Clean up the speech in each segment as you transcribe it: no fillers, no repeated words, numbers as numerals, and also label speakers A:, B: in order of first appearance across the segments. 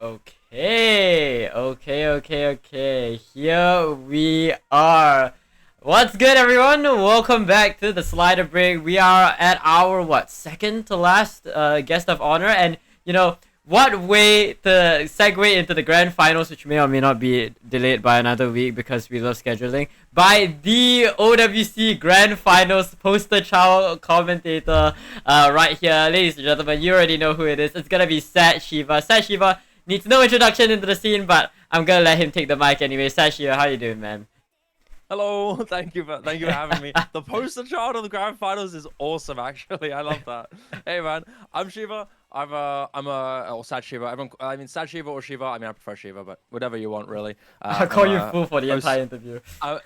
A: Okay. Here we are. What's good, everyone? Welcome back to the Slider Break. We are at our second to last guest of honor, and what way to segue into the grand finals, which may or may not be delayed by another week because we love scheduling. By the OWC grand finals poster child commentator, right here, ladies and gentlemen. You already know who it is. It's gonna be SadShiba. SadShiba needs no introduction into the scene, but I'm gonna let him take the mic anyway. SadShiba, how you doing, man?
B: Hello, thank you for having me. The poster child of the grand finals is awesome, actually. I love that. Hey man, I'm Shiva. Or Sad Shiva. I mean Sad Shiva or Shiva. I mean I prefer Shiva, but whatever you want really.
A: I'll call you fool for the entire interview.
B: I'm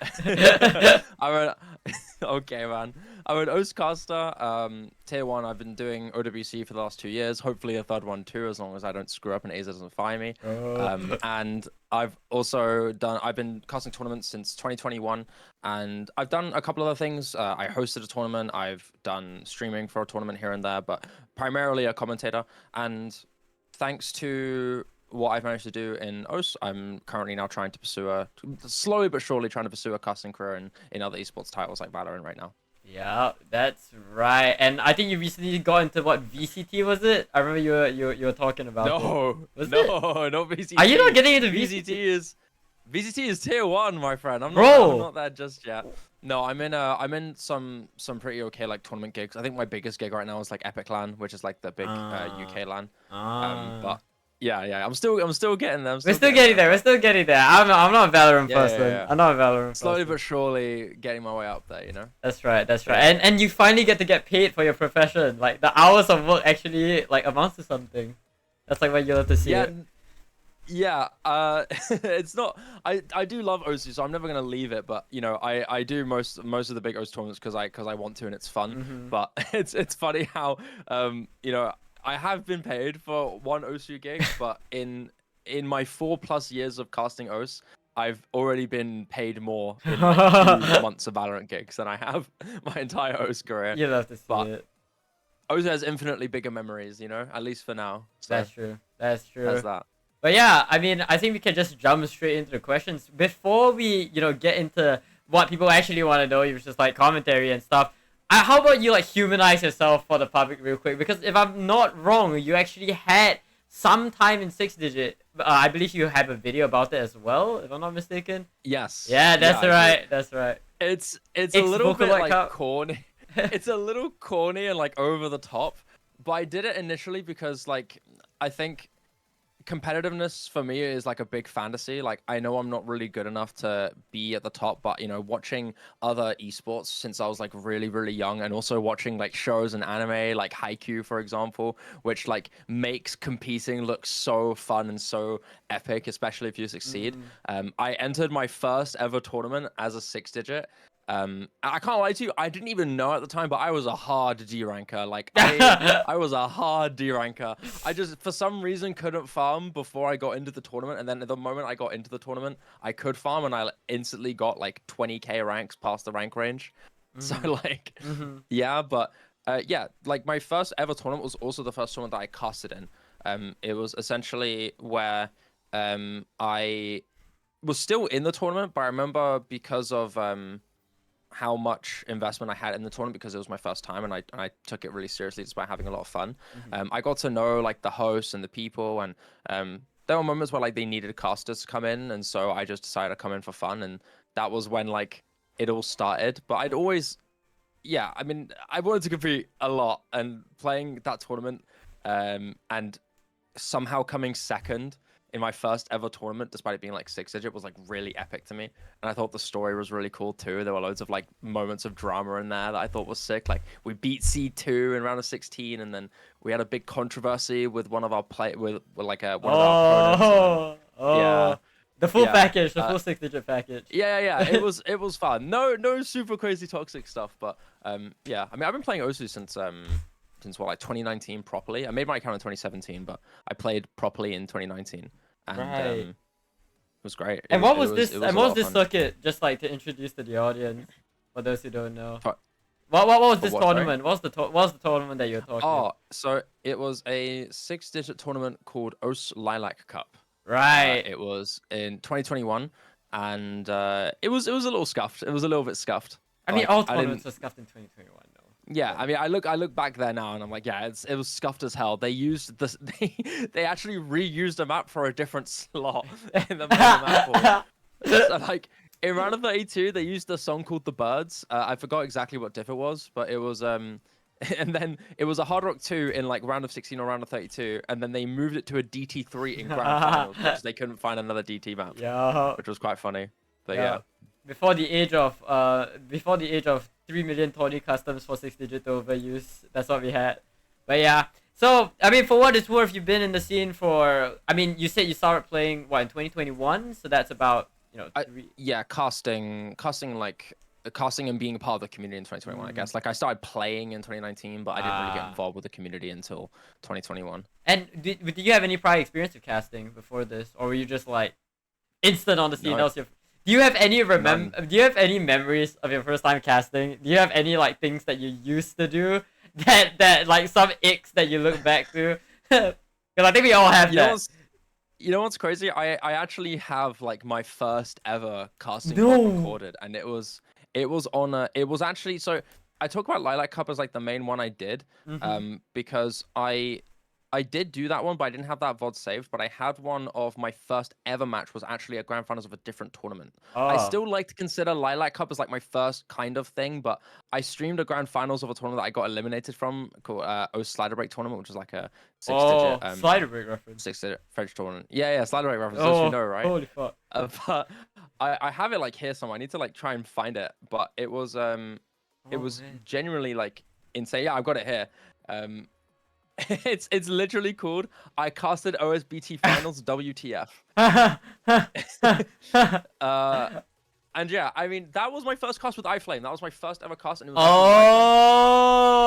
B: okay, man. I'm an Oastcaster, tier 1. I've been doing OWC for the last 2 years. Hopefully a third one too, as long as I don't screw up and AZ doesn't fire me. And I've been casting tournaments since 2021, and I've done a couple other things. I hosted a tournament. I've done streaming for a tournament here and there, but primarily a commentator. And thanks to what I've managed to do in OS, I'm currently now trying to slowly but surely trying to pursue a casting career in other esports titles like Valorant right now.
A: Yeah, that's right. And I think you recently got into what VCT, was it? I remember you were talking about it.
B: No, not VCT.
A: Are you not getting into VCT?
B: VCT is tier 1, my friend. I'm not there just yet. No, I'm in some pretty okay like tournament gigs. I think my biggest gig right now is like Epic LAN, which is like the big UK LAN. But yeah, I'm still getting there.
A: We're still getting there. I'm not a Valorant person.
B: Yeah.
A: I'm not a Valorant
B: Slowly
A: person.
B: but surely getting my way up there, you know.
A: That's right. And you finally get to get paid for your profession. Like the hours of work actually like amounts to something. That's like what you love to see.
B: Yeah, it's not. I do love OSU, so I'm never gonna leave it. But you know, I do most of the big OS tournaments because I want to and it's fun. But it's funny how you know, I have been paid for one OSU gig, but in my 4+ years of casting OS, I've already been paid more in like 2 months of Valorant gigs than I have my entire OS career.
A: You love to see it.
B: OS has infinitely bigger memories, you know, at least for now. So
A: That's true. That's
B: that.
A: But yeah, I mean, I think we can just jump straight into the questions before we, get into what people actually want to know, which is like commentary and stuff. How about you like humanize yourself for the public real quick? Because if I'm not wrong, you actually had some time in 6-digit. I believe you have a video about it as well, if I'm not mistaken.
B: Yes.
A: Yeah, that's right. That's right.
B: It's a little bit like corny. It's a little corny and like over the top, but I did it initially because like I think competitiveness for me is like a big fantasy. Like I know I'm not really good enough to be at the top, but you know, watching other esports since I was like really young, and also watching like shows and anime like Haikyuu, for example, which like makes competing look so fun and so epic, especially if you succeed. I entered my first ever tournament as a 6-digit. I can't lie to you, I didn't even know at the time, but I was a hard D ranker. Like I was a hard D ranker. I just for some reason couldn't farm before I got into the tournament, and then at the moment I got into the tournament, I could farm, and I instantly got like 20k ranks past the rank range. So like, yeah, but yeah, like my first ever tournament was also the first tournament that I casted in. It was essentially where I was still in the tournament, but I remember because of how much investment I had in the tournament, because it was my first time, and I took it really seriously despite having a lot of fun. I got to know like the hosts and the people, and there were moments where like they needed casters to come in, and so I just decided to come in for fun, and that was when like it all started. But I'd always, yeah, I mean, I wanted to compete a lot, and playing that tournament and somehow coming second in my first ever tournament, despite it being like 6-digit, was like really epic to me. And I thought the story was really cool too. There were loads of like moments of drama in there that I thought was sick. Like we beat C2 in round of 16, and then we had a big controversy with one of our one of our opponents. Yeah.
A: The full package, the full 6-digit package.
B: Yeah. It was fun. No super crazy toxic stuff, but yeah. I mean, I've been playing Osu since what, like 2019 properly. I made my account in 2017, but I played properly in 2019, and it was great.
A: And what was this circuit? Just like to introduce to the audience, for those who don't know. What was
B: For
A: this
B: what, sorry?
A: tournament? What's the tournament that you're talking
B: Oh,
A: about?
B: so it was a 6-digit tournament called OS Lilac Cup.
A: Right.
B: It was in 2021, and it was a little scuffed. It was a little bit scuffed.
A: I mean,
B: Like
A: all
B: I didn't.
A: tournaments were scuffed in 2021, though.
B: Yeah, I mean, I look back there now, and I'm like, yeah, it was scuffed as hell. They used this. They actually reused a map for a different slot in the map pool. So like in round of 32, they used a song called "The Birds." I forgot exactly what diff it was, but it was and then it was a Hard Rock 2 in like round of 16 or round of 32, and then they moved it to a DT3 in grand finals because they couldn't find another DT map,
A: Yeah.
B: which was quite funny. But
A: Yeah.
B: yeah.
A: Before the age of 3 million Tony customs for 6-digit overuse, that's what we had. But yeah. So I mean, for what it's worth, you've been in the scene for. I mean, you said you started playing what in 2021, so that's about
B: Yeah, casting and being a part of the community in 2021. I guess like I started playing in 2019, but I didn't really get involved with the community until 2021.
A: And did you have any prior experience with casting before this, or were you just like instant on the scene?
B: No.
A: Do you have any Do you have any memories of your first time casting? Do you have any like things that you used to do that like some icks that you look back to? Because I think we all have that.
B: You know what's crazy? I actually have like my first ever casting recorded, and it was actually, so I talk about Lilac Cup as like the main one I did, because I did do that one, but I didn't have that VOD saved. But I had one of my first ever match was actually a grand finals of a different tournament. I still like to consider Lilac Cup as like my first kind of thing, but I streamed a grand finals of a tournament that I got eliminated from called Slider Break tournament, which is like a 6-digit
A: Slider Break reference.
B: 6-digit French tournament. Yeah, Slider Break reference. As you know, right?
A: Holy fuck.
B: But I have it like here somewhere. I need to like try and find it, but it was genuinely like insane. Yeah, I've got it here. It's literally called I casted OSBT finals WTF. And yeah, I mean that was my first cast with iFlame. That was my first ever cast, and it was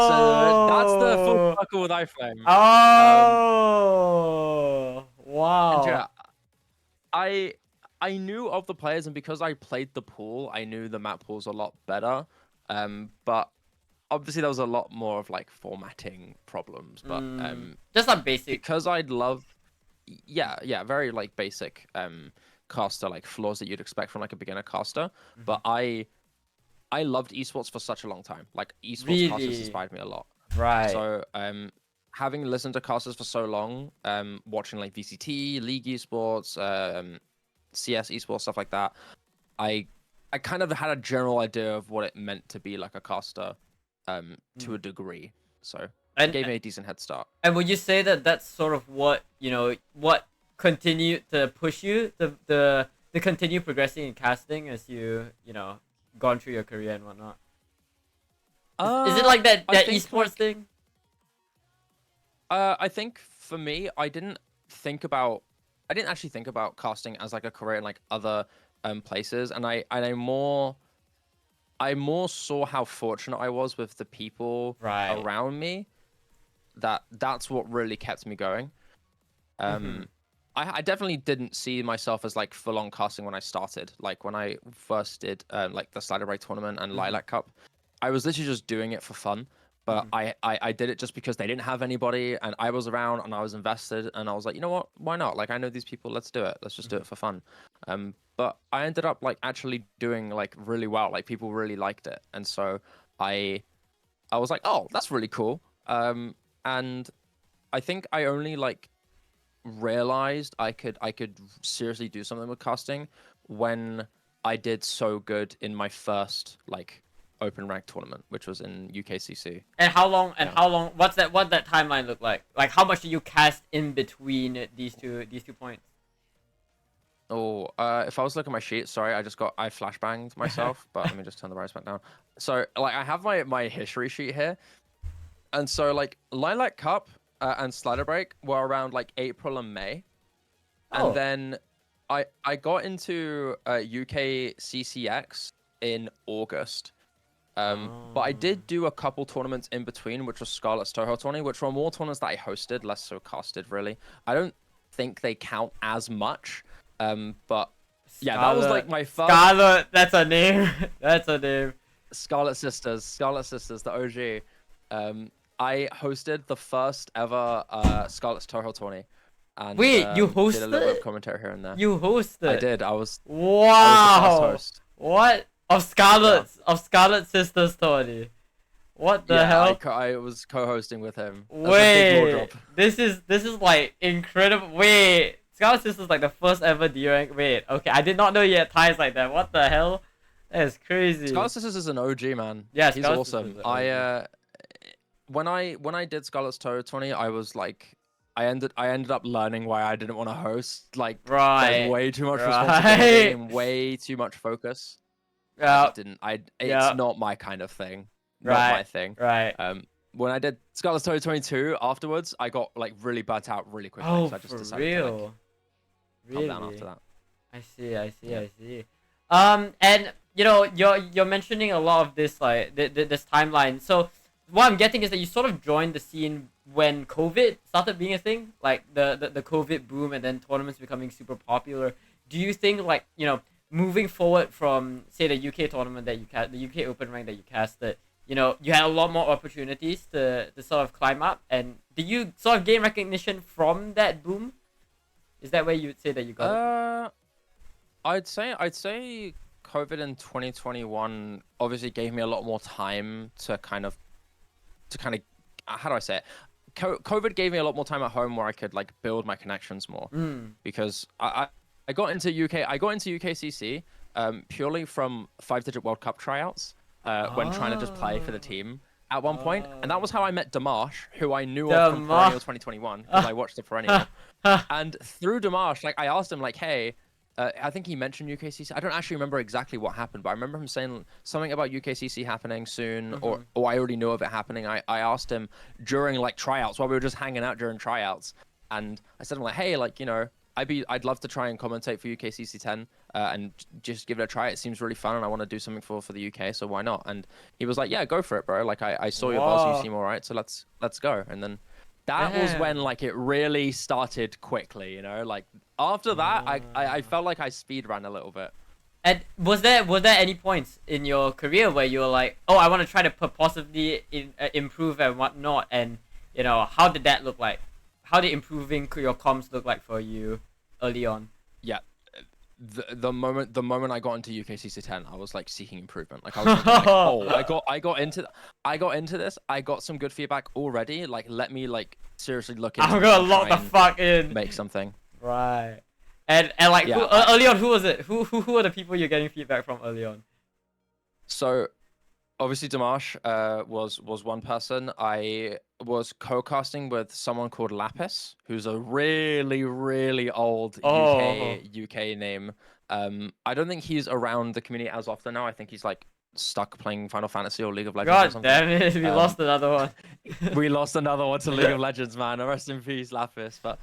B: so that's the full circle with iFlame.
A: Wow.
B: And yeah, I knew of the players, and because I played the pool, I knew the map pools a lot better. But obviously there was a lot more of like formatting problems, but
A: just like basic,
B: because I'd love very like basic caster like flaws that you'd expect from like a beginner caster. But I loved esports for such a long time. Like esports casters inspired me a lot,
A: right?
B: So having listened to casters for so long, watching like VCT, League esports, CS esports, stuff like that, I kind of had a general idea of what it meant to be like a caster to a degree, so it gave me a decent head start.
A: And would you say that that's sort of what what continued to push you to continue progressing in casting as you gone through your career and whatnot? Is it like that esports thing?
B: I think for me, I didn't actually think about casting as like a career in like other places, and I more saw how fortunate I was with the people around me. That's what really kept me going. I definitely didn't see myself as like full-on casting when I started. Like when I first did like the Slider Break tournament and Lilac Cup, I was literally just doing it for fun. But I did it just because they didn't have anybody, and I was around and I was invested, and I was like, you know what? Why not? Like I know these people. Let's do it. Let's just do it for fun. But I ended up like actually doing like really well. Like people really liked it, and so I was like, oh, that's really cool. And I think I only like realized I could seriously do something with casting when I did so good in my first like open rank tournament, which was in UKCC.
A: And how long? And how long? What that timeline look like? Like how much do you cast in between these two points?
B: Oh, if I was looking at my sheet, sorry, I flashbanged myself, but let me just turn the brightness back down. So like I have my history sheet here, and so like Lilac Cup and Slider Break were around like April and May, and then I got into UK CCX in August. But I did do a couple tournaments in between, which was Scarlet's Toho tourney, which were more tournaments that I hosted, less so casted, really. I don't think they count as much, but yeah, that was like my first...
A: Scarlet, that's a name. That's a name.
B: Scarlet Sisters, the OG. I hosted the first ever Scarlet's Toho tourney, and
A: Wait, you
B: did a little bit of
A: hosted?
B: commentary here and there.
A: You hosted?
B: I did. I was the first
A: Wow.
B: host.
A: What? Of Scarlet Sisters Tony. What the hell?
B: I was co-hosting with him.
A: Wait, this is like incredible. Wait, Scarlet Sisters like the first ever D rank. Wait, okay, I did not know you had ties like that. What the hell? That is crazy.
B: Scarlet Sisters is an OG, man.
A: Yeah,
B: he's awesome. When I did Scarlet's Toho 20, I was like, I ended up learning why I didn't want to host. Like, there's way too much responsibility and way too much focus. I just didn't. It's not my kind of thing. Not my thing.
A: Right.
B: When I did Scarlet's Toho 22 afterwards, I got like really burnt out really quickly.
A: Oh,
B: so I just
A: for
B: decided
A: real?
B: to calm down after that.
A: I see. And you know, you're mentioning a lot of this like this timeline. So what I'm getting is that you sort of joined the scene when COVID started being a thing, like the COVID boom, and then tournaments becoming super popular. Do you think, like, you know, moving forward from, say, the UK tournament that you cast, the UK Open rank that you casted, you know, you had a lot more opportunities to sort of climb up, and did you sort of gain recognition from that boom? Is that where you would say that you got it?
B: I'd say COVID in 2021 obviously gave me a lot more time to kind of how do I say it? COVID gave me a lot more time at home where I could like build my connections more, because I got into UKCC purely from 5-digit World Cup tryouts when trying to just play for the team at one point, and that was how I met Dimash, who I knew of from Perennial 2021 because I watched the Perennial. And through Dimash, like, I asked him like, hey, I think he mentioned UKCC. I don't actually remember exactly what happened, but I remember him saying something about UKCC happening soon, or I already knew of it happening. I asked him during like tryouts while we were just hanging out during tryouts, and I said, I'm like, hey, like, you know, I'd love to try and commentate for UKCC 10 and just give it a try. It seems really fun, and I want to do something for the UK, so why not? And he was like, yeah, go for it, bro. Like, I saw your buzz, you seem all right, so let's go. And then that was when like it really started quickly, you know. Like after that, I felt like I speed ran a little bit.
A: And was there any points in your career where you were like, oh, I want to try to possibly improve and whatnot? And, you know, how did that look like? How did improving your comms look like for you early on?
B: Yeah, the moment I got into UKCC 10, I was like seeking improvement. Like I was thinking, like, oh, I got into this. I got some good feedback already. Like, let me like seriously look into.
A: I'm gonna lock the fuck in.
B: Make something.
A: Right. And like, yeah, early on, who was it? Who were the people you're getting feedback from early on?
B: So, obviously Dimash was one person. I was co-casting with someone called Lapis, who's a really old UK name. I don't think he's around the community as often now. I think he's like stuck playing Final Fantasy or League of Legends or something.
A: God damn it, we lost another one.
B: We lost another one to League of Legends, man. Rest in peace, Lapis. But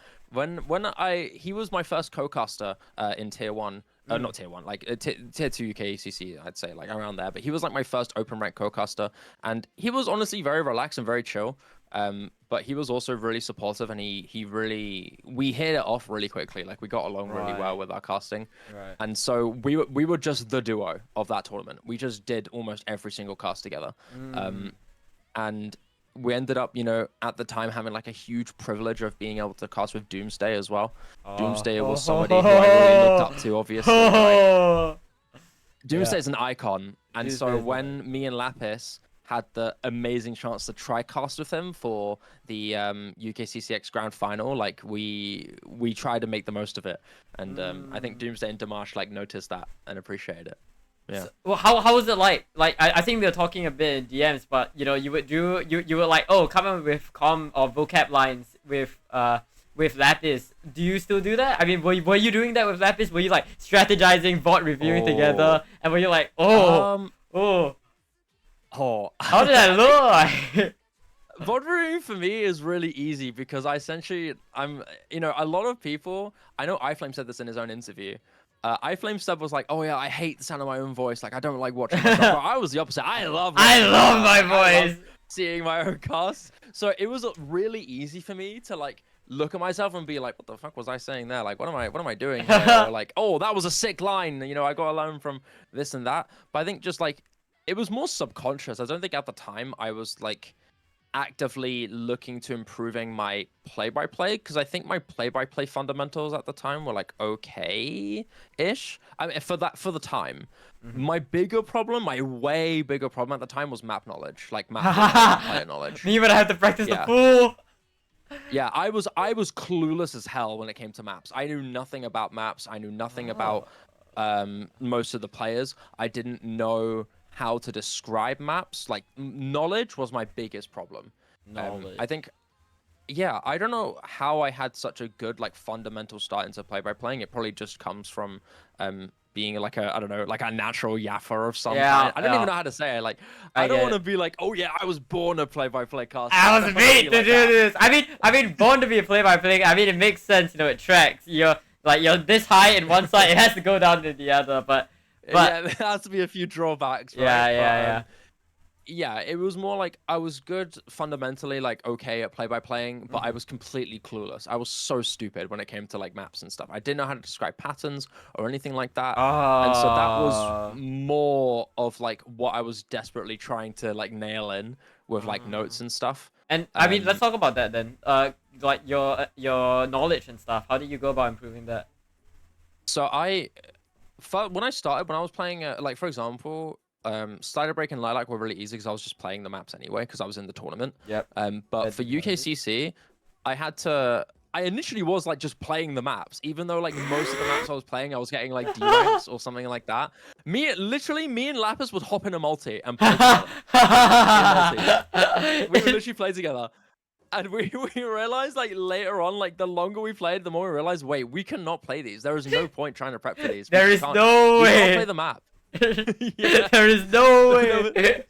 B: he was my first co-caster in Tier 1. Not Tier 1, like Tier 2 UKCC, I'd say, like around there. But he was like my first open rank co-caster, and he was honestly very relaxed and very chill. But he was also really supportive, and we hit it off really quickly. Like we got along really well with our casting, and so we were just the duo of that tournament. We just did almost every single cast together, and we ended up, you know, at the time having like a huge privilege of being able to cast with Doomsday as well. Doomsday was somebody who I really looked up to, obviously. Right? Doomsday is an icon, and so when me and Lapis had the amazing chance to try cast with him for the UKCCX Grand Final, like we tried to make the most of it, and I think Doomsday and Dimash like noticed that and appreciated it. Yeah.
A: So, well, how was it like? Like I think we were talking a bit in DMs, but you know, you were like, oh, come up with comm or vocab lines with Lapis. Do you still do that? I mean, were you doing that with Lapis? Were you like strategizing, bot reviewing together, and were you like, how did that look like?
B: Bot reviewing for me is really easy because I'm, you know, a lot of people, I know iFlame said this in his own interview. iFlame Sub was like, oh yeah, I hate the sound of my own voice. Like, I don't like watching myself. But I was the opposite. I love my voice. Seeing my own cast. So it was really easy for me to like look at myself and be like, what the fuck was I saying there? Like, what am I doing here? Or like, oh, that was a sick line. You know, I got a line from this and that. But I think just like it was more subconscious. I don't think at the time I was like actively looking to improving my play-by-play, because I think my play-by-play fundamentals at the time were like okay-ish. I mean, for the time. My bigger problem, my way bigger problem at the time was map knowledge, like map player knowledge.
A: Me when I had to practice the pool.
B: Yeah, I was clueless as hell when it came to maps. I knew nothing about maps. I knew nothing about most of the players. I didn't know how to describe maps. Like knowledge was my biggest problem.
A: Knowledge.
B: I think, yeah, I don't know how I had such a good like fundamental start into play-by-playing. It probably just comes from being like a, I don't know, like a natural yaffer of some kind. I don't even know how to say it. Like, I don't want to be like, oh yeah, I was born a play-by-play caster.
A: I was made to do this. I mean, born to be a play-by-play. I mean, it makes sense. You know, it tracks. You're this high in one side, it has to go down to the other. But
B: yeah, there has to be a few drawbacks. Right?
A: Yeah.
B: Yeah, it was more like I was good fundamentally, like okay at play-by-playing, but I was completely clueless. I was so stupid when it came to like maps and stuff. I didn't know how to describe patterns or anything like that. And so that was more of like what I was desperately trying to like nail in with like notes and stuff.
A: And I mean, let's talk about that then. Like your knowledge and stuff. How did you go about improving that?
B: So when I started, when I was playing, like for example, Slider Break and Lilac were really easy because I was just playing the maps anyway because I was in the tournament.
A: Yep.
B: But for UKCC, I initially was like just playing the maps, even though like most of the maps I was playing, I was getting like D ranks or something like that. Me and Lapis would hop in a multi and play together. We would literally play together. And we realized like later on, like the longer we played, the more we realized, wait, we cannot play these. There is no point trying to prep for these.
A: There is no way.
B: We can't play the map.
A: Yeah. There is no way.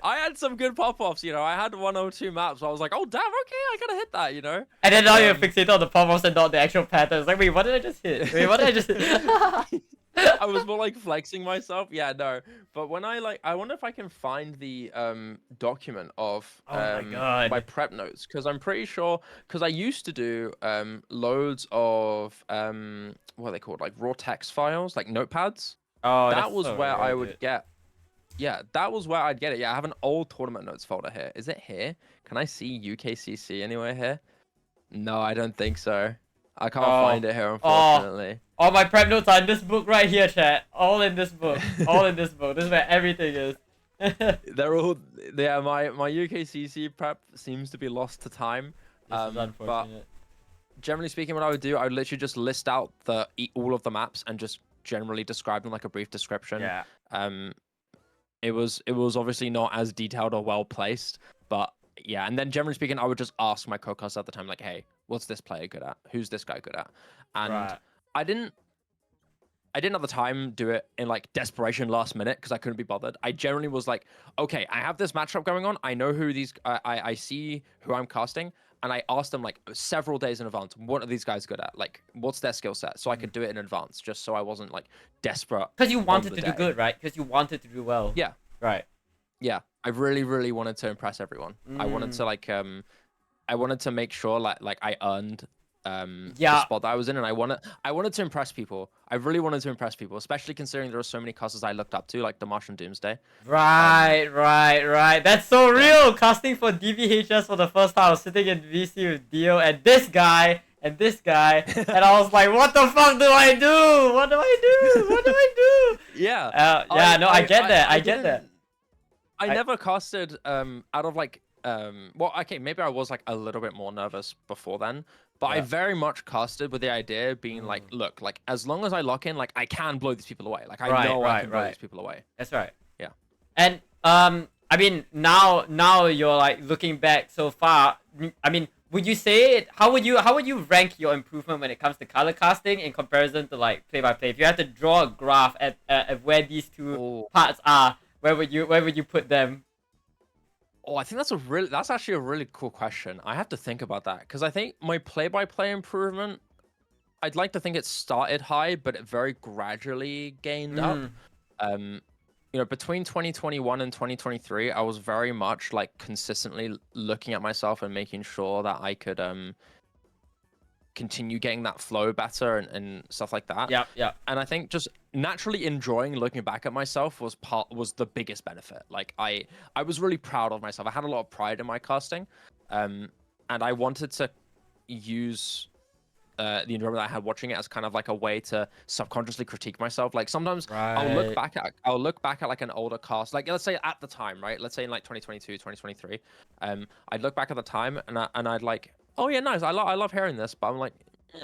B: I had some good pop-offs, you know. I had 1 or 2 maps where I was like, oh damn, okay, I gotta hit that, you know.
A: And then now you're fixated on the pop-offs and not the actual patterns. Like, wait, what did I just hit? Wait, what did I just hit?
B: I was more like flexing myself. Yeah, no. But when I wonder if I can find the document of my prep notes, because I'm pretty sure, because I used to do loads of what are they called, like raw text files, like notepads.
A: Oh,
B: that was where I would get. Yeah, that was where I'd get it. Yeah, I have an old tournament notes folder here. Is it here? Can I see UKCC anywhere here? No, I don't think so. I can't find it here, unfortunately.
A: All my prep notes are in this book right here, chat. All in this book. All in this book. This is where everything is.
B: They're all... Yeah, my UKCC prep seems to be lost to time.
A: This is unfortunate.
B: But generally speaking, what I would do, I would literally just list out all of the maps and just generally describe them like a brief description.
A: Yeah.
B: It was obviously not as detailed or well placed, but yeah. And then generally speaking, I would just ask my co-cast at the time, like, hey, what's this player good at? Who's this guy good at? And I didn't at the time do it in like desperation last minute because I couldn't be bothered. I generally was like, okay, I have this matchup going on. I know who these, I see who I'm casting. And I asked them like several days in advance, what are these guys good at? Like, what's their skill set? So I could do it in advance, just so I wasn't like desperate.
A: Because you wanted to do good, right? Because you wanted to do well.
B: Yeah.
A: Right.
B: Yeah. I really, really wanted to impress everyone. I wanted to like, I wanted to make sure like I earned the spot that I was in, and I wanted to impress people. I really wanted to impress people, especially considering there are so many casters I looked up to, like the Martian Doomsday.
A: Right. That's so real. Casting for DVHS for the first time, I was sitting in VC with Dio and this guy, and I was like, what the fuck do I do? What do I do?
B: Yeah.
A: I get that.
B: I never casted out of like well, okay, maybe I was like a little bit more nervous before then, but I very much casted with the idea of being like, look, like as long as I lock in, like I can blow these people away. Like I know I can blow these people away.
A: That's right.
B: Yeah.
A: And I mean, now you're like looking back so far. I mean, would you say how would you rank your improvement when it comes to color casting in comparison to like play-by-play? If you had to draw a graph at where these two parts are, where would you put them?
B: Oh, I think that's actually a really cool question. I have to think about that because I think my play-by-play improvement, I'd like to think it started high, but it very gradually gained up. You know, between 2021 and 2023, I was very much like consistently looking at myself and making sure that I could continue getting that flow better and stuff like that.
A: Yeah.
B: And I think just naturally enjoying looking back at myself was the biggest benefit. Like I was really proud of myself. I had a lot of pride in my casting, and I wanted to use the enjoyment that I had watching it as kind of like a way to subconsciously critique myself. Like sometimes I'll look back at like an older cast, like let's say at the time, right? Let's say in like 2022, 2023. I'd look back at the time and I'd like, oh yeah, nice. I love hearing this, but I'm like,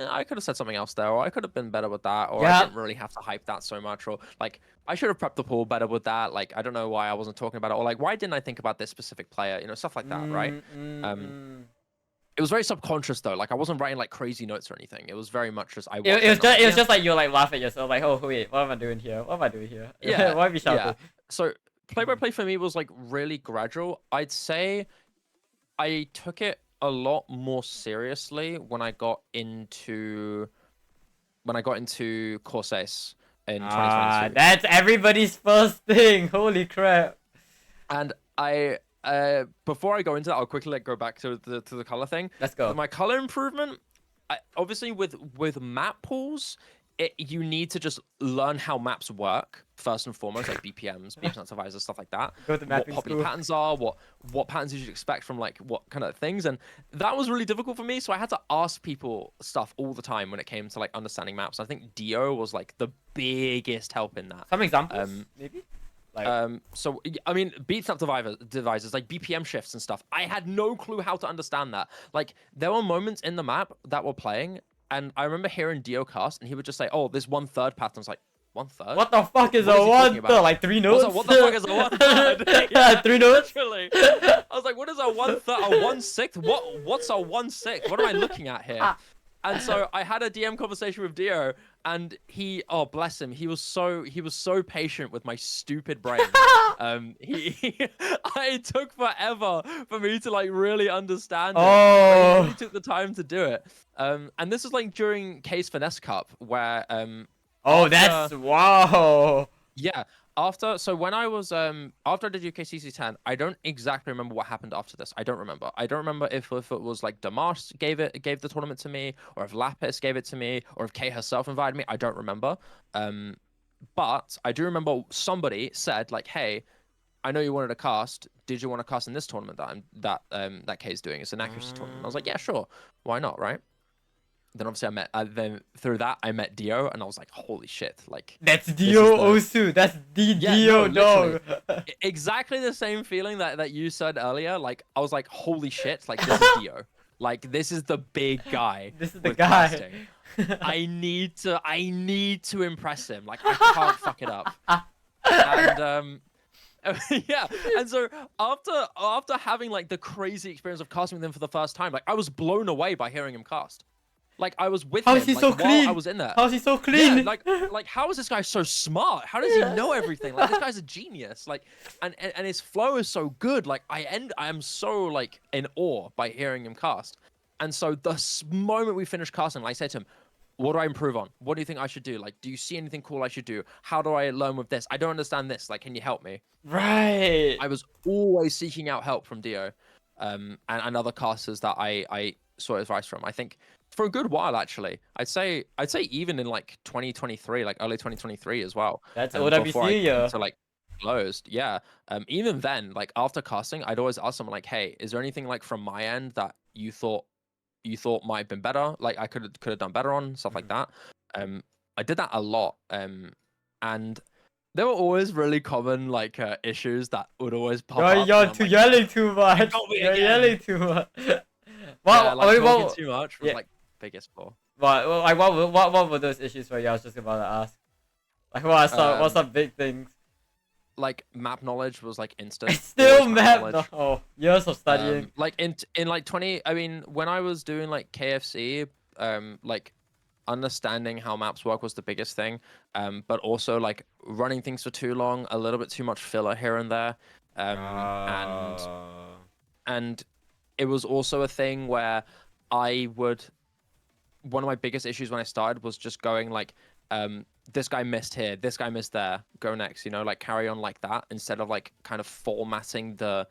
B: I could have said something else there, or I could have been better with that, or I didn't really have to hype that so much, or like I should have prepped the pool better with that. Like I don't know why I wasn't talking about it, or like why didn't I think about this specific player? You know, stuff like that, right? It was very subconscious though. Like I wasn't writing like crazy notes or anything. It was very much just
A: it was just like you like laugh at yourself, like, oh wait, what am I doing here? What am I doing here?
B: Yeah.
A: Why be shouting?
B: Yeah. So play-by-play for me was like really gradual. I'd say I took it a lot more seriously when I got into Course Ace in 2022.
A: That's everybody's first thing. Holy crap.
B: And before I go into that, I'll quickly go back to the color thing.
A: Let's go.
B: My color improvement, obviously with map pools, you need to just learn how maps work first and foremost, like BPMs, divisors, stuff like that.
A: Go to
B: what popular patterns are, what patterns you should expect from like what kind of things, and that was really difficult for me. So I had to ask people stuff all the time when it came to like understanding maps. I think Dio was like the biggest help in that.
A: Some examples, maybe. Like...
B: So I mean, beat snap devices like BPM shifts and stuff. I had no clue how to understand that. Like there were moments in the map that were playing, and I remember hearing Dio cast, and he would just say, "Oh, there's 1/3 pattern." I was like, 1/3?
A: What the fuck is a 1/3? Like 3 notes?
B: What the fuck is a 1/3?
A: Yeah, 3 notes.
B: Literally. I was like, what is a 1/3? A 1/6? What's a 1/6? What am I looking at here? And so I had a DM conversation with Dio, and oh bless him, he was so patient with my stupid brain. It took forever for me to like really understand it. He really took the time to do it. And this was like during Case Finesse Cup where
A: that's wow.
B: Yeah. So when I was after I did UKCC 10, I don't exactly remember what happened after this. I don't remember if it was like Damash gave the tournament to me, or if Lapis gave it to me, or if Kay herself invited me. I don't remember. But I do remember somebody said like, "Hey, I know you wanted to cast. Did you want to cast in this tournament that Kay's doing? It's an accuracy tournament." I was like, "Yeah, sure. Why not, right?" Then obviously then through that I met Dio, and I was like, holy shit, like
A: that's Dio Osu. That's Dio dog.
B: Exactly the same feeling that you said earlier. Like I was like, holy shit, like this is Dio. Like this is the big guy.
A: This is the guy.
B: Casting. I need to impress him. Like I can't fuck it up. And yeah, and so after having like the crazy experience of casting with him for the first time, like I was blown away by hearing him cast. Like I was with him.
A: How is he so clean?
B: I was in there.
A: How is he so clean?
B: Yeah, like how is this guy so smart? How does he know everything? Like this guy's a genius. Like and his flow is so good. Like I am so like in awe by hearing him cast. And so the moment we finished casting, like, I said to him, "What do I improve on? What do you think I should do? Like, do you see anything cool I should do? How do I learn with this? I don't understand this. Like, can you help me?"
A: Right.
B: I was always seeking out help from Dio, and other casters that I sought advice from. I think for a good while, actually. I'd say even in like 2023, like early 2023 as well.
A: That's OWC, yeah.
B: So like closed, yeah. Even then, like after casting, I'd always ask someone like, "Hey, is there anything like from my end that you thought might have been better? Like I could have done better on stuff like that." I did that a lot. And there were always really common like issues that would always pop up.
A: You're yelling too much. You're yelling too much.
B: Well, yeah, talking too much was like biggest flaw.
A: What were those issues for you? I was just about to ask. Like what's some big things?
B: Like map knowledge was like instant.
A: It's still map. Oh, years of studying.
B: Like in like 20. I mean, when I was doing like KFC, like understanding how maps work was the biggest thing. But also like running things for too long, a little bit too much filler here and there. And it was also a thing where one of my biggest issues when I started was just going like, this guy missed here, this guy missed there, go next, you know, like carry on like that instead of like kind of formatting the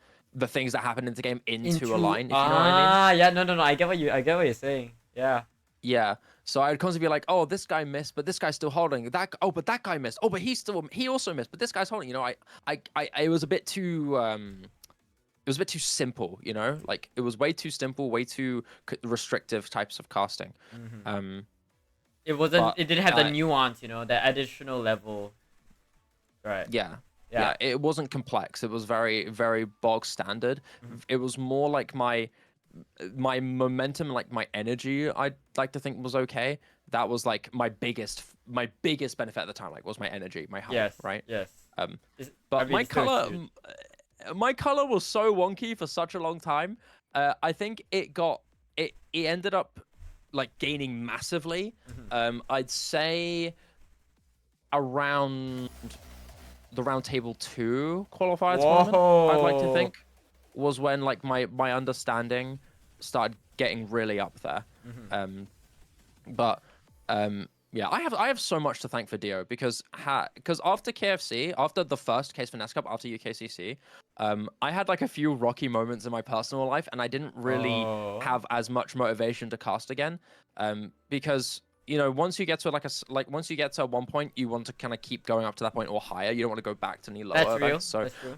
B: things that happen in the game into a line, if you know what I mean.
A: Yeah, no, I get what you're saying. Yeah.
B: Yeah. So I'd constantly be like, oh, this guy missed, but this guy's still holding. But that guy missed. Oh, but he also missed, but this guy's holding. You know, it was a bit too it was a bit too simple. You know, like it was way too simple, way too restrictive types of casting.
A: It wasn't.
B: But,
A: It didn't have the nuance, you know, the additional level. Right.
B: Yeah.
A: Yeah.
B: Yeah. It wasn't complex. It was very, very bog standard. It was more like my momentum, like my energy, I'd like to think was okay. That was like my biggest benefit at the time, like was my energy, my health,
A: Yes.
B: right?
A: Yes.
B: But
A: I mean,
B: my
A: it's still
B: color,
A: cute.
B: my color was so wonky for such a long time. I think it ended up like gaining massively. I'd say around the round table 2 qualifier tournament, I'd like to think, was when like my understanding started getting really up there. But yeah, I have so much to thank for Dio because after KFC, after the first case for Cup, after UKCC, I had like a few rocky moments in my personal life, and I didn't really have as much motivation to cast again. Because you know, once you get to once you get to one point, you want to kind of keep going up to that point or higher. You don't want to go back to any lower
A: That's real.
B: events. So
A: That's true.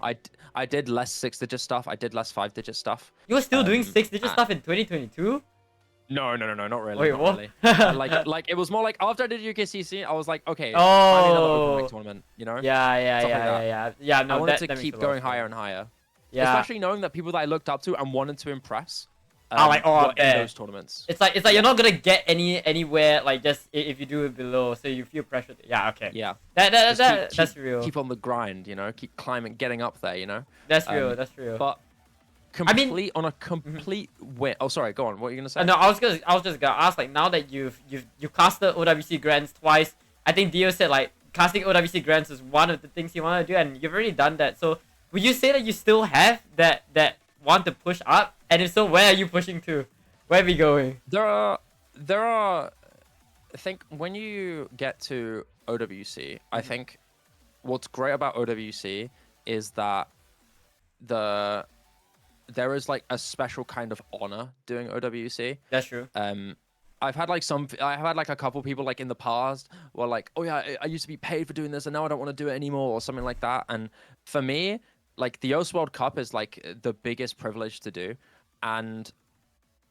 B: I did less 6-digit stuff. I did less 5-digit stuff.
A: You were still doing 6-digit stuff in 2022?
B: No, not really.
A: Wait,
B: not
A: what?
B: Really. like it was more like after I did UKCC, I was like, okay, finally another open mic tournament, you know?
A: Yeah. No,
B: I wanted to
A: that
B: keep
A: makes a lot
B: going
A: of
B: higher
A: sense.
B: and higher.
A: Yeah.
B: Especially knowing that people that I looked up to and wanted to impress
A: like
B: were
A: there.
B: in those tournaments.
A: It's like you're not gonna get anywhere like just if you do it below, so you feel pressured. Yeah, okay.
B: Yeah.
A: That's real.
B: Keep on the grind, you know? Keep climbing, getting up there, you know?
A: That's real. That's real.
B: But on a complete win. Oh, sorry. Go on. What are you gonna say?
A: No, I was just gonna ask, like, now that you casted OWC Grands twice, I think Dio said like casting OWC Grands is one of the things you want to do, and you've already done that. So would you say that you still have that want to push up? And if so, where are you pushing to? Where are we going?
B: There are. I think when you get to OWC, I think what's great about OWC is that there is like a special kind of honor doing OWC.
A: That's true.
B: I've had like a couple people like in the past were like, oh yeah, I used to be paid for doing this and now I don't want to do it anymore or something like that. And for me, like the OS World Cup is like the biggest privilege to do, and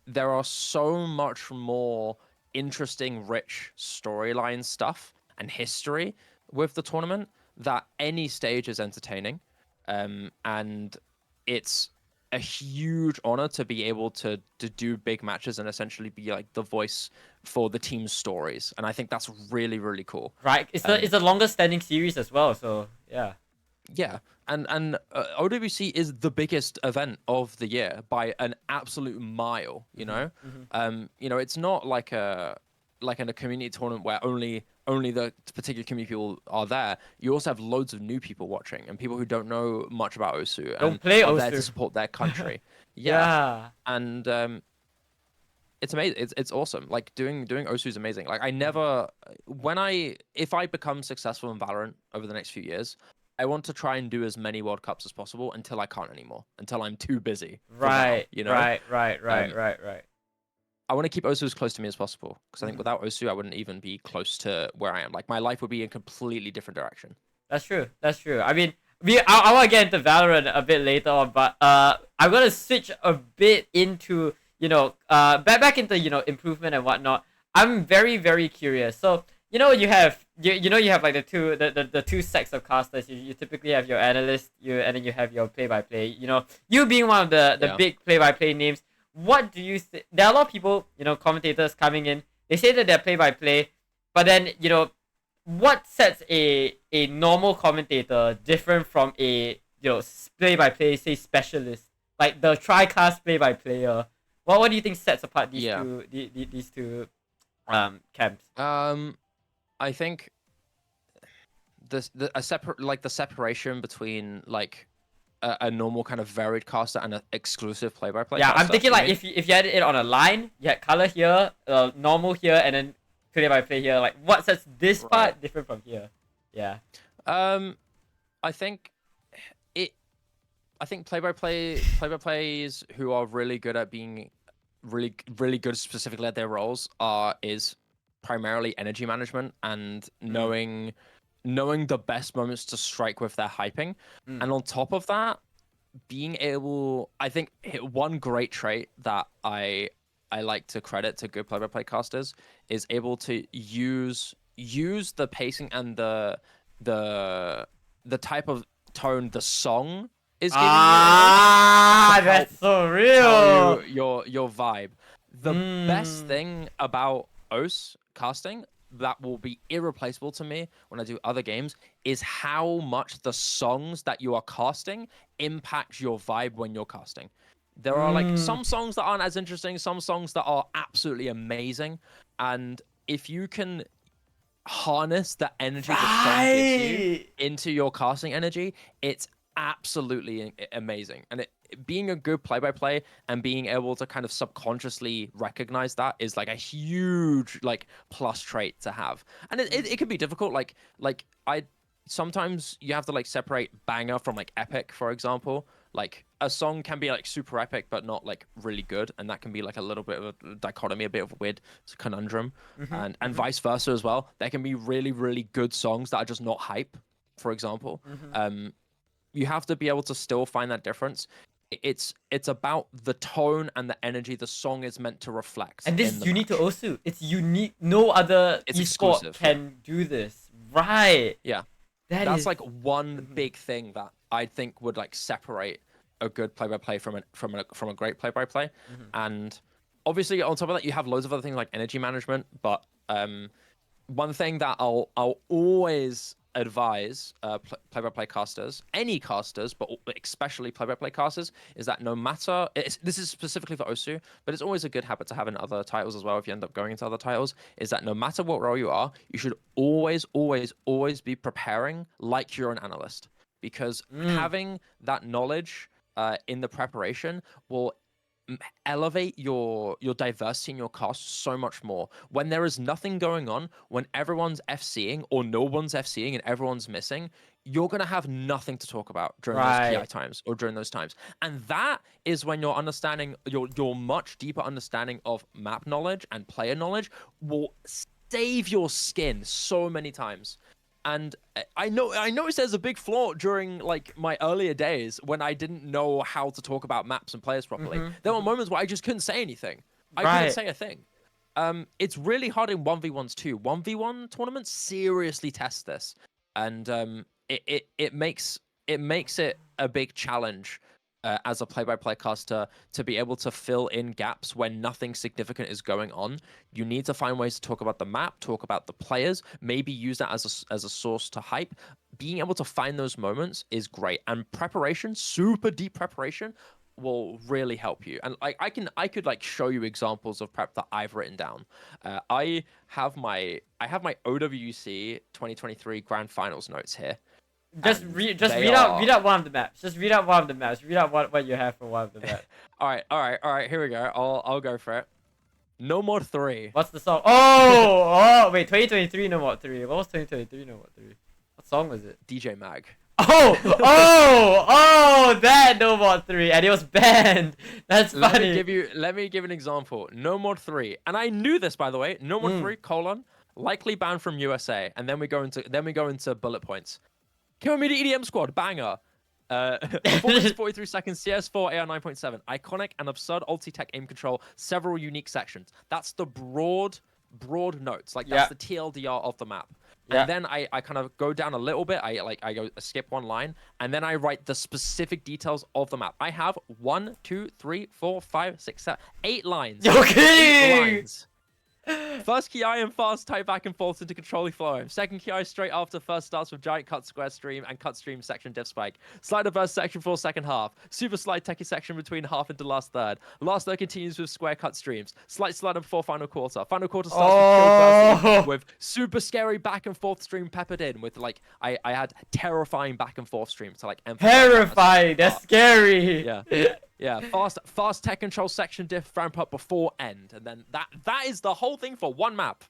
B: there are so much more interesting, rich storyline stuff and history with the tournament that any stage is entertaining, and it's a huge honor to be able to do big matches and essentially be like the voice for the team's stories, and I think that's really, really cool.
A: Right, it's the longest standing series as well, so yeah.
B: Yeah, and OWC is the biggest event of the year by an absolute mile. You know, you know, it's not like in a community tournament where only the particular community people are there. You also have loads of new people watching and people who don't know much about OSU and are there to support their country. Yeah. And it's amazing. It's awesome. Like doing OSU is amazing. Like if I become successful in Valorant over the next few years, I want to try and do as many World Cups as possible until I can't anymore, until I'm too busy.
A: Right.
B: Now, you know?
A: Right.
B: I want to keep OSU as close to me as possible because I think without OSU, I wouldn't even be close to where I am. Like my life would be in a completely different direction.
A: That's true. I mean, I want to get into Valorant a bit later on, but I'm gonna switch a bit into back into improvement and whatnot. I'm very, very curious. So you have like the two sets of casters. You typically have your analyst, and then you have your play-by-play. You being one of the big play-by-play names. What do you think? There are a lot of people, commentators coming in. They say that they're play-by-play, but then what sets a normal commentator different from a play-by-play, say, specialist, like the tri-cast play-by-player? What do you think sets apart these two camps?
B: I think the separation between like a normal kind of varied caster and an exclusive play-by-play.
A: Yeah,
B: caster,
A: I'm thinking like if you had it on a line, you had color here, normal here, and then play-by-play here. Like what sets this part different from here? Yeah.
B: I think play-by-plays who are really good at being really good specifically at their roles is primarily energy management and knowing the best moments to strike with their hyping. And on top of that, being able, I think one great trait that I like to credit to good play-by-play casters is able to use the pacing and the type of tone the song is giving you.
A: That's so real.
B: Your vibe. The best thing about OS casting that will be irreplaceable to me when I do other games is how much the songs that you are casting impact your vibe when you're casting. There are like some songs that aren't as interesting, some songs that are absolutely amazing, and if you can harness the energy the song gives you into your casting energy, it's absolutely amazing. And being a good play-by-play and being able to kind of subconsciously recognize that is like a huge like plus trait to have. And it can be difficult. Like sometimes you have to like separate banger from like epic, for example. Like a song can be like super epic but not like really good, and that can be like a little bit of a dichotomy, a bit of a weird conundrum. And vice versa as well. There can be really good songs that are just not hype, for example. You have to be able to still find that difference. It's about the tone and the energy the song is meant to reflect.
A: And this is unique to Osu. It's unique. No other esport can do this. Right.
B: Yeah. That's like one big thing that I think would like separate a good play-by-play from a great play-by-play. And obviously on top of that you have loads of other things like energy management, but one thing that I'll always advise play-by-play casters, any casters, but especially play-by-play casters, is that no matter, this is specifically for Osu, but it's always a good habit to have in other titles as well if you end up going into other titles, is that no matter what role you are, you should always be preparing like you're an analyst, because having that knowledge in the preparation will elevate your diversity in your cast so much more. When there is nothing going on, when everyone's FCing or no one's FCing and everyone's missing, you're going to have nothing to talk about during those PI times or during those times. And that is when your understanding, your much deeper understanding of map knowledge and player knowledge will save your skin so many times. And I noticed there's a big flaw during like my earlier days when I didn't know how to talk about maps and players properly. There were moments where I just couldn't say anything. I couldn't say a thing. It's really hard in 1v1s too. 1v1 tournaments seriously test this, and it makes it a big challenge as a play-by-play caster to be able to fill in gaps when nothing significant is going on. You need to find ways to talk about the map, talk about the players, maybe use that as a source to hype. Being able to find those moments is great, and preparation, super deep preparation, will really help you. And I could like show you examples of prep that I've written down. I have my OWC 2023 Grand Finals notes here.
A: Just read out one of the maps. Just read out one of the maps. Read out what you have for one of the maps.
B: all right. Here we go. I'll go for it. No More 3.
A: What's the song? Oh, wait. 2023 No More 3. What was 2023 No More 3? What song was it?
B: DJ Mag.
A: Oh, that No More 3, and it was banned. That's funny.
B: Let me give an example. No More 3, and I knew this, by the way. No More 3 : likely banned from USA, and then we go into bullet points. Kill Media EDM Squad, banger. 43 seconds, CS4, AR 9.7. Iconic and absurd ulti-tech aim control, several unique sections. That's the broad notes. Like, that's the TLDR of the map. And then I kind of go down a little bit. I skip one line, and then I write the specific details of the map. I have 1, 2, 3, 4, 5, 6, 7, 8 lines.
A: Okay.
B: 8 lines. First key I am fast, tight back and forth into controlling flow. Second key I straight after first starts with giant cut square stream and cut stream section diff spike. Slider burst section for second half. Super slide techie section between half into last third. Last third continues with square cut streams. Slight slider before final quarter. Final quarter starts with kill burst with super scary back and forth stream peppered in with like I had terrifying back and forth streams to like emphasize.
A: Terrifying. That's scary.
B: Yeah. Yeah, fast tech control section diff ramp up before end, and then that is the whole thing for one map.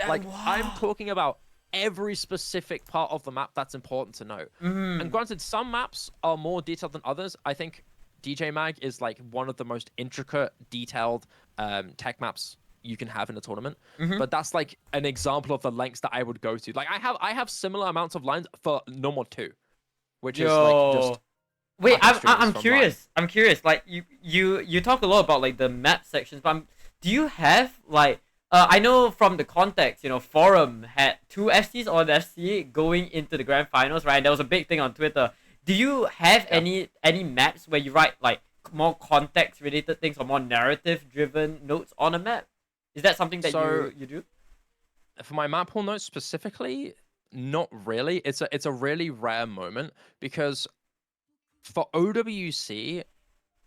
B: Like, I'm talking about every specific part of the map that's important to know. And granted, some maps are more detailed than others. I think DJ Mag is like one of the most intricate, detailed tech maps you can have in a tournament. But that's like an example of the lengths that I would go to. Like I have similar amounts of lines for normal 2, which is like just.
A: Wait, I'm curious. I'm curious. Like you talk a lot about like the map sections, but do you have like I know from the context, Forum had 2 FCs on the FC going into the grand finals, right? And there was a big thing on Twitter. Do you have any maps where you write like more context related things or more narrative driven notes on a map? Is that something that you do?
B: For my map pool notes specifically, not really. It's a really rare moment because for OWC,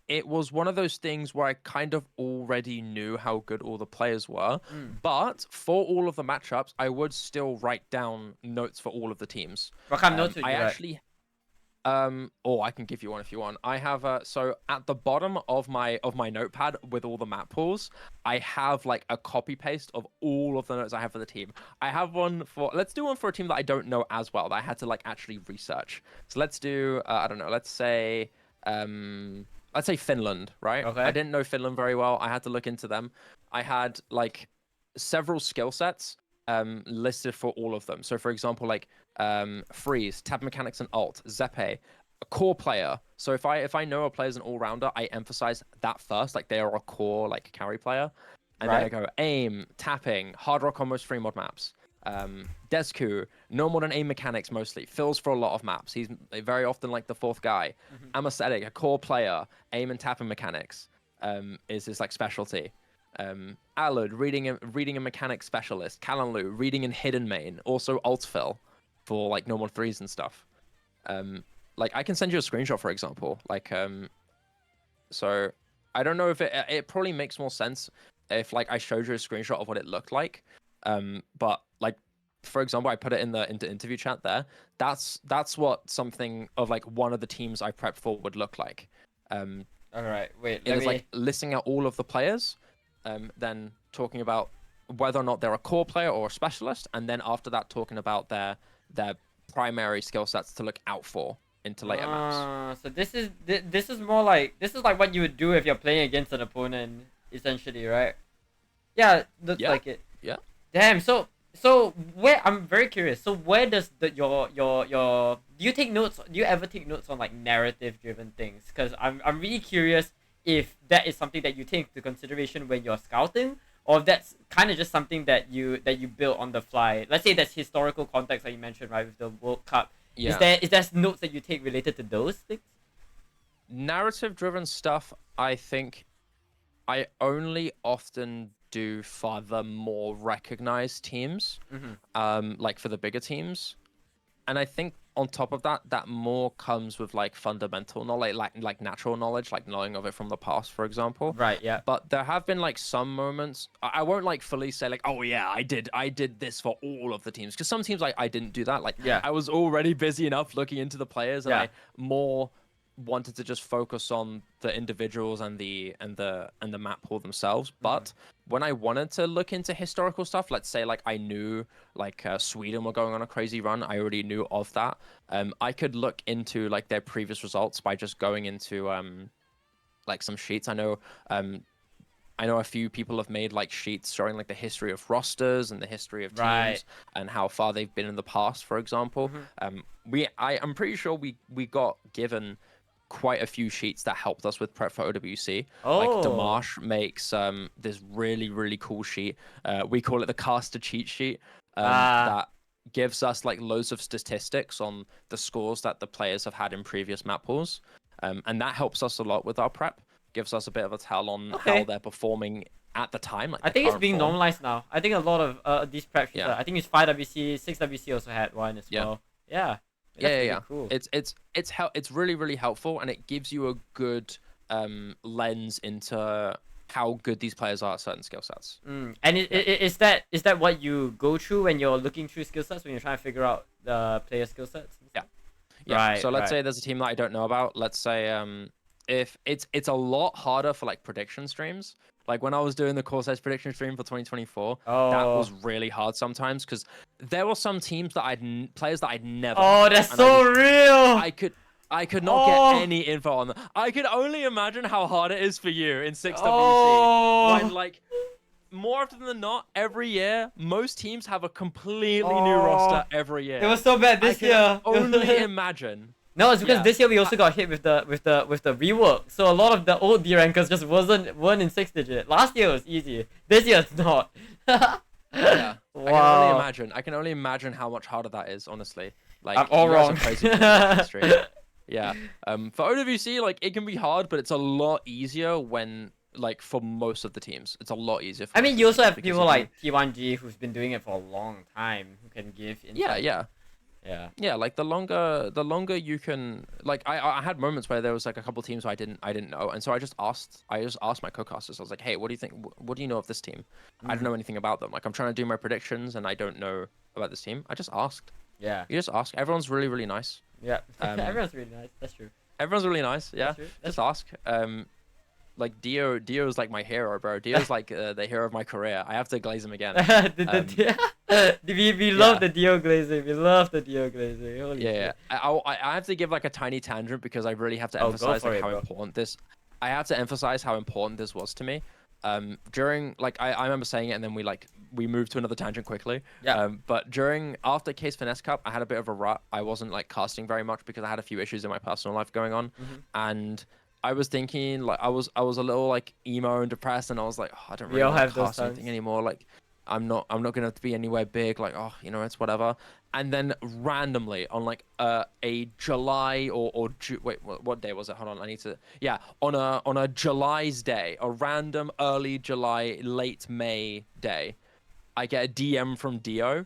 B: it was one of those things where I kind of already knew how good all the players were. But for all of the matchups, I would still write down notes for all of the teams.
A: What kind of notes would you
B: write? I can give you one if you want. I have so at the bottom of my notepad with all the map pools, I have like a copy paste of all of the notes I have for the team. I have one for, let's do one for a team that I don't know as well, that I had to like actually research. So let's do I don't know, let's say Finland, right?
A: Okay.
B: I didn't know Finland very well. I had to look into them. I had like several skill sets listed for all of them. So for example, like freeze, tab mechanics and alt, Zepe, a core player. So if I know a player's an all-rounder, I emphasize that first, like they are a core like carry player. And then I go aim, tapping, hard rock on most free mod maps. Desku, no more than aim mechanics mostly, fills for a lot of maps. He's very often like the 4th guy. Anesthetic, a core player, aim and tapping mechanics is his like specialty. Alud, reading and mechanics specialist. Kalanlu, reading and hidden main, also alt fill for like normal 3s and stuff. Like I can send you a screenshot, for example. Like so I don't know if it probably makes more sense if like I showed you a screenshot of what it looked like. But like for example, I put it in the interview chat there. That's what something of like one of the teams I prepped for would look like.
A: All right, wait.
B: It is like listing out all of the players, then talking about whether or not they're a core player or a specialist, and then after that talking about their primary skill sets to look out for into later maps.
A: So this is more like what you would do if you're playing against an opponent, essentially, right? Yeah, looks like it.
B: Yeah.
A: Damn. So where I'm very curious. So where does your do you take notes? Do you ever take notes on like narrative driven things? Because I'm really curious if that is something that you take into consideration when you're scouting, or if that's kind of just something that you build on the fly. Let's say that's historical context that you mentioned, right, with the World Cup. Yeah. Is there notes that you take related to those things?
B: Narrative driven stuff, I think I only often do for the more recognized teams, like for the bigger teams. And I think on top of that, that more comes with like fundamental knowledge, like natural knowledge, like knowing of it from the past, for example.
A: Right. Yeah.
B: But there have been like some moments. I won't like fully say like, oh yeah, I did this for all of the teams, because some teams like I didn't do that. Like I was already busy enough looking into the players, and I more wanted to just focus on the individuals and the map pool themselves. But when I wanted to look into historical stuff, let's say like I knew like Sweden were going on a crazy run, I already knew of that. I could look into like their previous results by just going into like some sheets. I know a few people have made like sheets showing like the history of rosters and the history of teams and how far they've been in the past, for example. I'm pretty sure we got given quite a few sheets that helped us with prep for OWC. Like Dimash makes this really cool sheet. We call it the caster cheat sheet. That gives us like loads of statistics on the scores that the players have had in previous map pools. And that helps us a lot with our prep. Gives us a bit of a tell on how they're performing at the time. Like
A: I think it's being normalized now. I think a lot of these prep sheets. I think it's 5WC, 6WC also had one as well. Yeah.
B: Yeah.
A: Cool.
B: It's really helpful, and it gives you a good lens into how good these players are at certain skill sets.
A: And is that what you go through when you're looking through skill sets, when you're trying to figure out the player skill sets?
B: Yeah. Right. So let's say there's a team that I don't know about. Let's say if it's a lot harder for like prediction streams. Like when I was doing the core size prediction stream for 2024, that was really hard sometimes, because there were some teams that players that I'd never.
A: Oh, that's so real.
B: I could not get any info on them. I can only imagine how hard it is for you in 6WC. When, like, more often than not, every year, most teams have a completely new roster every year.
A: It was so bad this year.
B: I can only imagine.
A: No, it's because this year we also got hit with the rework. So a lot of the old D rankers just weren't in 6-digit. Last year was easy. This year it's not.
B: Yeah.
A: Wow.
B: I can only imagine how much harder that is, honestly. Like,
A: I'm all wrong.
B: Yeah. For OWC, like, it can be hard, but it's a lot easier when, like, for most of the teams. It's a lot easier.
A: I mean, you also have people like T1G who's been doing it for a long time who can give insight. Yeah, like the longer you can, like, I had moments where there was like a couple teams I didn't know, and so I just asked my co-casters. I was like, hey, what do you think? What do you know of this team? I don't know anything about them. Like, I'm trying to do my predictions and I don't know about this team. I just asked. Yeah.
B: You just ask. Everyone's really, really nice.
A: Yeah. Everyone's really nice. That's true.
B: Everyone's really nice. Yeah. Just ask. Like Dio's like my hero, bro. Dio's like the hero of my career. I have to glaze him again.
A: We love the Dio glazing. We love the Dio glazing. Holy shit.
B: I have to give like a tiny tangent because I really have to emphasize like, how important this. I have to emphasize how important this was to me. During, like, I remember saying it, and then we moved to another tangent quickly.
A: Yeah.
B: But after Case Finesse Cup, I had a bit of a rut. I wasn't like casting very much because I had a few issues in my personal life going on, and I was thinking, like, I was a little like emo and depressed, and I was like, oh, I don't really want to cast anything anymore. Like, I'm not gonna be anywhere big. Like, oh, you know, it's whatever. And then randomly on like a July or wait, what day was it? Hold on, I need to. Yeah, on a July's day, a random early July, late May day, I get a DM from Dio.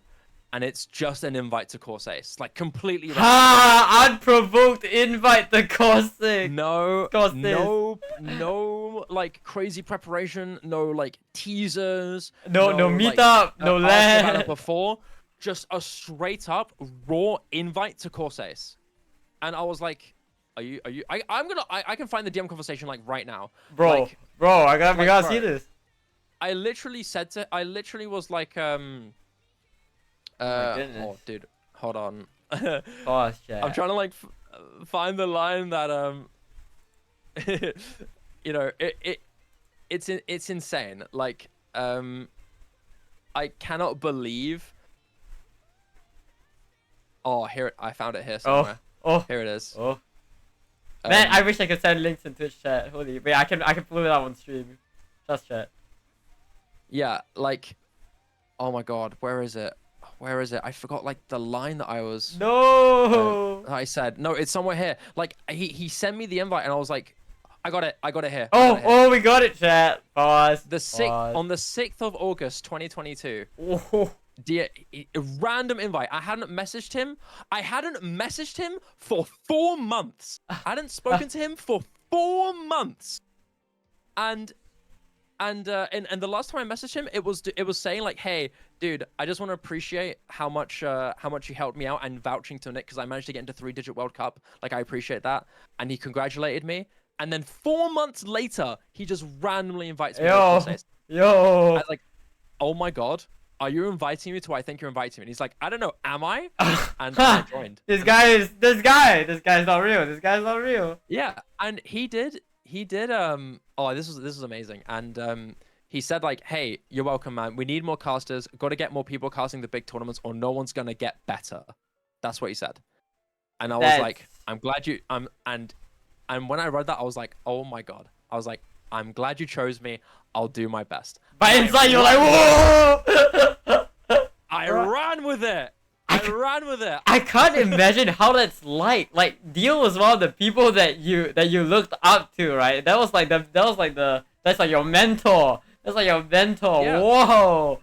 B: And it's just an invite to Course Ace, like completely.
A: Unprovoked invite to Course Ace.
B: No, like crazy preparation, no like teasers,
A: no meetup, no LAN.
B: Before, just a straight up raw invite to Course Ace, and I was like, "Are you? I can find the DM conversation like right now,
A: bro.
B: Like,
A: bro, we gotta see this.
B: I literally was like, oh, dude, hold on.
A: Oh shit.
B: I'm trying to like find the line that you know, it's insane. Like, I cannot believe. Oh, here, I found it here somewhere.
A: Oh,
B: here it is.
A: Oh, man, I wish I could send links in Twitch chat. Holy, wait, I can pull it up on stream. Just chat.
B: Yeah, like, oh my god, where is it? Where is it? I forgot like the line that I was.
A: No.
B: I said no. It's somewhere here. Like he sent me the invite, and I was like, I got it. I got it here.
A: Oh, we got it, chat. Pause.
B: On the 6th of August, 2022.
A: Oh.
B: A random invite. I hadn't messaged him. I hadn't messaged him for 4 months. I hadn't spoken to him for 4 months. And the last time I messaged him, it was saying like, hey, dude, I just want to appreciate how much you helped me out and vouching to Nick because I managed to get into 3-digit World Cup. Like, I appreciate that. And he congratulated me. And then 4 months later, he just randomly invites me.
A: Yo.
B: I was like, oh my god, are you inviting me to what I think you're inviting me? And he's like, I don't know, am I? And I joined.
A: This guy's not real. This guy's not real.
B: Yeah, and he did oh, this is amazing. And he said like, hey, you're welcome, man. We need more casters. Got to get more people casting the big tournaments or no one's gonna get better. That's what he said. And I was like, I'm glad you and when I read that, I was like, oh my god. I was like, I'm glad you chose me. I'll do my best.
A: But inside you're like, whoa.
B: I ran with it.
A: I can't imagine how that's like. Like, Dio was one of the people that you looked up to, right? That's like your mentor. That's like your mentor.
B: Yeah.
A: Whoa.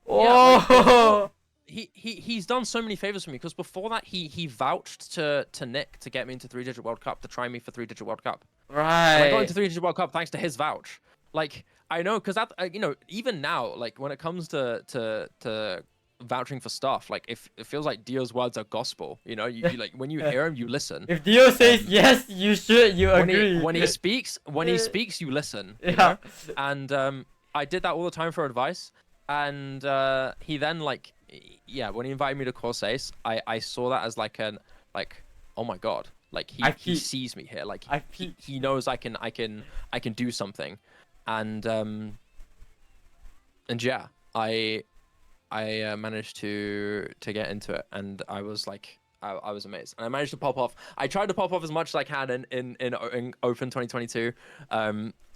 B: Whoa. Yeah, like, he's done so many favors for me because before that he vouched to Nick to get me into 3-digit World Cup, to try me for 3-digit World Cup.
A: Right.
B: And I got into 3-digit World Cup thanks to his vouch. Like, I know, because that you know, even now, like when it comes to vouching for stuff, like if it feels like Dio's words are gospel, you know, you like when you hear him, you listen.
A: If Dio says yes, you should. You agree.
B: When he speaks, you listen. You know? And I did that all the time for advice. And he then like, yeah, when he invited me to Course Ace, I saw that as like oh my god, Like he
A: peaked.
B: sees me here. Like
A: I peaked.
B: he knows I can do something, and yeah, I managed to get into it, and I was like, I was amazed, and I managed to pop off. I tried to pop off as much as I can in Open 2022.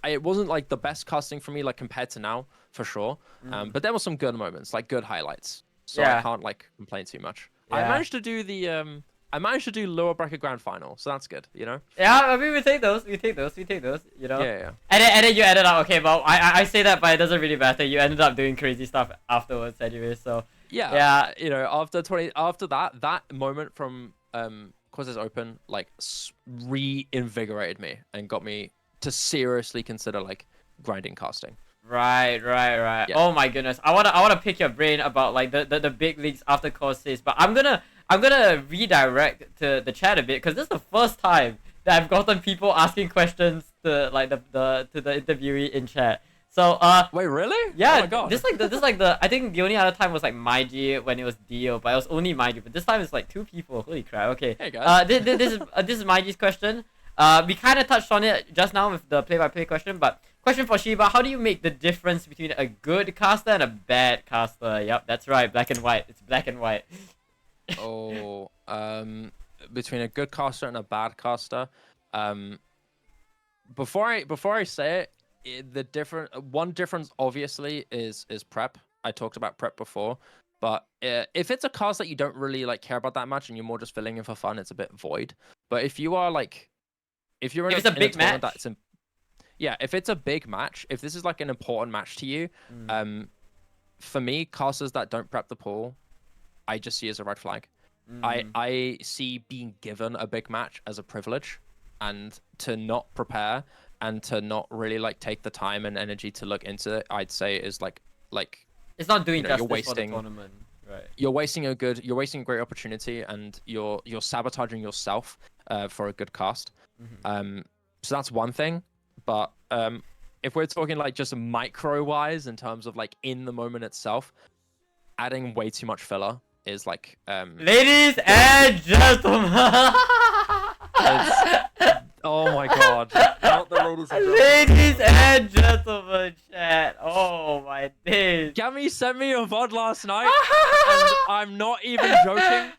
B: It wasn't like the best casting for me, like compared to now, for sure. But there were some good moments, like good highlights. So I can't like complain too much.
A: Yeah.
B: I managed to do the I managed to do lower bracket grand final, so that's good, you know.
A: Yeah, I mean we take those, you know.
B: Yeah.
A: And then you ended up okay, but I say that, but it doesn't really matter. You ended up doing crazy stuff afterwards anyway, so.
B: Yeah. You know, after that moment from Quizzes Open, like reinvigorated me and got me to seriously consider like grinding casting.
A: Right.
B: Yeah.
A: Oh my goodness, I wanna pick your brain about like the big leagues after courses, but I'm gonna redirect to the chat a bit, because this is the first time that I've gotten people asking questions to like to the interviewee in chat. So
B: wait, really?
A: Yeah,
B: oh my God.
A: this like the I think the only other time was like Maiji when it was Dio, but it was only Maiji. But this time it's like 2 people. Holy crap! Okay.
B: Hey guys.
A: This is Maiji's question. We kind of touched on it just now with the play-by-play question, but question for Shiba: how do you make the difference between a good caster and a bad caster? Yep, that's right. Black and white. It's black and white.
B: Oh, between a good caster and a bad caster, before I say it, one difference obviously is prep. I talked about prep before, but if it's a cast that you don't really like care about that much and you're more just filling in for fun, it's a bit void. But if you are like, if you're in
A: it's a big match,
B: yeah, if it's a big match, if this is like an important match to you, for me, casters that don't prep the pool, I just see as a red flag. I see being given a big match as a privilege, and to not prepare and to not really like take the time and energy to look into it, I'd say is like
A: it's not doing justice
B: you're wasting,
A: for the tournament. Right.
B: You're wasting a great opportunity, and you're sabotaging yourself for a good cast. So that's one thing. But if we're talking like just micro wise in terms of like in the moment itself, adding way too much filler is like
A: ladies and gentlemen.
B: Oh my God. Not the ladies and gentlemen.
A: Ladies and gentlemen, chat. Oh my days.
B: Gammy sent me a VOD last night, and I'm not even joking.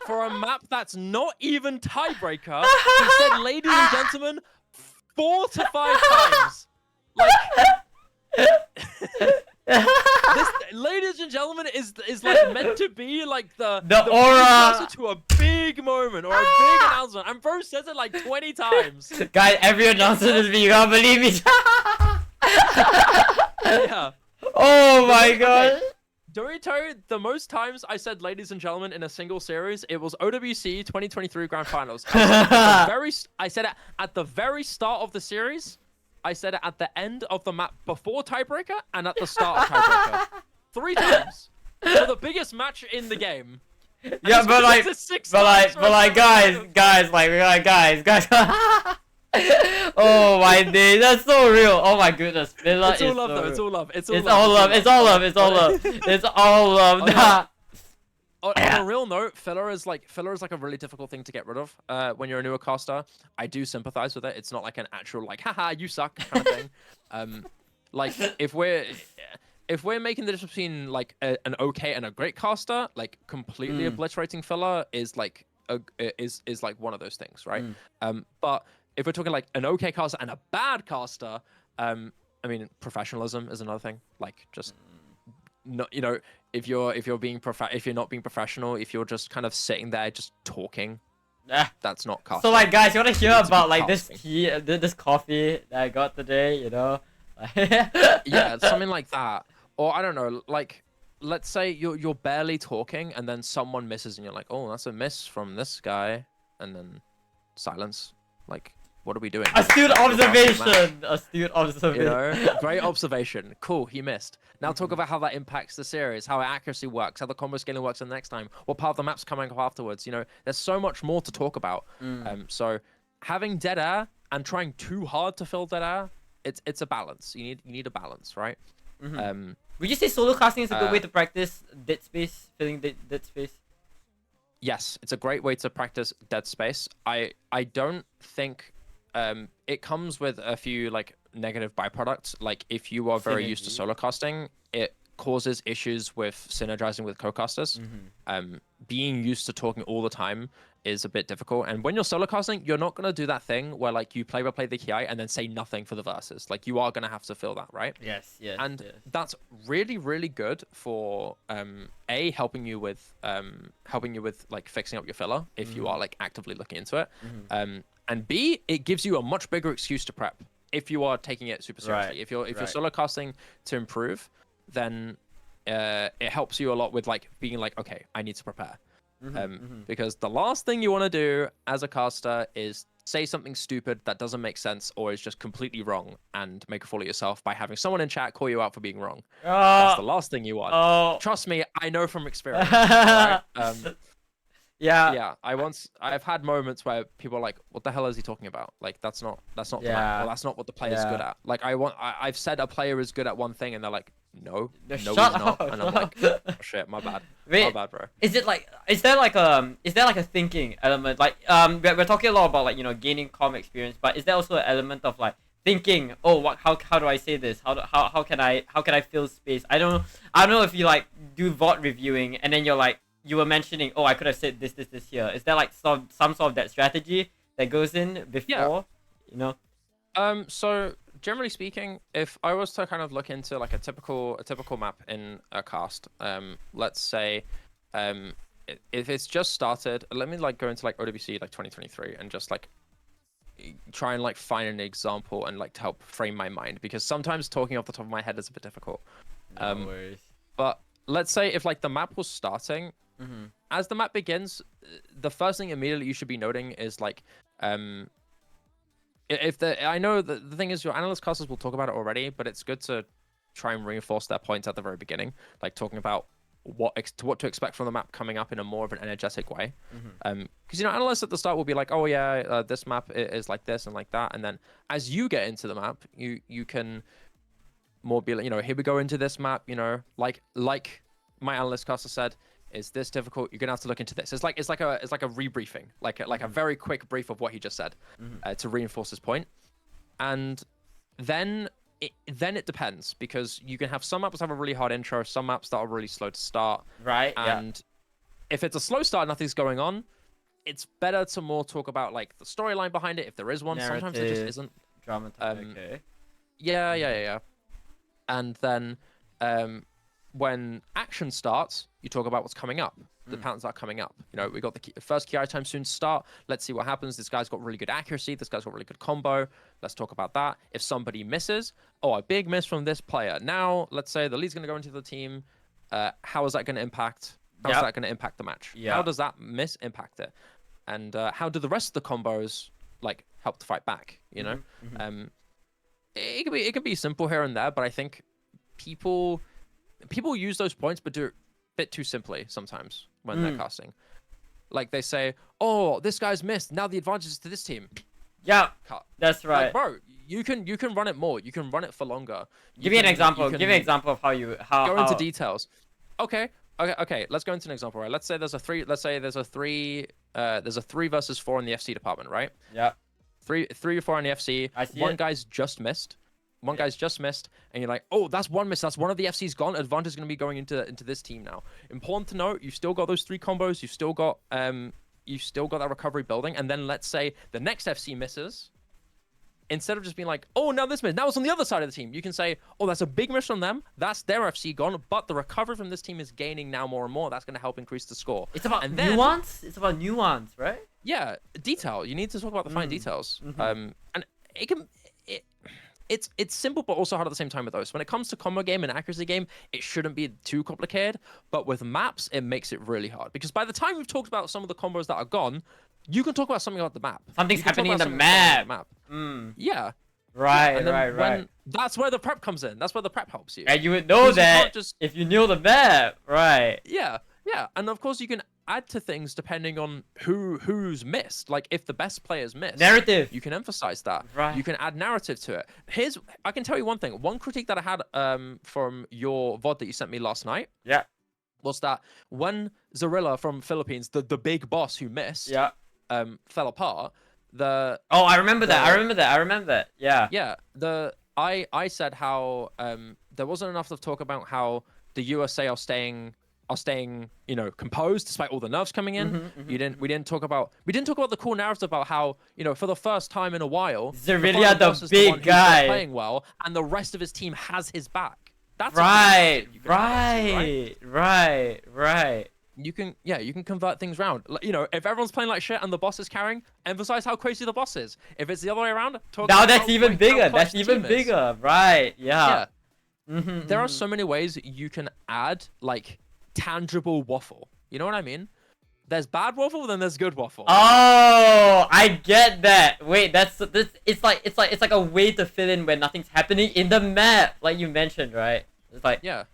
B: For a map that's not even tiebreaker, he said ladies and gentlemen 4 to 5 times. Like this, ladies and gentlemen, is like meant to be like the
A: aura
B: to a big moment or a big announcement, and bro says it like 20 times.
A: Guys, every announcement is me. You can't believe me.
B: Yeah.
A: Oh my God.
B: Okay. Dorito, the most times I said ladies and gentlemen in a single series, it was OWC 2023 Grand Finals. I said it at the very start of the series. I said it at the end of the map before tiebreaker and at the start of tiebreaker. 3 times. For the biggest match in the game.
A: Yeah, but like guys. Oh my day, that's so real. Oh my goodness, filler
B: it's all love though. It's all love.
A: It's all love. It's all love. Nah.
B: On a real note, filler is like a really difficult thing to get rid of when you're a newer caster. I do sympathize with it. It's not like an actual like haha you suck kind of thing. Like if we're making the difference between like an okay and a great caster, like completely obliterating filler is like is like one of those things, right? But if we're talking like an okay caster and a bad caster, I mean professionalism is another thing. Like just not, you know, if you're not being professional, if you're just kind of sitting there just talking, that's not casting.
A: So like guys, you wanna hear about like this tea, this coffee that I got today, you know?
B: Yeah, something like that. Or I don't know, like let's say you're barely talking and then someone misses and you're like, oh, that's a miss from this guy, and then silence. Like, what are we doing?
A: Astute observation. Astute observation.
B: You know, great observation. Cool, he missed. Now talk about how that impacts the series, how accuracy works, how the combo scaling works the next time, what part of the map's coming up afterwards. You know, there's so much more to talk about. So having dead air and trying too hard to fill dead air, it's a balance. You need a balance, right?
A: Would you say solo casting is a good way to practice dead space, filling dead space?
B: yes, it's a great way to practice dead space. I don't think it comes with a few like negative byproducts. Like if you are very used to solo casting, it causes issues with synergizing with co-casters. Being used to talking all the time is a bit difficult. And when you're solo casting, you're not gonna do that thing where like you play by play the KI and then say nothing for the verses. Like you are gonna have to feel that, right?
A: Yes.
B: And that's really, really good for A, helping you with like fixing up your filler if you are like actively looking into it. And B, it gives you a much bigger excuse to prep if you are taking it super seriously.
A: Right.
B: If you're solo casting to improve, then it helps you a lot with like being like, okay, I need to prepare. Because the last thing you want to do as a caster is say something stupid that doesn't make sense or is just completely wrong and make a fool of yourself by having someone in chat call you out for being wrong. That's the last thing you want. Trust me, I know from experience. Right? Yeah, I've had moments where people are like, what the hell is he talking about? Like that's not the map, or that's not what the player's good at. Like I've said a player is good at one thing and they're like, no, he's not. And I'm like, oh shit, my bad.
A: Wait,
B: my bad, bro.
A: Is there like a thinking element? Like we're talking a lot about like, you know, gaining comm experience, but is there also an element of like thinking, oh, how do I say this? How can I fill space? I don't know if you like do VOD reviewing and then you're like, you were mentioning, oh, I could have said this here. Is there like some sort of that strategy that goes in before, you know?
B: So generally speaking, if I was to kind of look into like a typical map in a cast, let's say, if it's just started, let me like go into like OWC like 2023 and just like try and like find an example and like to help frame my mind, because sometimes talking off the top of my head is a bit difficult.
A: No worries.
B: But let's say if like the map was starting, as the map begins, the first thing immediately you should be noting is like, I know the thing is your analyst casters will talk about it already, but it's good to try and reinforce their points at the very beginning, like talking about what to expect from the map coming up in a more of an energetic way. Because you know, analysts at the start will be like, oh yeah, this map is like this and like that, and then as you get into the map, you can more be like, you know, here we go into this map, you know, like my analyst caster said, is this difficult? You're gonna have to look into this. It's like a rebriefing, like a very quick brief of what he just said, to reinforce his point. And then it depends, because you can have some maps have a really hard intro, some maps that are really slow to start.
A: Right.
B: And if it's a slow start, nothing's going on, it's better to more talk about like the storyline behind it, if there is one.
A: Narrative,
B: sometimes there just isn't.
A: Dramatic. Okay.
B: Yeah. And then when action starts, you talk about what's coming up, the patterns that are coming up. You know, we got the first key item soon to start. Let's see what happens. This guy's got really good accuracy. This guy's got really good combo. Let's talk about that. If somebody misses, oh, a big miss from this player. Now, let's say the lead's going to go into the team. How is that going to impact? How is that going to impact the match? How does that miss impact it? And how do the rest of the combos like help to fight back? You know, it can be simple here and there, but I think people use those points but do it a bit too simply sometimes when they're casting. Like they say, oh, this guy's missed, now the advantage is to this team.
A: Yeah, that's right.
B: Like, bro, you can run it more, you can run it for longer.
A: Give me an example. Give me an example of how
B: go into details. Okay, let's go into an example, right? Let's say there's a three versus 4 in the FC department, right?
A: Yeah.
B: Three or four in the FC. One guy's just missed. One guy's just missed, and you're like, oh, that's one miss. That's one of the FC's gone. Advantage is going to be going into this team now. Important to note, you've still got those 3 combos. You've still got that recovery building. And then let's say the next FC misses. Instead of just being like, oh, now this miss. Now it's on the other side of the team. You can say, oh, that's a big miss from them. That's their FC gone. But the recovery from this team is gaining now more and more. That's going to help increase the score.
A: It's about nuance. It's about nuance, right?
B: Yeah, detail. You need to talk about the fine details. And it's simple but also hard at the same time with those. When it comes to combo game and accuracy game, it shouldn't be too complicated. But with maps, it makes it really hard, because by the time we've talked about some of the combos that are gone, you can talk about something about the map.
A: Something's happening in the map.
B: Yeah.
A: Right.
B: That's where the prep comes in. That's where the prep helps you.
A: And you would know that if you knew the map, right?
B: Yeah. And of course you can add to things depending on who's missed. Like if the best player's missed,
A: narrative,
B: you can emphasize that.
A: Right.
B: You can add narrative to it. I can tell you one thing. One critique that I had from your VOD that you sent me last night.
A: Yeah.
B: was that when Zarilla from Philippines, the big boss who missed, fell apart.
A: I remember that. Yeah.
B: Yeah. I said how there wasn't enough to talk about how the USA are staying composed despite all the nerfs coming in. We didn't talk about the cool narrative about how, for the first time in a while,
A: Zarilla the big guy
B: playing well, and the rest of his team has his back. That's
A: right.
B: You can convert things around. If everyone's playing like shit and the boss is carrying, emphasize how crazy the boss is. If it's the other way around, talk
A: now
B: about
A: that's even bigger. That's even bigger. Right. Yeah.
B: There are so many ways you can add like tangible waffle. You know what I mean? There's bad waffle, then there's good waffle.
A: Oh, I get that. Wait, it's like a way to fill in when nothing's happening in the map, like you mentioned, right? It's like
B: yeah.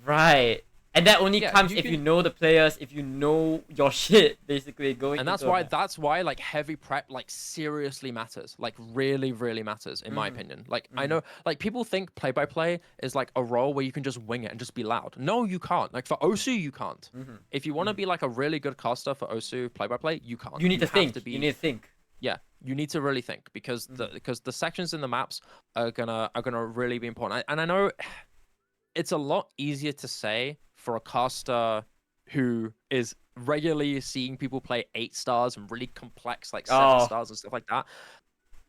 A: Right. And that only comes if you know the players, if you know your shit, basically going.
B: And that's why like heavy prep like seriously matters, like really matters in my opinion. Like I know like people think play-by-play is like a role where you can just wing it and just be loud. No, you can't. Like for Osu, you can't. If you want to be like a really good caster for Osu play-by-play, you can't.
A: You need to think. You need to think.
B: Yeah, you need to really think because the sections in the maps are gonna really be important. And I know it's a lot easier to say for a caster who is regularly seeing people play 8 stars and really complex like 7 stars and stuff like that.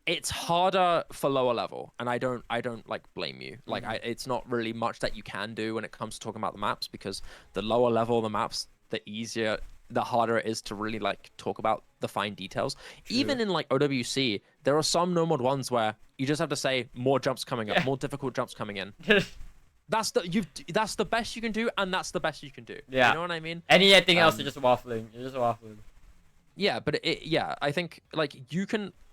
B: It's harder for lower level, and I don't like blame you. Like it's not really much that you can do when it comes to talking about the maps, because the lower level the maps, the harder it is to really like talk about the fine details. True. Even in like OWC, there are some no mod ones where you just have to say more jumps coming up, more difficult jumps coming in. That's the best you can do, and that's the best you can do.
A: Yeah.
B: You know what I mean?
A: Anything else, you're just waffling.
B: Yeah, but I think like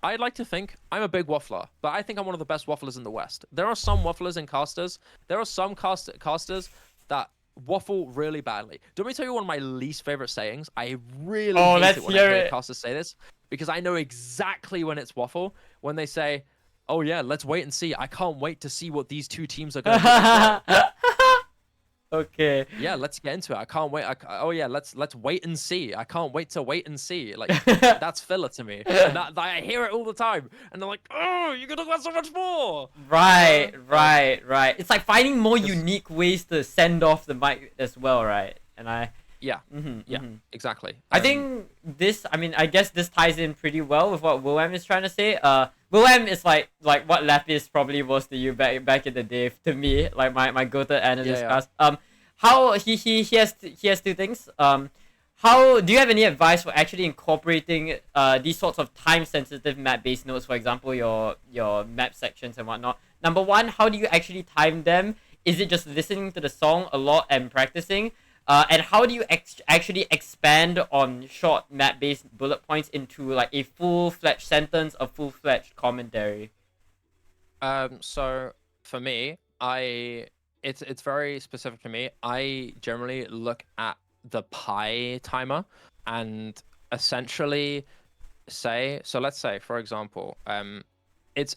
B: I'd like to think I'm a big waffler, but I think I'm one of the best wafflers in the West. There are some wafflers and casters. There are some casters that waffle really badly. Do you want me to tell you one of my least favorite sayings? I really hate it when I hear casters say this, because I know exactly when it's waffle. When they say, "Oh yeah, let's wait and see. I can't wait to see what these two teams are going to do."
A: Okay.
B: Yeah, let's get into it. I can't wait. Oh yeah, let's wait and see. I can't wait to wait and see. Like that's filler to me. And I hear it all the time, and they're like, "Oh, you can talk about so much more."
A: Right. It's like finding more unique ways to send off the mic as well, right? And
B: yeah, exactly.
A: I think I guess this ties in pretty well with what Willem is trying to say. Willem is like what Lapis probably was to you back in the day to me, like my go-to analyst class. How he has two things. How do you have any advice for actually incorporating these sorts of time-sensitive map-based notes, for example, your map sections and whatnot? Number one, how do you actually time them? Is it just listening to the song a lot and practicing? And how do you actually expand on short map-based bullet points into like a full-fledged sentence, a full-fledged commentary?
B: So for me, it's very specific to me. I generally look at the pi timer and essentially say, so let's say, for example, it's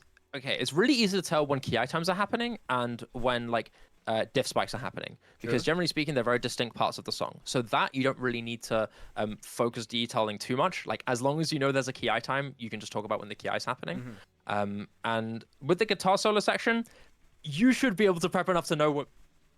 B: really easy to tell when key items are happening and when like diff spikes are happening, because generally speaking they're very distinct parts of the song, so that you don't really need to focus detailing too much. Like as long as you know there's a key time, you can just talk about when the key is happening. And with the guitar solo section, you should be able to prep enough to know what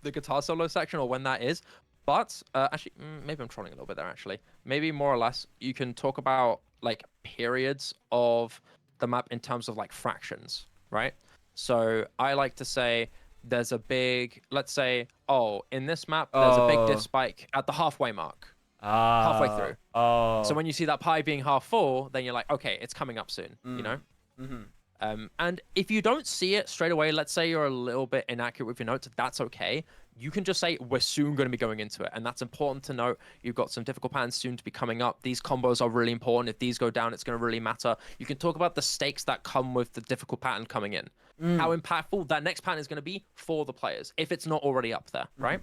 B: the guitar solo section or when that is. But actually maybe I'm trolling a little bit there. Actually, maybe more or less you can talk about like periods of the map in terms of like fractions, right? So I like to say there's a big, let's say, in this map, there's a big diff spike at the halfway mark. Halfway through. So when you see that pie being half full, then you're like, okay, it's coming up soon, you know? And if you don't see it straight away, let's say you're a little bit inaccurate with your notes, that's okay. You can just say, we're soon going to be going into it. And that's important to note. You've got some difficult patterns soon to be coming up. These combos are really important. If these go down, it's going to really matter. You can talk about the stakes that come with the difficult pattern coming in. How impactful that next pattern is going to be for the players, if it's not already up there, right?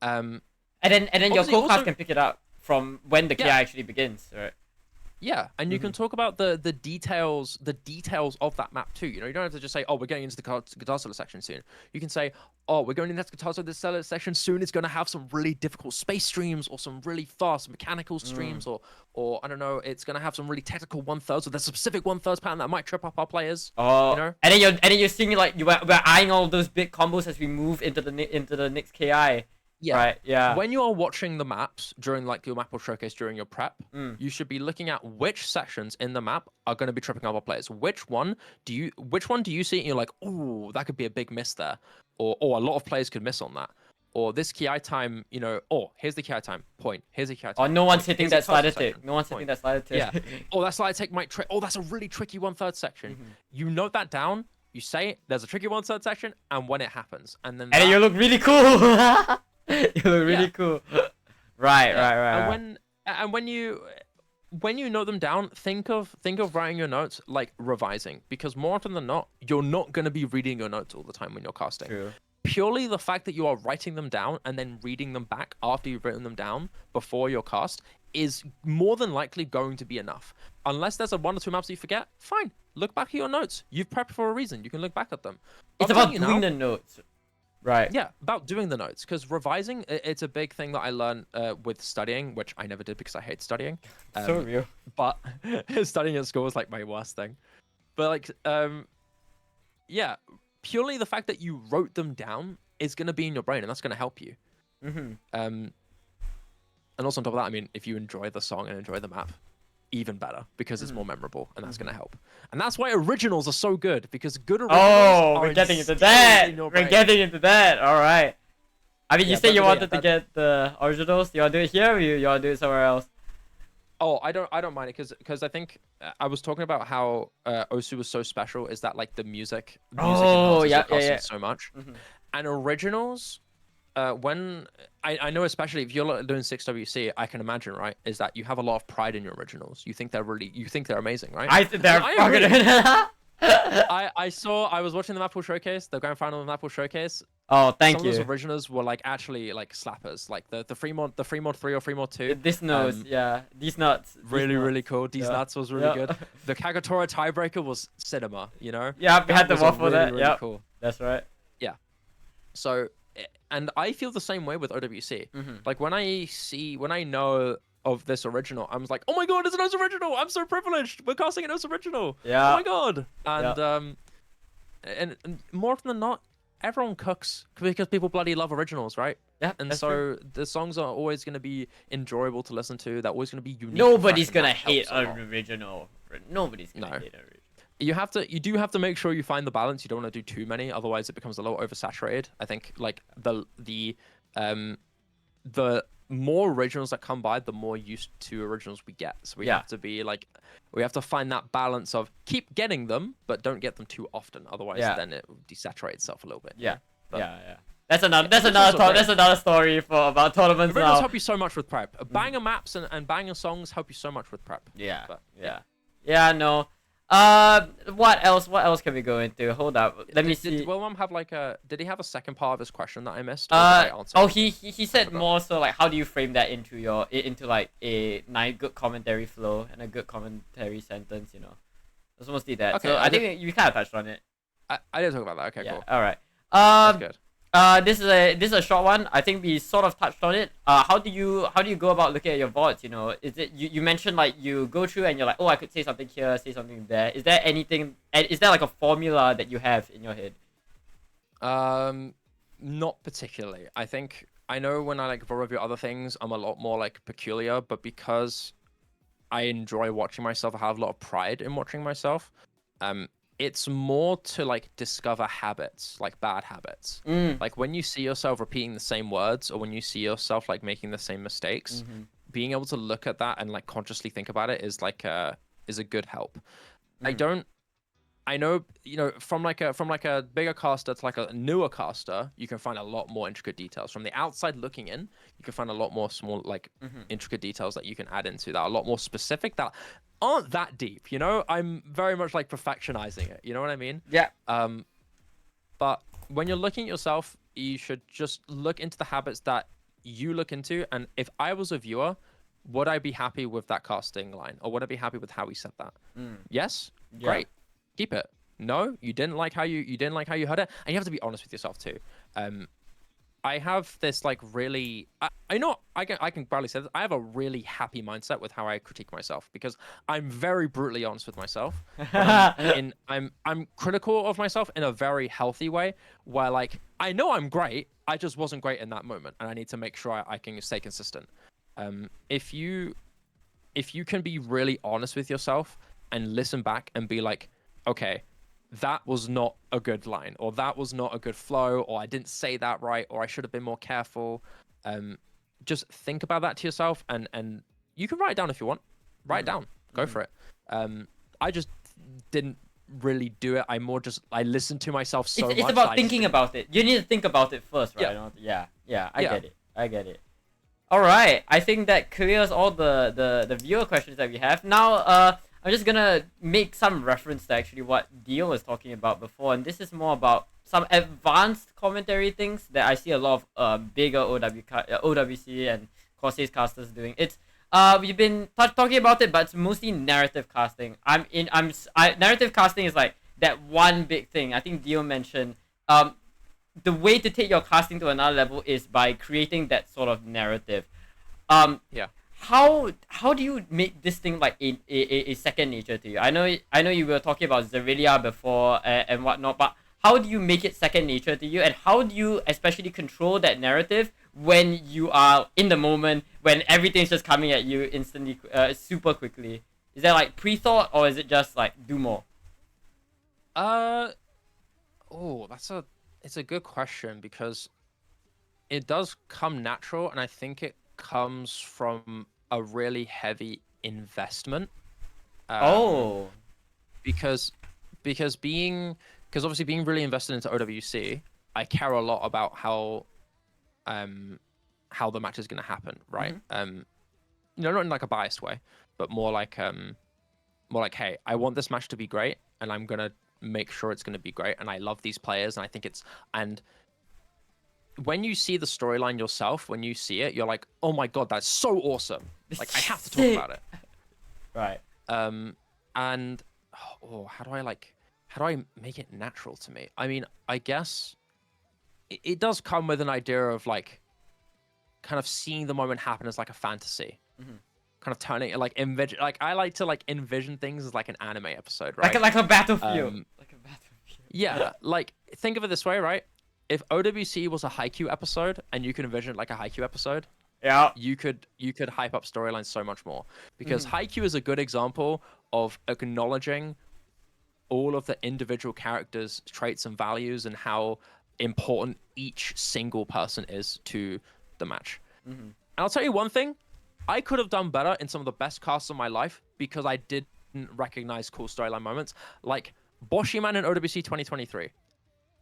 A: And then your co-cast can pick it up from when the KI actually begins, right?
B: Yeah, and you can talk about the details of that map too. You know, you don't have to just say, "Oh, we're getting into the guitar solo section soon." You can say, "Oh, we're going into the guitar solo section soon. It's going to have some really difficult space streams, or some really fast mechanical streams, or I don't know, it's going to have some really technical 1/3, or there's a specific 1/3 pattern that might trip up our players."
A: Oh,
B: you know,
A: and then you're seeing like we're eyeing all those big combos as we move into the next KI.
B: yeah,
A: Right. Yeah.
B: When you are watching the maps during like your map or showcase during your prep, you should be looking at which sections in the map are going to be tripping up our players. Which one do you see and you're like, oh, that could be a big miss there, or a lot of players could miss on that, or this KI time, you know, oh, here's the KI time point, here's the KI time.
A: Oh, no one's hitting that slider
B: section,
A: tick. No one's hitting that slider tick.
B: Yeah. Oh, that slider tick might trick. Oh, that's a really tricky 1/3 section. You note that down. You say there's a tricky 1/3 section, and when it happens, and then
A: you look really cool. You look really cool. Right.
B: And when you note them down, think of writing your notes like revising, because more often than not, you're not going to be reading your notes all the time when you're casting.
A: True.
B: Purely the fact that you are writing them down and then reading them back after you've written them down before your cast is more than likely going to be enough. Unless there's a 1 or 2 maps that you forget, fine. Look back at your notes. You've prepped for a reason. You can look back at them.
A: It's about doing the notes. Right.
B: Yeah, about doing the notes, because revising, it's a big thing that I learned with studying, which I never did because I hate studying.
A: So real.
B: But studying at school was like my worst thing. But like, yeah, purely the fact that you wrote them down is going to be in your brain, and that's going to help you. And also on top of that, I mean, if you enjoy the song and enjoy the map, even better, because it's more memorable, and that's going to help. And that's why originals are so good, because good originals
A: we're getting into that. We're getting into that. All right. I mean, you said you wanted to get the originals. You want to do it here, or you want to do it somewhere else?
B: Oh, I don't mind it, because I think I was talking about how Osu was so special, is that like the music enhances so much. And originals, when I know, especially if you're doing 6WC, I can imagine, right, is that you have a lot of pride in your originals. You think they're amazing, right?
A: I think they're fucking.
B: I was watching the Mapple Showcase, the grand final of the Mapple Showcase.
A: Oh, thank you.
B: Some of those originals were like actually like slappers, like the Fremont 3 or Fremont 2.
A: This nose, these nuts.
B: Really cool. These nuts was really good. The Kagatora tiebreaker was cinema, you know.
A: Yeah, we had the waffle that.
B: Really cool.
A: That's right.
B: Yeah. So, and I feel the same way with OWC. Like when I know of this original, I'm like, oh my god, it's an OS original! I'm so privileged. We're casting an OS original.
A: Yeah.
B: Oh my god. And more often than not, everyone cooks because people bloody love originals, right?
A: Yeah.
B: And so
A: true.
B: the songs are always going to be enjoyable to listen to. They're always going to be unique.
A: Nobody's gonna hate an original. Nobody's gonna hate an original.
B: You do have to make sure you find the balance. You don't want to do too many, otherwise it becomes a little oversaturated. I think like the more originals that come by, the more used to originals we get. So we have to be like, we have to find that balance of keep getting them, but don't get them too often. Otherwise, then it will desaturate itself a little bit.
A: Yeah. That's another story for about tournaments
B: originals
A: now.
B: help you so much with prep. Banger maps and banger songs help you so much with prep.
A: No. What else can we go into? Hold up. Let me see.
B: Did Wilmam have like did he have a second part of his question that I missed?
A: He said more so like, how do you frame that into like a nice good commentary flow and a good commentary sentence, you know? It's mostly that. Okay, so I think you kind of touched on it.
B: I didn't talk about that. Okay, cool.
A: All right.
B: That's good.
A: This is a short one. I think we sort of touched on it. How do you go about looking at your VODs? You know, is it you mentioned like you go through and you're like, oh, I could say something here, say something there. Is there anything? Is there like a formula that you have in your head?
B: Not particularly. I think I know when I like review other things, I'm a lot more like peculiar, but because I enjoy watching myself, I have a lot of pride in watching myself. It's more to like discover habits, like bad habits. Like when you see yourself repeating the same words, or when you see yourself like making the same mistakes, being able to look at that and like consciously think about it is like is a good help. I know, you know, from like a bigger caster to like a newer caster, you can find a lot more intricate details. From the outside looking in, you can find a lot more small like intricate details that you can add into that are a lot more specific, that aren't that deep, you know. I'm very much like perfectionizing it, you know what I mean?
A: Yeah.
B: But when you're looking at yourself, you should just look into the habits that you look into. And if I was a viewer, would I be happy with that casting line, or would I be happy with how he said that? Yes,
A: Yeah.
B: great, keep it. No, you didn't like how you heard it, and you have to be honest with yourself too. I have this like really, I know I can probably say this. I have a really happy mindset with how I critique myself because I'm very brutally honest with myself. But I'm critical of myself in a very healthy way, where like I know I'm great, I just wasn't great in that moment, and I need to make sure I can stay consistent. If you can be really honest with yourself and listen back and be like, okay, that was not a good line, or that was not a good flow, or I didn't say that right, or I should have been more careful. Just think about that to yourself, and you can write it down if you want. Write it down. Go for it. I just didn't really do it. I listened to myself so much.
A: It's about thinking about it. You need to think about it first, right? Yeah. I get it. All right. I think that clears all the viewer questions that we have. Now, I'm just gonna make some reference to actually what Dio was talking about before, and this is more about some advanced commentary things that I see a lot of bigger OWC and Corsairs casters doing. It's we've been talking about it, but it's mostly narrative casting. Narrative casting is like that one big thing. I think Dio mentioned the way to take your casting to another level is by creating that sort of narrative.
B: Yeah.
A: How do you make this thing like a second nature to you? I know you were talking about Zerilia before and whatnot, but how do you make it second nature to you, and how do you especially control that narrative when you are in the moment, when everything's just coming at you instantly, super quickly? Is that like pre-thought, or is it just like do more?
B: It's a good question because it does come natural, and I think it comes from a really heavy investment. Because obviously being really invested into OWC, I care a lot about how the match is going to happen, right? Not in like a biased way, but more like hey, I want this match to be great, and I'm gonna make sure it's gonna be great, and I love these players, and I think and when you see the storyline yourself, when you see it, you're like, oh my god, that's so awesome. Like, I have to talk about it.
A: Right.
B: And how do I make it natural to me? I mean, I guess it does come with an idea of like kind of seeing the moment happen as like a fantasy. Kind of turning it like envision, like I like to like envision things as like an anime episode, right?
A: Like a battlefield. Like a battlefield.
B: Yeah, like think of it this way, right? If OWC was a Haikyuu episode and you could envision it like a Haikyuu episode,
A: yeah,
B: you could hype up storylines so much more, because Haikyuu is a good example of acknowledging all of the individual characters' traits and values and how important each single person is to the match. And I'll tell you one thing, I could have done better in some of the best casts of my life because I didn't recognize cool storyline moments, like Boshiman in OWC 2023.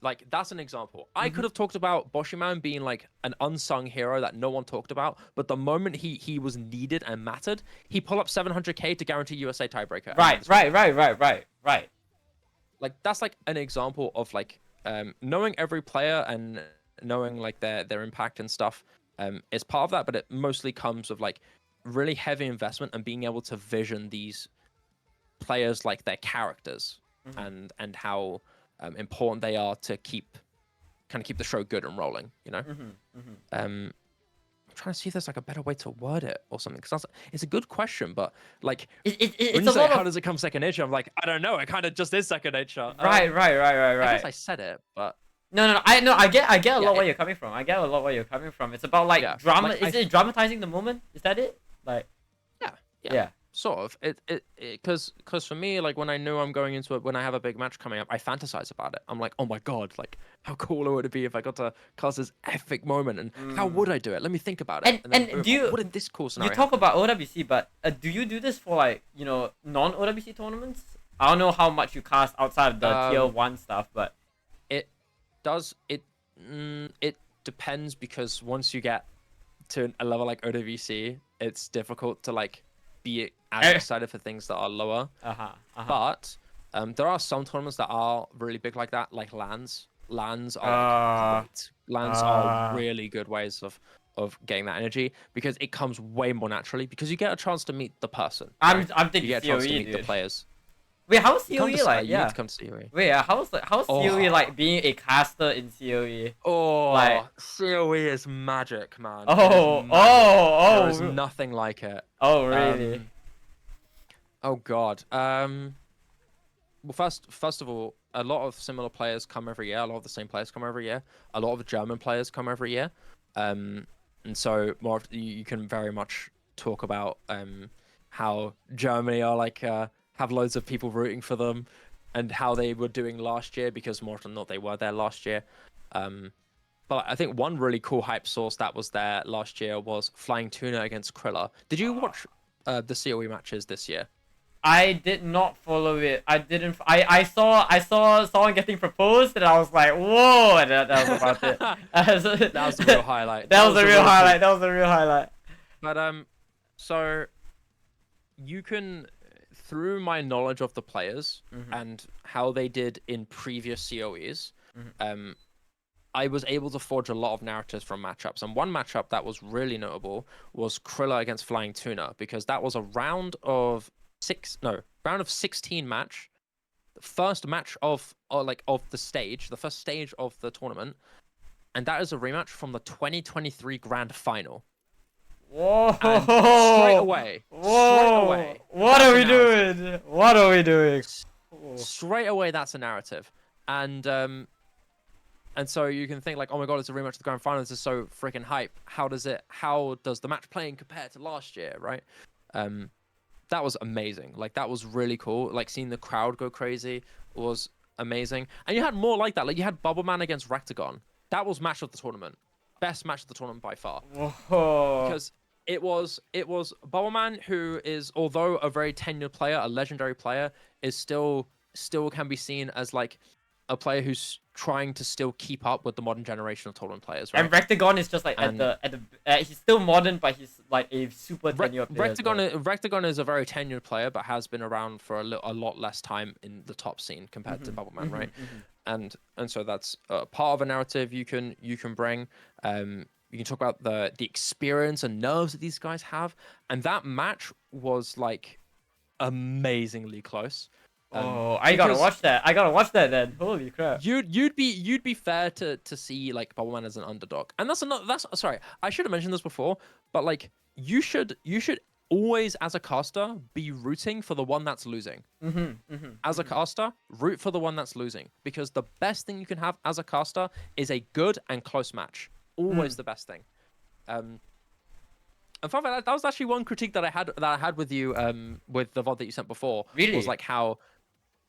B: Like, that's an example. I could have talked about Boshiman being like an unsung hero that no one talked about, but the moment he was needed and mattered, he pulled up 700k to guarantee USA tiebreaker.
A: Right.
B: Like, that's like an example of like knowing every player and knowing like their impact and stuff is part of that, but it mostly comes with like really heavy investment and being able to vision these players like their characters and how important they are to keep the show good and rolling, you know. I'm trying to see if there's like a better way to word it or something, because it's a good question, but like when you say how does it come second nature, I'm like, I don't know, it kind of just is second nature.
A: Right.
B: I guess I said it, but
A: no, I get a lot where you're coming from. It's about like drama. Like, is it dramatizing the moment? Is that it? Like, yeah.
B: Sort of. Because for me, like when I know I'm going into it, when I have a big match coming up, I fantasize about it. I'm like, oh my god, like how cool would it be if I got to cast this epic moment, and how would I do it? Let me think about it.
A: And do you?
B: What in this cool scenario?
A: You talk about OWC, but do you do this for like non-OWC tournaments? I don't know how much you cast outside of the tier 1 stuff, but
B: it does. It depends, because once you get to a level like OWC, it's difficult to like be as excited for things that are lower. But there are some tournaments that are really big like that, like LANs. LANs are great. LANs are really good ways of of getting that energy because it comes way more naturally because you get a chance to meet the person.
A: I'm
B: right?
A: thinking
B: you get a chance
A: COE,
B: to meet
A: dude.
B: the players.
A: Wait, how's
B: You come
A: COE
B: to,
A: like?
B: you need
A: Yeah.
B: to come to COE.
A: Wait, yeah, how's COE like being a caster in COE?
B: Oh,
A: like...
B: COE is magic, man.
A: Oh,
B: There is nothing like it.
A: Oh, really?
B: Oh God. Well, first of all, a lot of similar players come every year. A lot of the same players come every year. A lot of German players come every year. And so you can very much talk about how Germany are like have loads of people rooting for them, and how they were doing last year because more often than not they were there last year. But I think one really cool hype source that was there last year was Flying Tuna against Krilla. Did you watch the COE matches this year?
A: I did not follow it. I didn't. I saw someone getting proposed, and I was like, "Whoa!" And that was about it.
B: That was the real highlight.
A: That was the real highlight. That was the real highlight.
B: But so you can, through my knowledge of the players and how they did in previous COEs, I was able to forge a lot of narratives from matchups. And one matchup that was really notable was Krilla against Flying Tuna, because that was a round of 16 match, the first match of the stage, the first stage of the tournament, and that is a rematch from the 2023 grand final.
A: Whoa!
B: And straight away,
A: what are we doing? What are we doing?
B: Straight away, that's a narrative, and so you can think like, oh my god, it's a rematch of the grand final. This is so freaking hype. How does the match playing compare to last year, right? That was amazing. Like, that was really cool. Like, seeing the crowd go crazy was amazing. And you had more like that. Like, you had Bubbleman against Rectagon. That was match of the tournament. Best match of the tournament by far.
A: Whoa.
B: Because it was Bubbleman, who is, although a very tenured player, a legendary player, is still can be seen as like a player who's trying to still keep up with the modern generation of tournament players, right?
A: And Rectagon is just like he's still modern, but he's like a super tenured player.
B: Rectagon is a very tenured player, but has been around for a lot less time in the top scene compared to Bubbleman, right? And so that's part of a narrative you can bring. You can talk about the experience and nerves that these guys have, and that match was like amazingly close.
A: I gotta watch that. I gotta watch that then. Holy crap!
B: You'd be fair to see like Bubbleman as an underdog, and that's sorry, I should have mentioned this before, but like you should always, as a caster, be rooting for the one that's losing. As a caster, root for the one that's losing, because the best thing you can have as a caster is a good and close match. Always the best thing. And fun fact, that was actually one critique that I had with you with the VOD that you sent before.
A: Really?
B: Was like how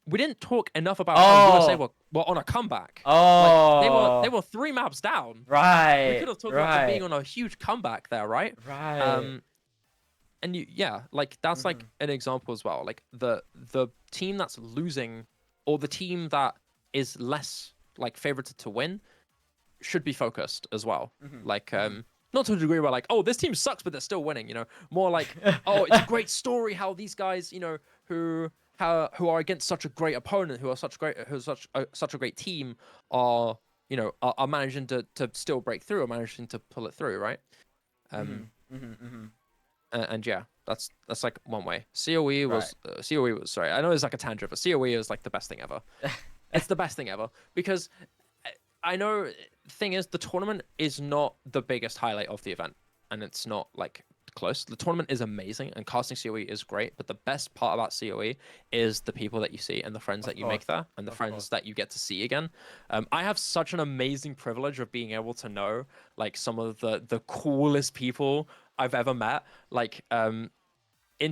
B: we didn't talk enough about how USA were on a comeback. Like, they were 3 maps down.
A: Right.
B: We could have talked about them being on a huge comeback there, right?
A: Right.
B: And like that's like an example as well. Like the team that's losing, or the team that is less like favorited to win, should be focused as well. Like not to a degree where like, oh, this team sucks but they're still winning, you know, more like, oh, it's a great story how these guys, you know, who are against such a great opponent, who's such a great team, are, you know, are managing to still break through, or managing to pull it through, right? And yeah, that's like one way. COE was sorry, I know it's like a tangent, but COE is like the best thing ever. It's the best thing ever, because I know the thing is, the tournament is not the biggest highlight of the event, and it's not like close. The tournament is amazing, and casting COE is great, but the best part about COE is the people that you see, and the friends that you make there, and the friends that you get to see again. I have such an amazing privilege of being able to know like some of the coolest people I've ever met. Like in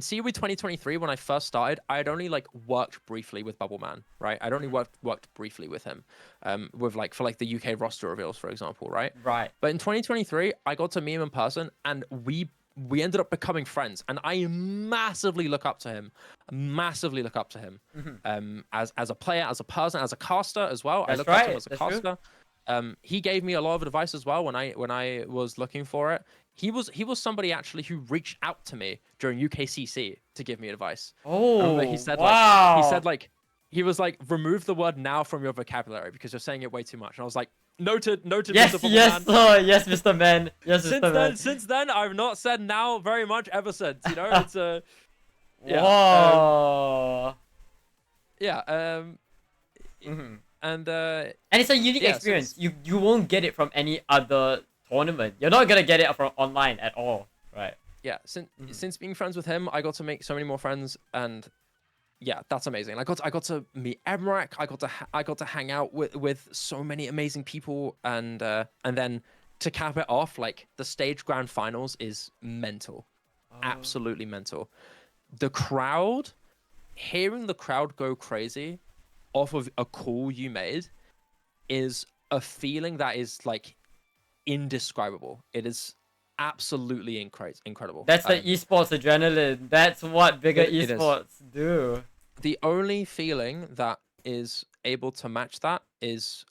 B: COE 2023, when I first started, I had only like worked briefly with Bubbleman, right? I'd only worked briefly with him, with like for like the UK roster reveals, for example, right?
A: Right.
B: But in 2023, I got to meet him in person, and we ended up becoming friends, and I massively look up to him. As a player, as a person, as a caster as well. I look up to him as a caster. He gave me a lot of advice as well when I was looking for it. He was somebody actually who reached out to me during UKCC to give me advice.
A: Oh,
B: he said,
A: wow.
B: He was like, remove the word now from your vocabulary because you're saying it way too much. And I was like, Noted,
A: Yes,
B: Mr.
A: yes,
B: Man.
A: yes, Mr. Man. Yes, Mr. Man.
B: Since then, I've not said now very much ever since. You know, it's a
A: Whoa.
B: yeah.
A: And
B: And
A: it's a unique experience. You won't get it from any other tournament. You're not gonna get it from online at all, right?
B: Yeah, since being friends with him, I got to make so many more friends, and yeah, that's amazing. I got to meet Emmerich. I got to hang out with so many amazing people, and then to cap it off, like the stage grand finals is mental, absolutely mental. The crowd, hearing the crowd go crazy off of a call you made, is a feeling that is like indescribable. It is absolutely incredible.
A: That's the esports adrenaline. That's what bigger esports do.
B: The only feeling that is able to match that is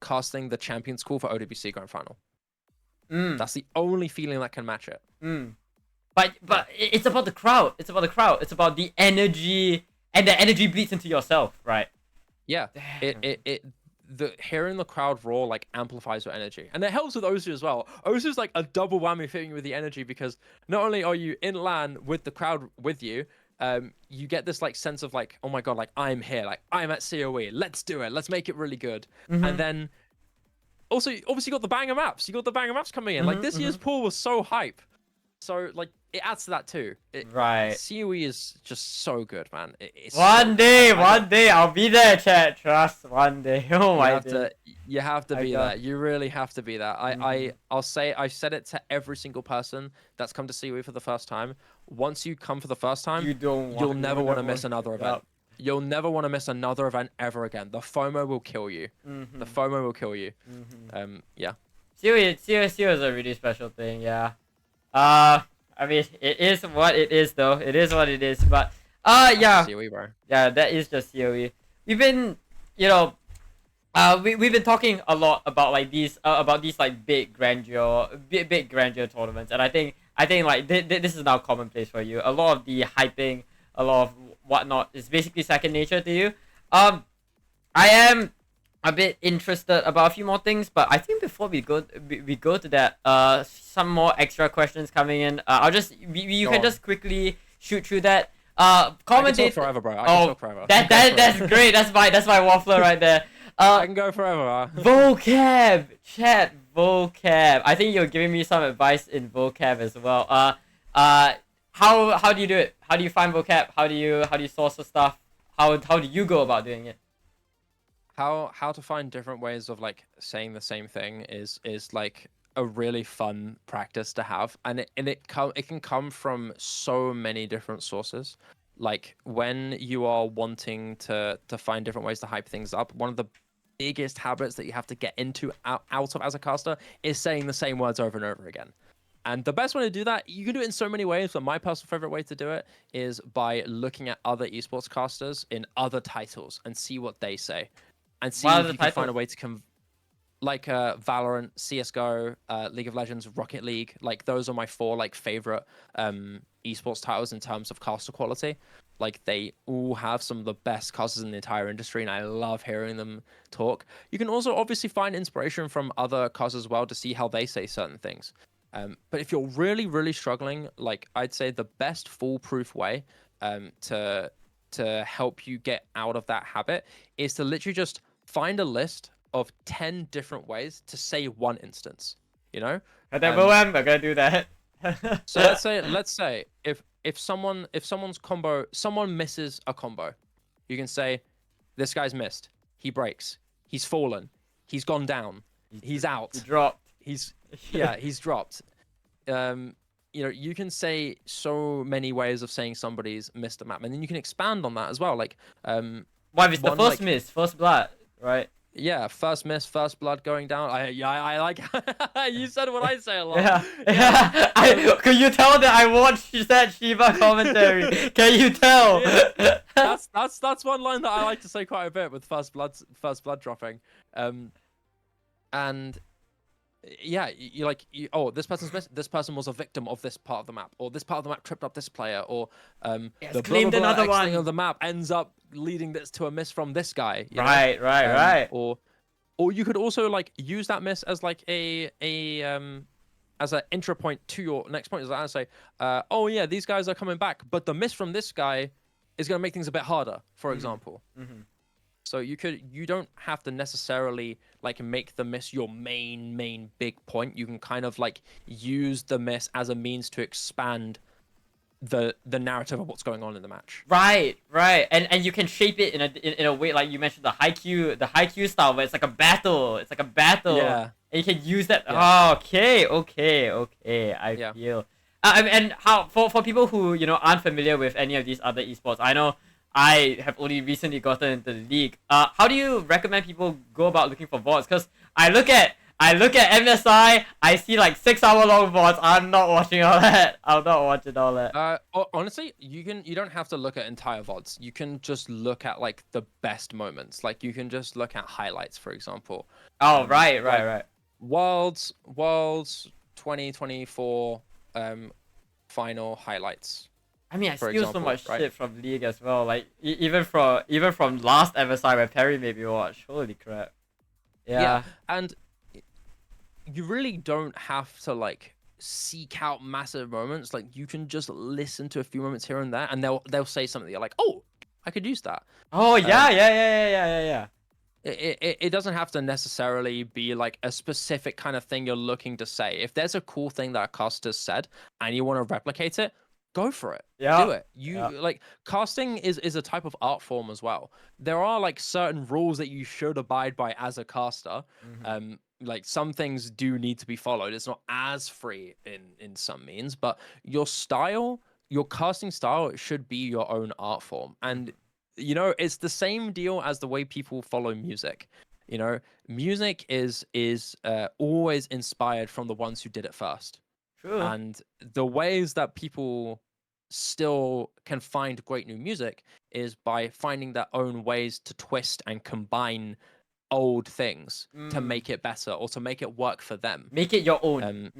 B: casting the Champions Call for OWC Grand Final. That's the only feeling that can match it.
A: But it's about the crowd. It's about the crowd. It's about the energy, and the energy bleeds into yourself, right?
B: Yeah. The hearing the crowd roar like amplifies your energy, and it helps with Osu as well. Osu's like a double whammy fitting you with the energy, because not only are you in LAN with the crowd with you, you get this like sense of like, oh my god, like I'm here, like I'm at COE, let's do it, let's make it really good. And then also obviously you got the banger maps, coming in. Like this year's pool was so hype, so like it adds to that too.
A: Right.
B: COE is just so good, man.
A: One day I'll be there, chat. Trust, one day. Oh my god.
B: You have to be there. You really have to be there. I've said it to every single person that's come to COE for the first time. Once you come for the first time, you'll never want to miss another event. You'll never want to miss another event ever again. The FOMO will kill you. The FOMO will kill you. Yeah.
A: COE is a really special thing. Yeah. I mean, it is what it is, though. It is what it is. But yeah.
B: COE, bro.
A: Yeah, that is just COE. We've been, we've been talking a lot about like these like big grandeur tournaments, and I think like this is now commonplace for you. A lot of the hyping, a lot of whatnot is basically second nature to you. I am a bit interested about a few more things, but I think before we go to that, some more extra questions coming in. I'll just you can just quickly shoot through that.
B: I can talk forever, bro. I can talk forever.
A: That's great. That's my waffler right there.
B: I can go forever.
A: Vocab, chat, vocab. I think you're giving me some advice in vocab as well. How do you do it? How do you find vocab? How do you source the stuff? How do you go about doing it?
B: How to find different ways of like saying the same thing is like a really fun practice to have, and it can come from so many different sources. Like when you are wanting to find different ways to hype things up, one of the biggest habits that you have to get out of as a caster is saying the same words over and over again. And the best way to do that, you can do it in so many ways, but my personal favorite way to do it is by looking at other esports casters in other titles and see what they say, and see if you can find a way to like Valorant, CS:GO, League of Legends, Rocket League. Like those are my 4 like favorite esports titles in terms of caster quality. Like they all have some of the best casters in the entire industry, and I love hearing them talk. You can also obviously find inspiration from other casters as well to see how they say certain things. But if you're really, really struggling, like I'd say the best foolproof way to help you get out of that habit is to literally just find a list of 10 different ways to say one instance. You know?
A: I'm gonna do that.
B: So let's say if someone's combo, someone misses a combo, you can say, this guy's missed. He breaks. He's fallen. He's gone down. He's out.
A: He dropped.
B: He's dropped. You can say so many ways of saying somebody's missed a map, and then you can expand on that as well. Like,
A: why? It's the first miss, first blood, right?
B: Yeah, first miss, first blood going down. I like. You said what I say a lot.
A: Yeah. Can you tell that I watched SadShiba commentary? Can you tell?
B: Yeah. That's one line that I like to say quite a bit with first blood dropping, and yeah, this person's missed. This person was a victim of this part of the map, or this part of the map tripped up this player, or the
A: claimed another one
B: of the map ends up leading this to a miss from this guy.
A: Right.
B: Or Or you could also like use that miss as like as an intro point to your next point. Is that say, oh yeah, these guys are coming back, but the miss from this guy is gonna make things a bit harder, for example. So you don't have to necessarily like make the miss your main big point. You can kind of like use the miss as a means to expand the narrative of what's going on in the match.
A: Right. And you can shape it in a way like you mentioned the high Q style where it's like a battle.
B: Yeah.
A: And you can use that.
B: Yeah.
A: Oh, okay. I feel. And how for people who aren't familiar with any of these other esports, I know I have only recently gotten into the league. How do you recommend people go about looking for VODs? Because I look at MSI, I see like 6 hour long VODs. I'm not watching all that. I'm not watching all that.
B: Honestly, you don't have to look at entire VODs. You can just look at like the best moments. Like you can just look at highlights, for example.
A: Oh, right.
B: Worlds 2024 final highlights.
A: I mean, I steal so much shit from League as well. Like even from last MSI where Perry made me watch. Holy crap! Yeah.
B: And you really don't have to like seek out massive moments. Like you can just listen to a few moments here and there, and they'll say something that you're like, oh, I could use that.
A: Oh yeah.
B: It doesn't have to necessarily be like a specific kind of thing you're looking to say. If there's a cool thing that a caster's said and you want to replicate it, go for it. Do it. Like casting is a type of art form as well. There are like certain rules that you should abide by as a caster. Like some things do need to be followed. It's not as free in some means, but your casting style should be your own art form. And it's the same deal as the way people follow music. Music is always inspired from the ones who did it first.
A: True.
B: And the ways that people still can find great new music is by finding their own ways to twist and combine old things to make it better or to make it work for them.
A: Make it your own.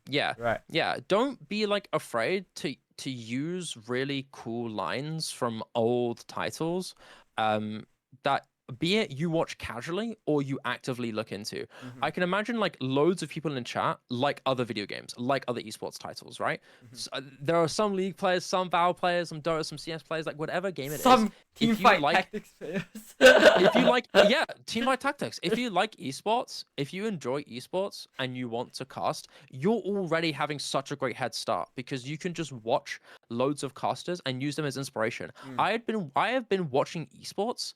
B: Yeah.
A: Right.
B: Yeah. Don't be like afraid to use really cool lines from old titles that be it you watch casually or you actively look into. I can imagine like loads of people in chat like other video games, like other esports titles, right? So, there are some League players, some Valve players, some Dota, some CS players, like whatever game it is.
A: Some Teamfight Tactics players.
B: If you like, Teamfight Tactics. If you like esports, if you enjoy esports and you want to cast, you're already having such a great head start because you can just watch loads of casters and use them as inspiration. I have been watching esports.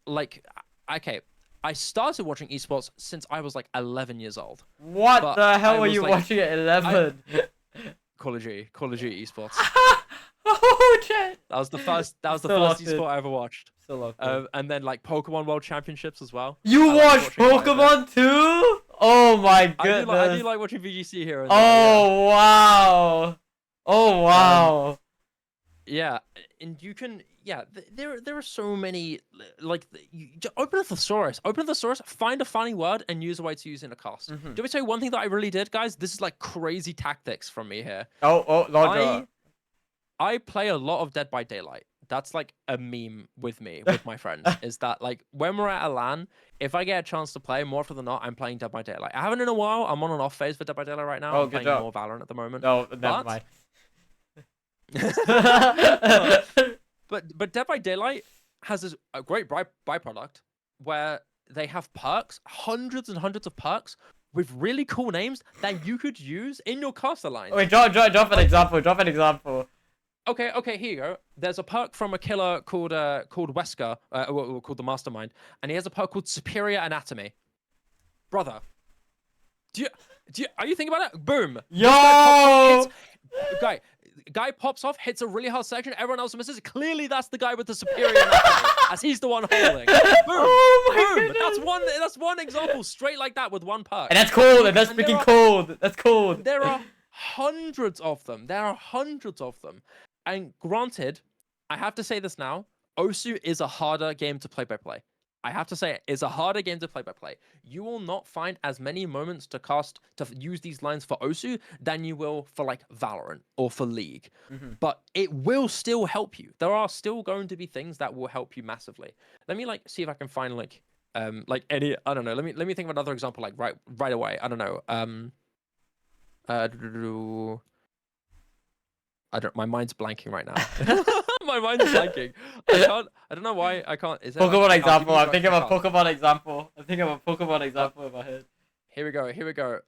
B: Like, okay, I started watching esports since I was like 11 years old.
A: What the hell were you watching at 11?
B: Call of Duty esports.
A: Oh shit!
B: That was the first esport I ever watched.
A: So
B: and then like Pokemon World Championships as well.
A: You watched Pokemon too? Oh my goodness!
B: I do like watching VGC here.
A: Oh wow! Oh wow!
B: Yeah, and you can. Yeah, there are so many. Like, open a thesaurus. Find a funny word and use a way to use it in a cast. Do you want me to tell you one thing that I really did, guys? This is like crazy tactics from me here. I play a lot of Dead by Daylight. That's like a meme with me, with my friends. Is that like when we're at a LAN, if I get a chance to play, more often than not, I'm playing Dead by Daylight. I haven't in a while. I'm on an off phase for Dead by Daylight right now. I'm playing more Valorant at the moment.
A: No, never mind.
B: But Dead by Daylight has a great byproduct where they have perks, hundreds and hundreds of perks with really cool names that you could use in your caster line.
A: Wait, drop an example.
B: Okay, here you go. There's a perk from a killer called Wesker, called the Mastermind, and he has a perk called Superior Anatomy. Brother, are you thinking about it? Boom.
A: Yo!
B: Guy pops off, hits a really hard section, everyone else misses. Clearly, that's the guy with the superior anatomy, as he's the one holding. Boom!
A: Oh my
B: Boom!
A: goodness.
B: That's one example, straight like that with one perk.
A: And that's cold, and that's freaking cold. That's cold.
B: There are hundreds of them. And granted, I have to say this now, Osu is a harder game to play by play. I have to say it is a harder game to play by play. You will not find as many moments to use these lines for Osu than you will for like Valorant or for League. But it will still help you. There are still going to be things that will help you massively. Let me like see if I can find like Like any, I don't know. Let me think of another example. Like right away. I don't know. I don't. My mind's blanking right now. My mind's blanking. I can't. I don't know why I can't. Is there
A: Pokemon
B: like,
A: example. I'm thinking of a
B: I can't.
A: Pokemon example. I'm thinking of a Pokemon example in my head.
B: Here we go. Here we go.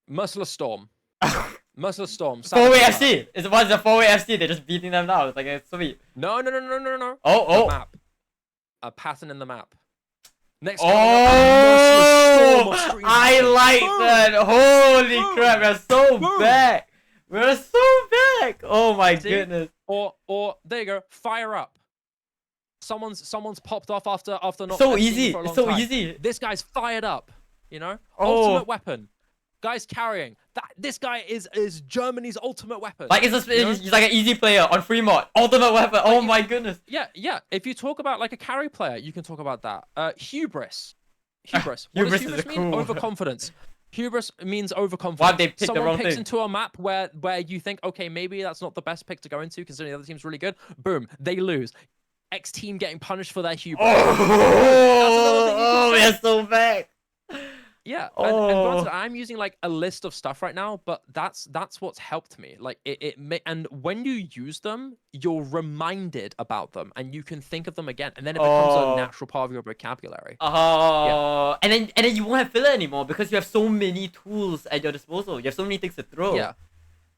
B: Merciless Storm. Merciless Storm.
A: 4-way
B: SadShiba.
A: FC. It's what's a 4-way FC? They're just beating them now. It's like it's sweet.
B: No.
A: Oh.
B: The map. A pattern in the map. Next.
A: Oh,
B: Storm
A: I like that. Holy crap, we're so back. We're so back. Oh my goodness.
B: Or there you go. Fire up. Someone's popped off after not.
A: So easy.
B: For a long
A: It's so
B: time.
A: easy.
B: This guy's fired up. You know.
A: Oh.
B: Ultimate weapon. Guy's carrying. This guy is Germany's ultimate weapon.
A: Like he's like an easy player on free mod. Ultimate weapon. Oh my goodness.
B: Yeah. If you talk about like a carry player, you can talk about that. Hubris. What does hubris mean?
A: Cool.
B: Overconfidence. Hubris means overconfidence.
A: Why they picked the
B: Someone
A: wrong
B: picks
A: thing?
B: into a map where you think, okay, maybe that's not the best pick to go into, considering the other team's really good. Boom, they lose. X team getting punished for their hubris.
A: Oh, we're so back.
B: Yeah, and granted, I'm using like a list of stuff right now, but that's what's helped me. Like and when you use them, you're reminded about them, and you can think of them again, and then it becomes a natural part of your vocabulary.
A: Oh, yeah. and then you won't have filler anymore because you have so many tools at your disposal. You have so many things to throw.
B: Yeah.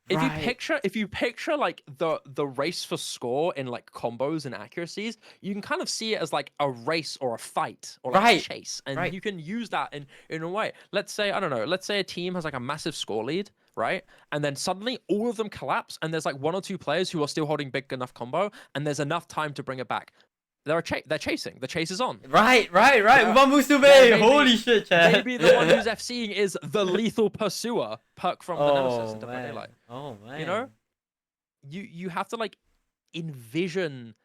B: If
A: Right.
B: you picture like the race for score in like combos and accuracies, you can kind of see it as like a race or a fight or like a chase, and you can use that in a way. Let's say, I don't know, let's say a team has like a massive score lead, right? And then suddenly all of them collapse, and there's like one or two players who are still holding big enough combo, and there's enough time to bring it back. They're chasing. The chase is on.
A: Right.
B: Yeah.
A: Uma Musume. Holy shit, Chad.
B: Maybe the one who's FCing is the lethal pursuer, perk from the Nemesis into Daylight.
A: Oh man.
B: You know, you have to like envision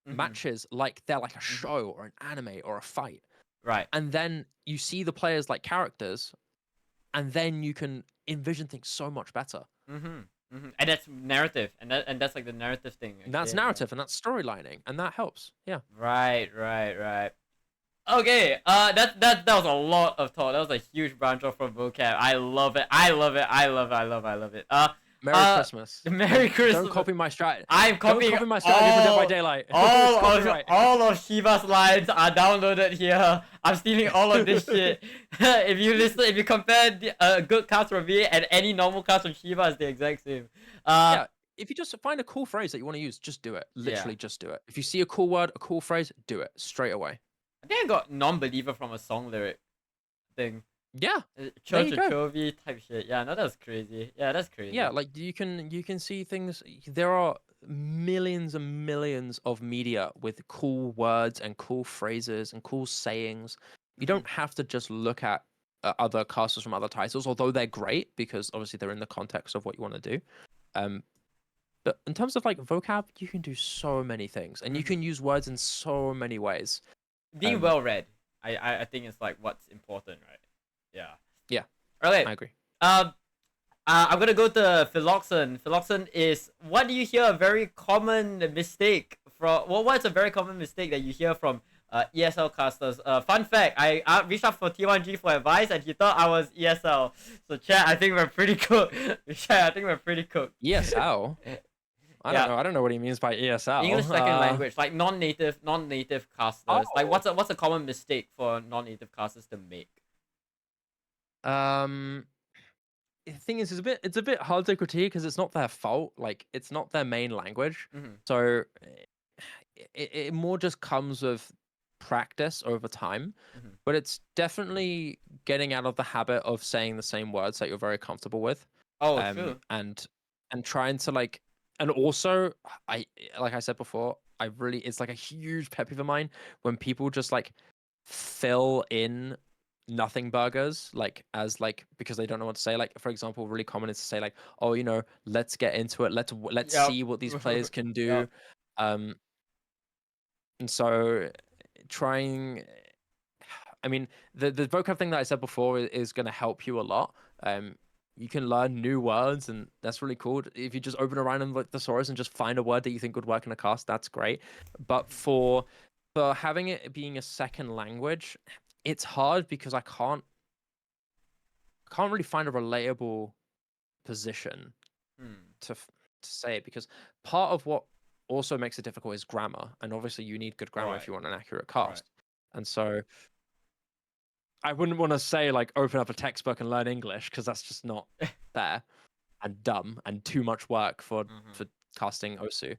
B: matches like they're like a show or an anime or a fight.
A: Right.
B: And then you see the players like characters, and then you can envision things so much better.
A: And that's narrative, and that's like the narrative thing.
B: And that's narrative, and that's storylining, and that helps. Yeah.
A: Right. Okay. That was a lot of talk. That was a huge branch off from vocab. I love it. I love it.
B: Merry Christmas.
A: Merry Christmas.
B: Don't copy my strategy.
A: I'm copying.
B: Don't copy my strategy for Dead by Daylight.
A: All of Shiva's lines are downloaded here. I'm stealing all of this shit. If you compare the good cards from me and any normal cards from Shiva, it's the exact same.
B: Yeah. If you just find a cool phrase that you want to use, just do it. Literally, just do it. If you see a cool word, a cool phrase, do it straight away.
A: I think I got non-believer from a song lyric thing.
B: Yeah.
A: Church of Chovy type shit. Yeah, no, that's crazy. Yeah, that's crazy.
B: Yeah, like you can see things. There are millions and millions of media with cool words and cool phrases and cool sayings. You don't have to just look at other casters from other titles, although they're great because obviously they're in the context of what you want to do. But in terms of like vocab, you can do so many things, and you can use words in so many ways.
A: Being well read, I think is like what's important, right? Yeah.
B: Okay. I agree.
A: I'm gonna go to Philoxen. Philoxen is, what do you hear a very common mistake from? Well, what's a very common mistake that you hear from ESL casters? Fun fact: I reached out for T1G for advice, and he thought I was ESL. So chat, I think we're pretty cooked. Chat, I think we're pretty cooked.
B: ESL. I don't know. I don't know what he means by ESL.
A: English second language, like non-native casters.
B: Oh.
A: Like what's a common mistake for non-native casters to make?
B: The thing is, it's a bit hard to critique because it's not their fault. Like, it's not their main language. So it more just comes with practice over time. But it's definitely getting out of the habit of saying the same words that you're very comfortable with.
A: Oh, true.
B: And trying to like, and also like I said before, it's like a huge pet peeve of mine when people just like fill in nothing burgers because they don't know what to say. Like, for example, really common is to say like, oh, you know, let's get into it, let's see what these players can do. And so trying, I mean, the vocab thing that I said before is going to help you a lot. You can learn new words, and that's really cool. If you just open a random like thesaurus and just find a word that you think would work in a cast, that's great. But for for having it being a second language, it's hard because I can't really find a relatable position to say it, because part of what also makes it difficult is grammar, and obviously you need good grammar if you want an accurate cast. And so I wouldn't want to say like open up a textbook and learn English, because that's just not fair and dumb and too much work for casting Osu.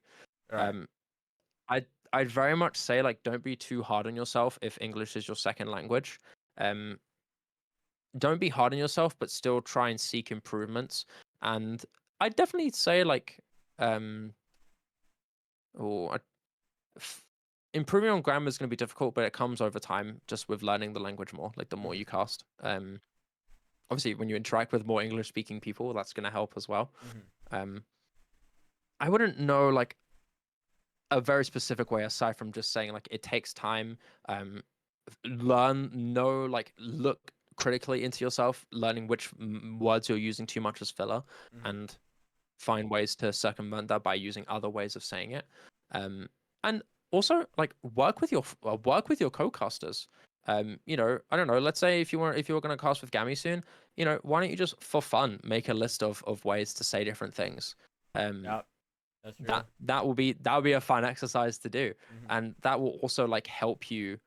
B: I'd very much say like don't be too hard on yourself if English is your second language. Don't be hard on yourself, but still try and seek improvements. And I'd definitely say like improving on grammar is going to be difficult, but it comes over time just with learning the language more, like the more you cast. Obviously when you interact with more English speaking people, that's going to help as well. I wouldn't know like a very specific way aside from just saying like it takes time. Look critically into yourself, learning which words you're using too much as filler, and find ways to circumvent that by using other ways of saying it. And also like work with your co-casters. You know, I don't know, let's say if you were going to cast with Gammy soon, you know, why don't you just for fun make a list of ways to say different things. That's true. That will be a fun exercise to do, and that will also like help you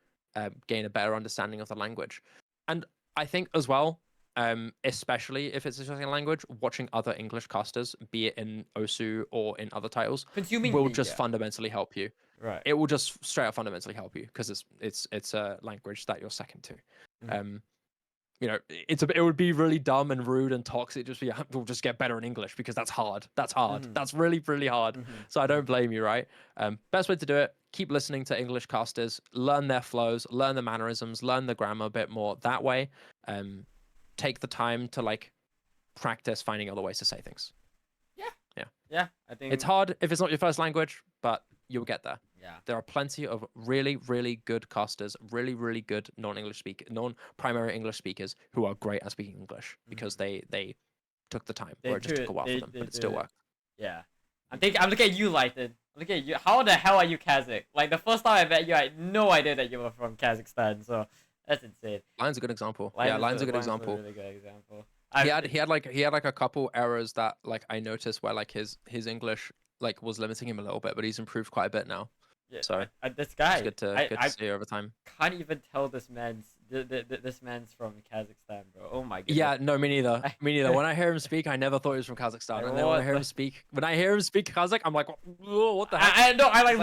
B: gain a better understanding of the language. And I think as well, especially if it's a second language, watching other English casters, be it in Osu or in other titles, will just fundamentally help you.
A: Right.
B: It will just straight up fundamentally help you, because it's a language that you're second to. You know, it would be really dumb and rude and toxic. We'll just get better in English because that's hard. That's hard. That's really, really hard. So I don't blame you, right? Best way to do it, keep listening to English casters, learn their flows, learn the mannerisms, learn the grammar a bit more that way. Take the time to like practice finding other ways to say things.
A: Yeah, I think
B: it's hard if it's not your first language, but you'll get there.
A: Yeah.
B: There are plenty of really, really good casters, really, really good non-primary English speakers who are great at speaking English because they took the time, or it just took a while for them, but it still worked.
A: Yeah. I'm looking at you, Lighton. I'm looking at you. How the hell are you Kazakh? Like the first time I met you, I had no idea that you were from Kazakhstan, so that's insane.
B: Lion's a good example. Lion's a good example.
A: A really good example.
B: He had like a couple errors that like I noticed where like his English like was limiting him a little bit, but he's improved quite a bit now.
A: Yeah,
B: so
A: this guy,
B: it's good to see over time.
A: Can't even tell this man's from Kazakhstan, bro. Oh my god.
B: Yeah, no, me neither. Me neither. When I hear him speak, I never thought he was from Kazakhstan. And then when I hear him speak Kazakh, I'm like, what the heck?
A: I know. I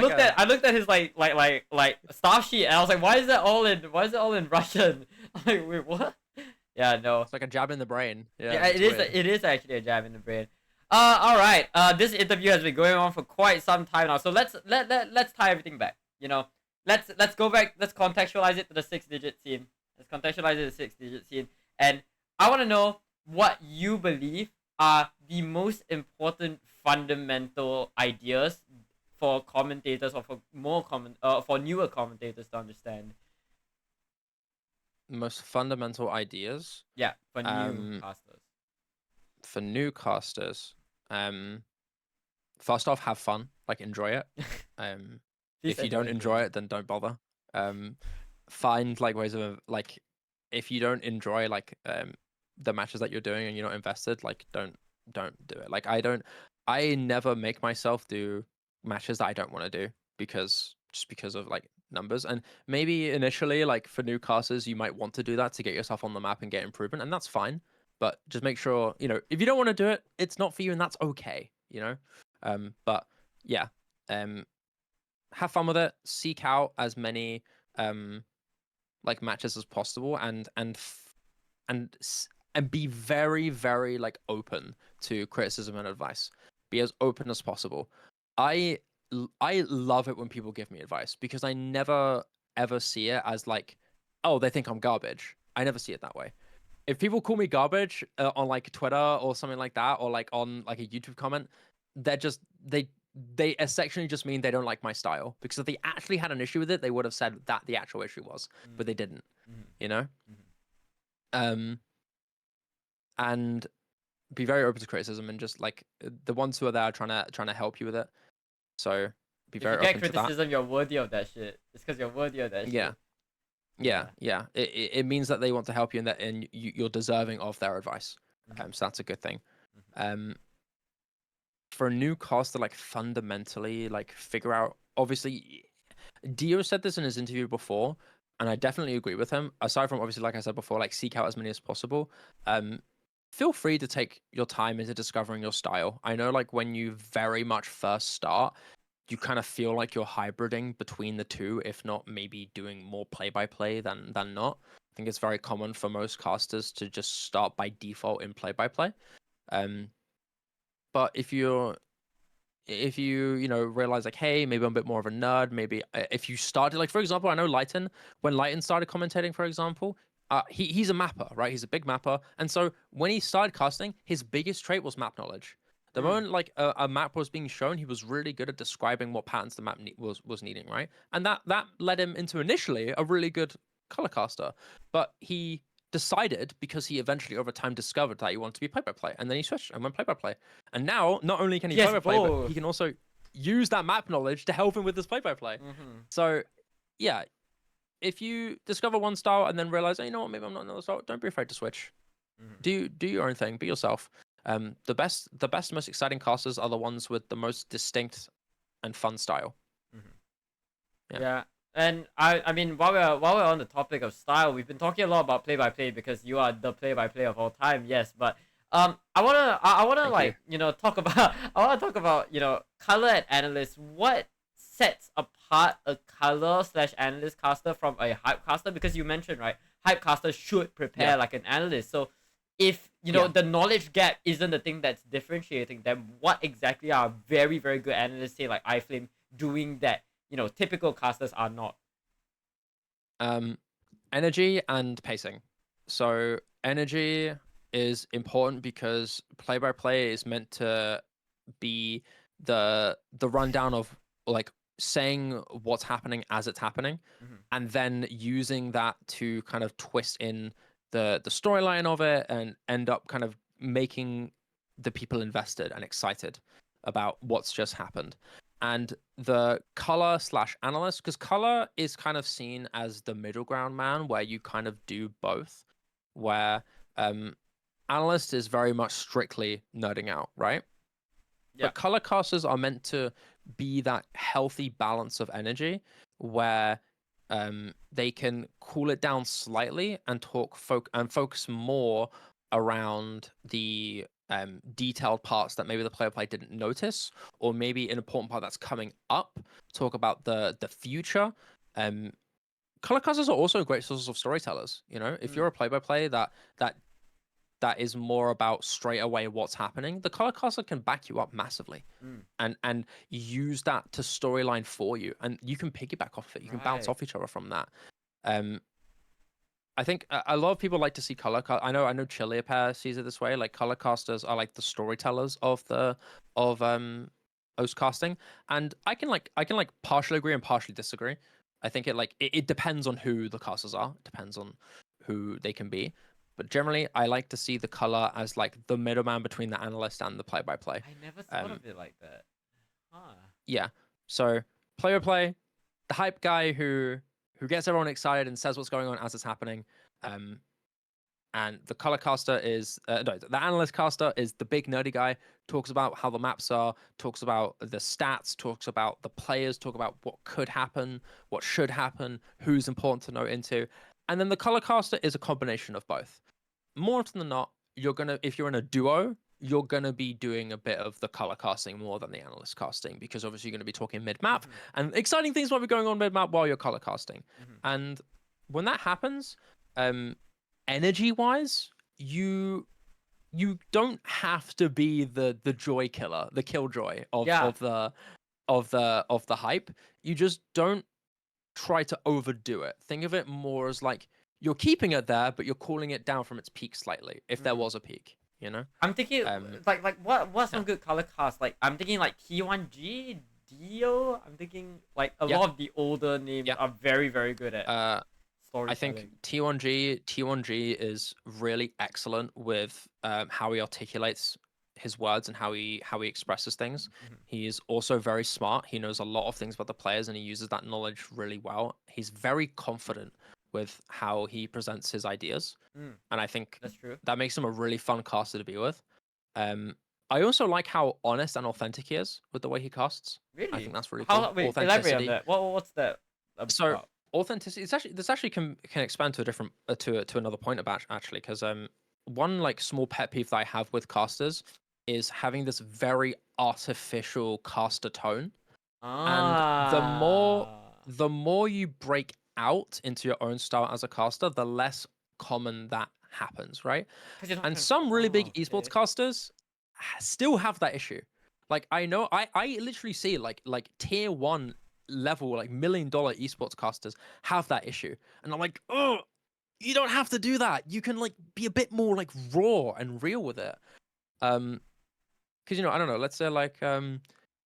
A: looked at his like staff sheet, and I was like, why is it all in Russian? I'm like, wait, what? Yeah, no.
B: It's like a jab in the brain.
A: Yeah, it is. It is actually a jab in the brain. All right. This interview has been going on for quite some time now, so let's tie everything back. You know, let's go back. Let's contextualize it to the 6-digit scene. And I want to know what you believe are the most important fundamental ideas for commentators, or for newer commentators to understand.
B: Most fundamental ideas.
A: Yeah, for new casters.
B: For new casters, first off, have fun, like enjoy it. If you don't enjoy it, then don't bother. Find like ways of like, if you don't enjoy like the matches that you're doing and you're not invested, like don't do it. Like I never make myself do matches that I don't want to do because of like numbers. And maybe initially, like for new casters, you might want to do that to get yourself on the map and get improvement, and that's fine. But just make sure, you know, if you don't want to do it, it's not for you, and that's okay, you know. But yeah, have fun with it. Seek out as many like matches as possible, and be very, very like open to criticism and advice. Be as open as possible. I love it when people give me advice, because I never ever see it as like, oh, they think I'm garbage. I never see it that way. If people call me garbage on like Twitter or something like that, or like on like a YouTube comment, they're just they essentially just mean they don't like my style. Because if they actually had an issue with it, they would have said that the actual issue was, but they didn't. You know. And be very open to criticism, and just like the ones who are there trying to help you with it. So Be
A: If you
B: very
A: get
B: open to that.
A: criticism, you're worthy of that shit. It's because you're worthy of that shit.
B: Yeah. It means that they want to help you, and you're deserving of their advice. So that's a good thing. For a new caster, like fundamentally, like figure out. Obviously, Dio said this in his interview before, and I definitely agree with him. Aside from obviously, like I said before, like seek out as many as possible. Feel free to take your time into discovering your style. I know, like when you very much first start, you kind of feel like you're hybriding between the two, if not maybe doing more play-by-play than not. I think it's very common for most casters to just start by default in play-by-play. But if you realize like, hey, maybe I'm a bit more of a nerd, maybe if you started, like, for example, I know Lighten, when Lighten started commentating, for example, he's a mapper, right? He's a big mapper, and so when he started casting, his biggest trait was map knowledge. The moment like a map was being shown, he was really good at describing what patterns the map was needing, right? And that led him into initially a really good color caster. But he decided, because he eventually over time discovered that he wanted to be play-by-play, and then he switched and went play-by-play. And now not only can he play-by-play, but he can also use that map knowledge to help him with his play-by-play. So yeah, if you discover one style and then realize, oh, you know what, maybe I'm not another style, don't be afraid to switch. Do your own thing, be yourself. The best, most exciting casters are the ones with the most distinct and fun style.
A: Yeah. And I mean, while we're on the topic of style, we've been talking a lot about play-by-play because you are the play-by-play of all time. Yes, but I wanna like talk about color and analyst. What sets apart a color/analyst caster from a hype caster? Because you mentioned, right, hype casters should prepare like an analyst. So if the knowledge gap isn't the thing that's differentiating them, what exactly are very, very good analysts, say like iFlame, doing that typical casters are not?
B: Energy and pacing. So energy is important because play-by-play is meant to be the rundown of like saying what's happening as it's happening, and then using that to kind of twist in the storyline of it and end up kind of making the people invested and excited about what's just happened. And the color/analyst, because color is kind of seen as the middle ground man, where you kind of do both, where analyst is very much strictly nerding out, right? Yeah. But color casters are meant to be that healthy balance of energy where they can cool it down slightly and focus more around the detailed parts that maybe the play didn't notice, or maybe an important part that's coming up. Talk about the future. Color casters are also great sources of storytellers. If you're a play-by-play that is more about straight away what's happening, the color caster can back you up massively and use that to storyline for you, and you can piggyback off it. You can bounce off each other from that. I think a lot of people like to see color. I know Chiliapair sees it this way. Like, color casters are like the storytellers of host casting, and I can partially agree and partially disagree. I think it depends on who the casters are. It depends on who they can be. But generally, I like to see the color as like the middleman between the analyst and the play-by-play.
A: I never thought of it like that.
B: Yeah. So play-by-play, the hype guy who gets everyone excited and says what's going on as it's happening. And the color caster is the analyst caster is the big nerdy guy, talks about how the maps are, talks about the stats, talks about the players, talk about what could happen, what should happen, who's important to know into. And then the color caster is a combination of both. More often than not, if you're in a duo, you're gonna be doing a bit of the color casting more than the analyst casting, because obviously you're gonna be talking mid-map, and exciting things might be going on mid-map while you're color casting. And when that happens, energy-wise, you don't have to be the joy killer, the killjoy of the hype. You just don't try to overdo it. Think of it more as like you're keeping it there, but you're cooling it down from its peak slightly, if there was a peak.
A: I'm thinking like what's some good color cast? Like, I'm thinking like T1G, Dio. I'm thinking like a lot of the older names are very, very good at storytelling.
B: I think T1G is really excellent with how he articulates his words and how he expresses things.
A: Mhm.
B: He's also very smart. He knows a lot of things about the players, and he uses that knowledge really well. He's very confident with how he presents his ideas, and I think
A: That's true.
B: that makes him a really fun caster to be with. I also like how honest and authentic he is with the way he casts.
A: Really?
B: I think that's really cool.
A: Wait, elaborate on that. What's that
B: So
A: about?
B: authenticity. This actually can expand to a different to another point about actually, because one like small pet peeve that I have with casters is having this very artificial caster tone. And the more you break out into your own style as a caster, the less common that happens, right? And some really big esports casters still have that issue. Like I know I literally see like tier 1 level, like $1 million esports casters have that issue. And I'm like, oh, you don't have to do that. You can like be a bit more like raw and real with it. Because I don't know, let's say like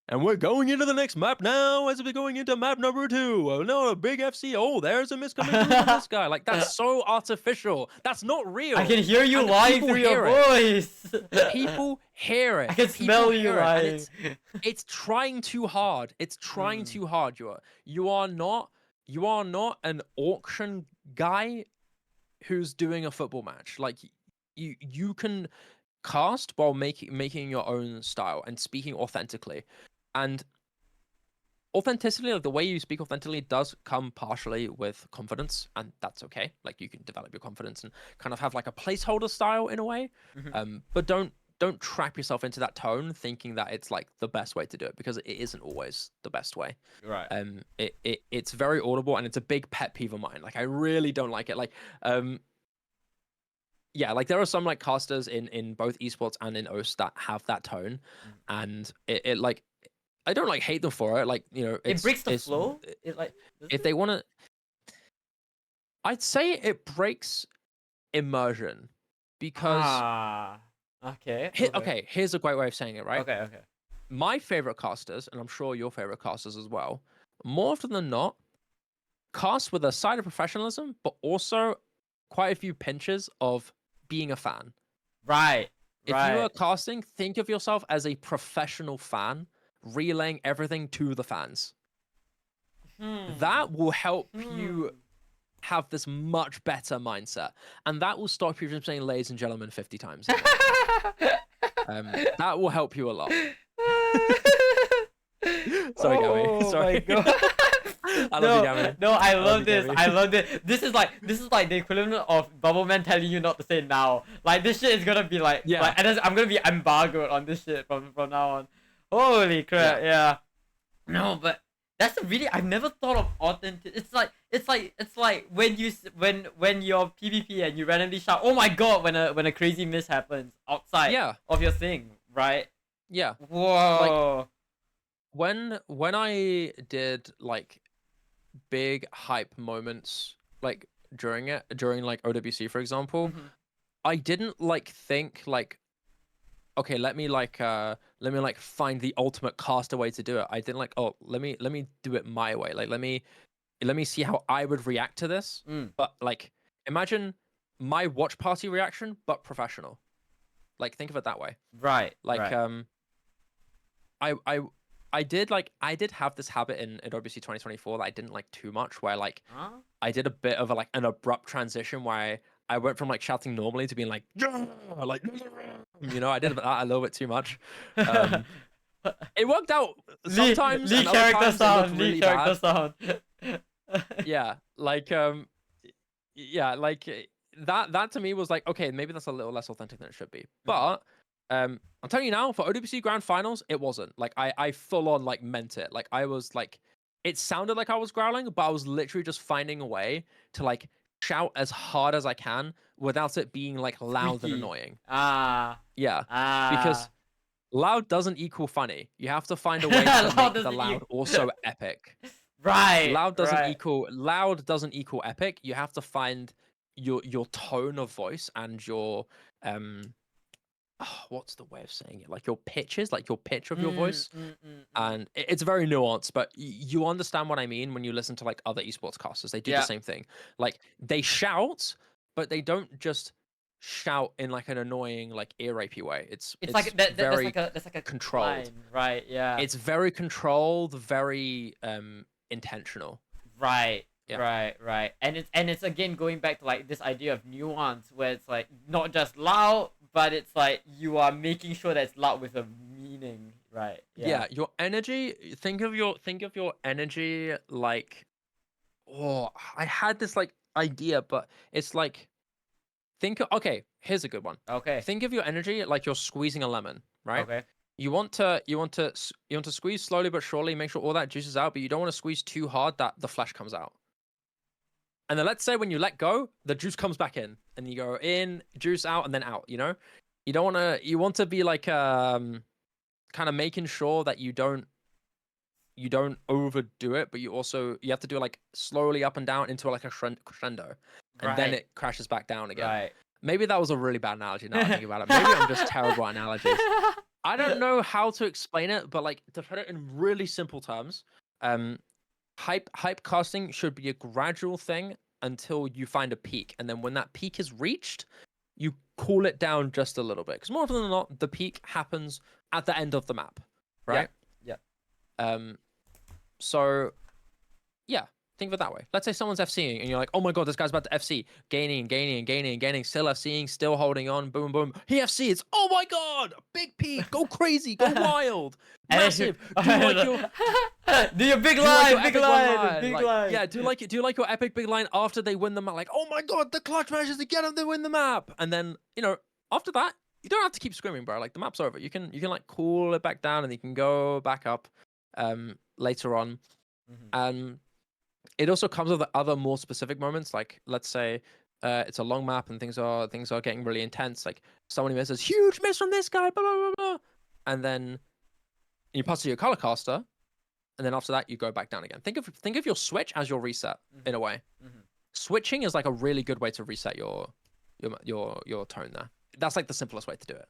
B: and we're going into the next map now as we're going into map number 2. Oh no, a big FC. Oh, there's a miss coming through from this guy. Like, that's so artificial. That's not real.
A: I can hear you lying through your voice.
B: People hear it.
A: I can smell you lying.
B: It's trying too hard. It's trying too hard. You are not an auction guy who's doing a football match. Like, you can cast while making your own style and speaking authentically. And authenticity, like the way you speak authentically, does come partially with confidence, and that's okay. Like, you can develop your confidence and kind of have like a placeholder style in a way. But don't trap yourself into that tone thinking that it's like the best way to do it, because it isn't always the best way.
A: Right.
B: It's very audible, and it's a big pet peeve of mine. Like, I really don't like it. Like, yeah, like there are some like casters in both esports and in OS that have that tone, and it like, I don't like hate them for it. Like,
A: it breaks the flow. It like,
B: if they want to, I'd say it breaks immersion, because
A: okay.
B: Here's a great way of saying it, right?
A: Okay.
B: My favorite casters, and I'm sure your favorite casters as well, more often than not, cast with a side of professionalism, but also quite a few pinches of being a fan.
A: Right.
B: If you are casting, think of yourself as a professional fan, relaying everything to the fans. That will help you have this much better mindset, and that will stop you from saying "ladies and gentlemen" 50 times. That will help you a lot. Sorry, Gabby. Sorry.
A: My God. I love you, Gabby. No, I love this. I love it. This is like the equivalent of Bubbleman telling you not to say now. Like, this shit is gonna be like, and I'm gonna be embargoed on this shit from now on. Holy crap! Yeah. No, but that's really, I've never thought of authentic. It's like when you're PvP and you randomly shout, "Oh my God!" when a crazy miss happens outside of your thing, right?
B: Yeah.
A: Whoa.
B: Like, when I did like big hype moments, like during like OWC, for example, I didn't like think like, okay, let me find the ultimate caster way to do it. I didn't like, oh, let me do it my way. Like, let me see how I would react to this. But like, imagine my watch party reaction, but professional. Like, think of it that way.
A: Right.
B: Like, I did have this habit in OWC 2024 that I didn't like too much, where like I did a bit of an abrupt transition where I went from like shouting normally to being like, like, I did that a little bit too much. It worked out sometimes.
A: Lead character sound. Lead character sound.
B: Yeah, like that to me was like, okay, maybe that's a little less authentic than it should be. But I'm telling you now, for OWC Grand Finals, it wasn't. Like, I full on like meant it. Like, I was like, it sounded like I was growling, but I was literally just finding a way to like shout as hard as I can without it being like loud and annoying. Because loud doesn't equal funny. You have to find a way to make the loud also epic.
A: Right.
B: Loud doesn't equal epic. You have to find your tone of voice and your what's the way of saying it? Like your pitches, like your pitch of your voice. And it's very nuanced, but you understand what I mean when you listen to like other esports casters. They do the same thing. Like, they shout, but they don't just shout in like an annoying, like ear rapey way. It's
A: like
B: very
A: that's like a
B: controlled.
A: line, right? Yeah.
B: It's very controlled, very intentional.
A: Right.
B: Yeah.
A: Right. And it's again going back to like this idea of nuance where it's like not just loud, but it's like you are making sure that it's loud with a meaning, right?
B: Yeah, your energy, think of your energy like, oh, I had this like idea, but it's like, okay, here's a good one.
A: Okay.
B: Think of your energy like you're squeezing a lemon, right?
A: Okay.
B: You want to squeeze slowly but surely, make sure all that juice is out, but you don't want to squeeze too hard that the flesh comes out. And then let's say when you let go, the juice comes back in, and you go in, juice out, and then out. You know, you want to be like kind of making sure that you don't overdo it, but you have to do it like slowly up and down into like a crescendo, and then it crashes back down again.
A: Right.
B: Maybe that was a really bad analogy. Now I think about it, maybe I'm just terrible at analogies. I don't know how to explain it, but like to put it in really simple terms, hype casting should be a gradual thing until you find a peak, and then when that peak is reached, you cool it down just a little bit, because more often than not, the peak happens at the end of the map, right?
A: Yeah.
B: So, yeah, think of it that way. Let's say someone's FCing, and you're like, oh my god, this guy's about to FC, gaining, still FCing, still holding on, boom, boom. He FCs, oh my god, big peak, go crazy, go wild, massive.
A: Do your big line, big line.
B: Yeah, do you like your epic big line after they win the map? Like, oh my god, the clutch manages to get them to win the map, and then after that, you don't have to keep screaming, bro. Like the map's over. You can like cool it back down, and you can go back up. Later on. It also comes with other more specific moments, like let's say it's a long map and things are getting really intense, like someone misses, huge miss from this guy, blah blah blah blah, and then you pass to your color caster, and then after that you go back down again. Think of your switch as your reset in a way. Switching is like a really good way to reset your tone there. That's like the simplest way to do it.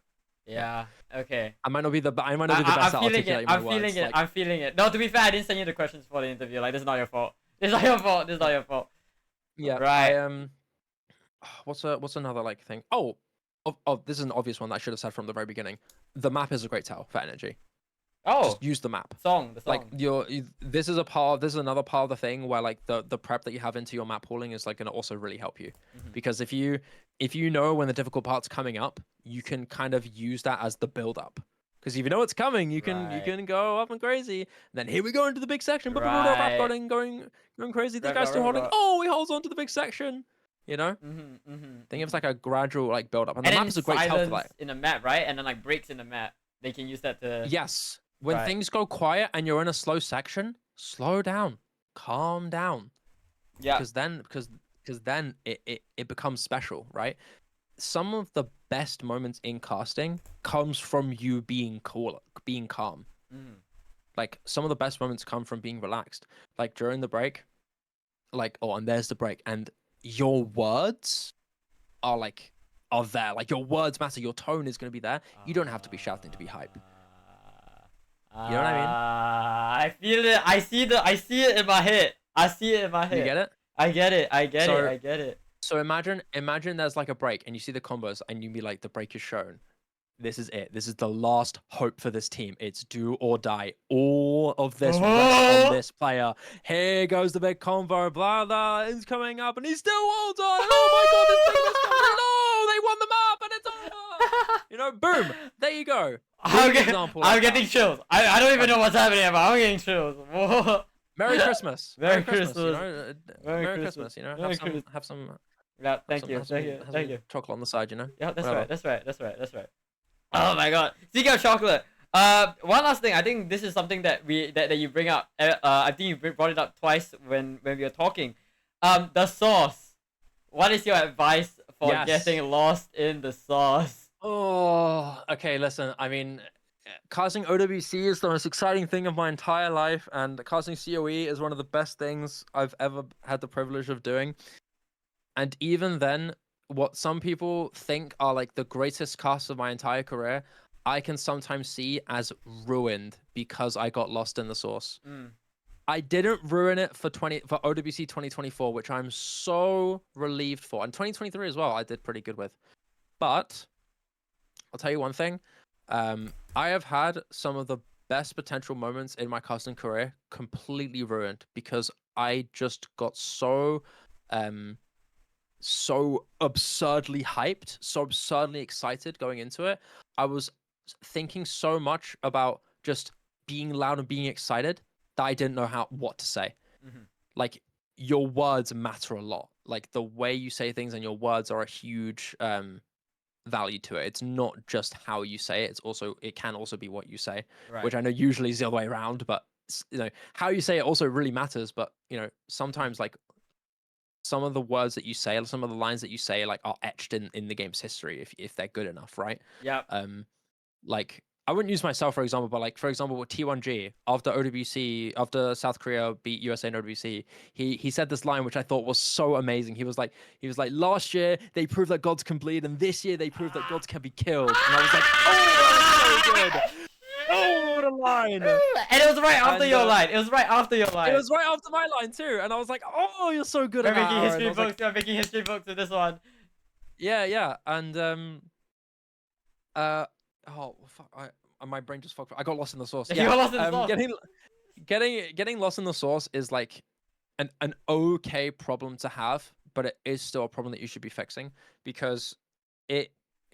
A: Yeah. Okay.
B: I might not be the best at articulating my words.
A: I'm feeling it. No, to be fair, I didn't send you the questions for the interview. Like, this is not your fault. This is not your fault.
B: Yeah.
A: Right.
B: What's another like thing? Oh, this is an obvious one that I should have said from the very beginning. The map is a great tell for energy.
A: Oh.
B: Just use the map.
A: The song.
B: Like this is another part of the thing where like the prep that you have into your map hauling is like gonna also really help you, because if you know when the difficult part's coming up, you can kind of use that as the build up. Because if you know it's coming, you can go up and crazy. And then here we go into the big section. Going crazy. This guy's still holding. Oh, he holds on to the big section. You know? Think it's like a gradual like build up. And the map is a great help for that.
A: In a map, right? And then like breaks in the map. They can use that to...
B: Yes. When things go quiet and you're in a slow section, slow down. Calm down.
A: Yeah.
B: Because then it becomes special, right? Some of the best moments in casting comes from you being calm. Like some of the best moments come from being relaxed. Like during the break, like, oh, and there's the break, and your words are there. Like your words matter. Your tone is going to be there. You don't have to be shouting to be hype. You know what I mean?
A: I feel it. I see it in my head.
B: You get it?
A: I get it.
B: So imagine there's like a break and you see the combos and you be like, the break is shown. This is it. This is the last hope for this team. It's do or die. All of this rests on this player. Here goes the big combo. Blah blah. He's coming up and he still holds on. Oh my god, this thing is coming. No, they won the map and it's over. You know, boom. There you go.
A: I'm getting chills. I don't even know what's happening, but I'm getting chills.
B: Merry Christmas.
A: Merry Christmas.
B: You know? Merry Christmas. You know, have some.
A: Yeah, thank you.
B: Chocolate on the side, you know.
A: Yeah, that's right. Oh my god. Speaking of chocolate, one last thing. I think this is something that you bring up. I think you brought it up twice when we were talking. The sauce. What is your advice for getting lost in the sauce?
B: Oh, okay. Listen, I mean, casting OWC is the most exciting thing of my entire life, and casting COE is one of the best things I've ever had the privilege of doing. And even then, what some people think are like the greatest casts of my entire career, I can sometimes see as ruined because I got lost in the sauce. I didn't ruin it for OWC 2024, which I'm so relieved for, and 2023 as well. I did pretty good with. But I'll tell you one thing. I have had some of the best potential moments in my casting career completely ruined because I just got so absurdly hyped, so absurdly excited going into it. I was thinking so much about just being loud and being excited that I didn't know what to say.
A: Mm-hmm.
B: Like, your words matter a lot. Like, the way you say things and your words are a huge value to it. It's not just how you say it. It can also be what you say,
A: Right.
B: which I know usually is the other way around, but how you say it also really matters. But sometimes like some of the words that you say, some of the lines that you say, like, are etched in the game's history if they're good enough, right?
A: Yeah.
B: Like, I wouldn't use myself for example, but like for example with T1G after South Korea beat USA in OWC, he said this line which I thought was so amazing. He was like, last year they proved that gods can bleed, and this year they proved that gods can be killed. And I was like, oh, that's so good. Oh, what a line!
A: And it was right after your line. It was right after your line.
B: It was right after my line too, and I was like, "Oh, you're so good at that."
A: Making history books. We're making history books with this one.
B: Yeah, and oh fuck, my brain just fucked. I got lost in the sauce.
A: You got lost in the sauce.
B: Getting lost in the sauce is like an okay problem to have, but it is still a problem that you should be fixing because it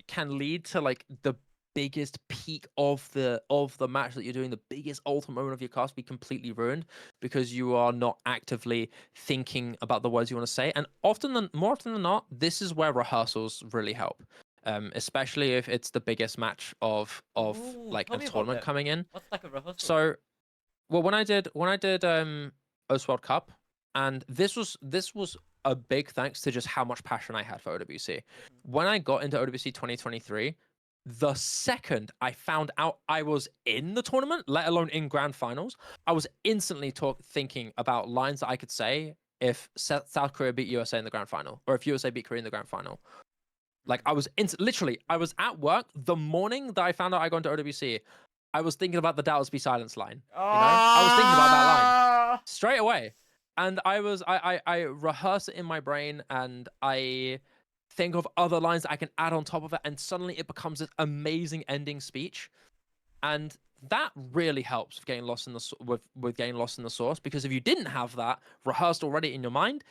B: can lead to like the biggest peak of the match that you're doing, the biggest ultimate moment of your cast be completely ruined because you are not actively thinking about the words you want to say. And more often than not, this is where rehearsals really help. Especially if it's the biggest match of like a tournament coming in.
A: What's like a rehearsal?
B: So, well, when I did OS World Cup, and this was a big thanks to just how much passion I had for OWC. When I got into OWC 2023, the second I found out I was in the tournament, let alone in grand finals, I was instantly thinking about lines that I could say if South Korea beat USA in the grand final, or if USA beat Korea in the grand final. Like, I was literally, I was at work the morning that I found out I got into OWC. I was thinking about the Dallas Be Silence line. I was thinking about that line straight away, and I rehearse it in my brain, and I think of other lines that I can add on top of it, and suddenly it becomes this amazing ending speech, and that really helps with getting lost in the sauce. Because if you didn't have that rehearsed already in your mind,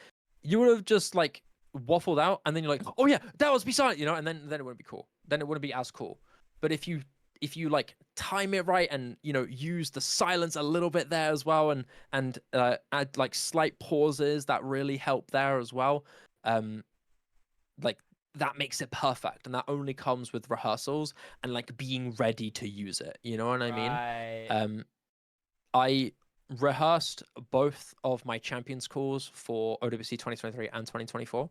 B: you would have just like waffled out, and then you're like, oh yeah, that was Be Silent, and then it wouldn't be cool. Then it wouldn't be as cool. But if you time it right and use the silence a little bit there as well, and add like slight pauses that really help there as well, like that makes it perfect, and that only comes with rehearsals and like being ready to use it. You know what I mean? I rehearsed both of my champions calls for OWC 2023 and 2024.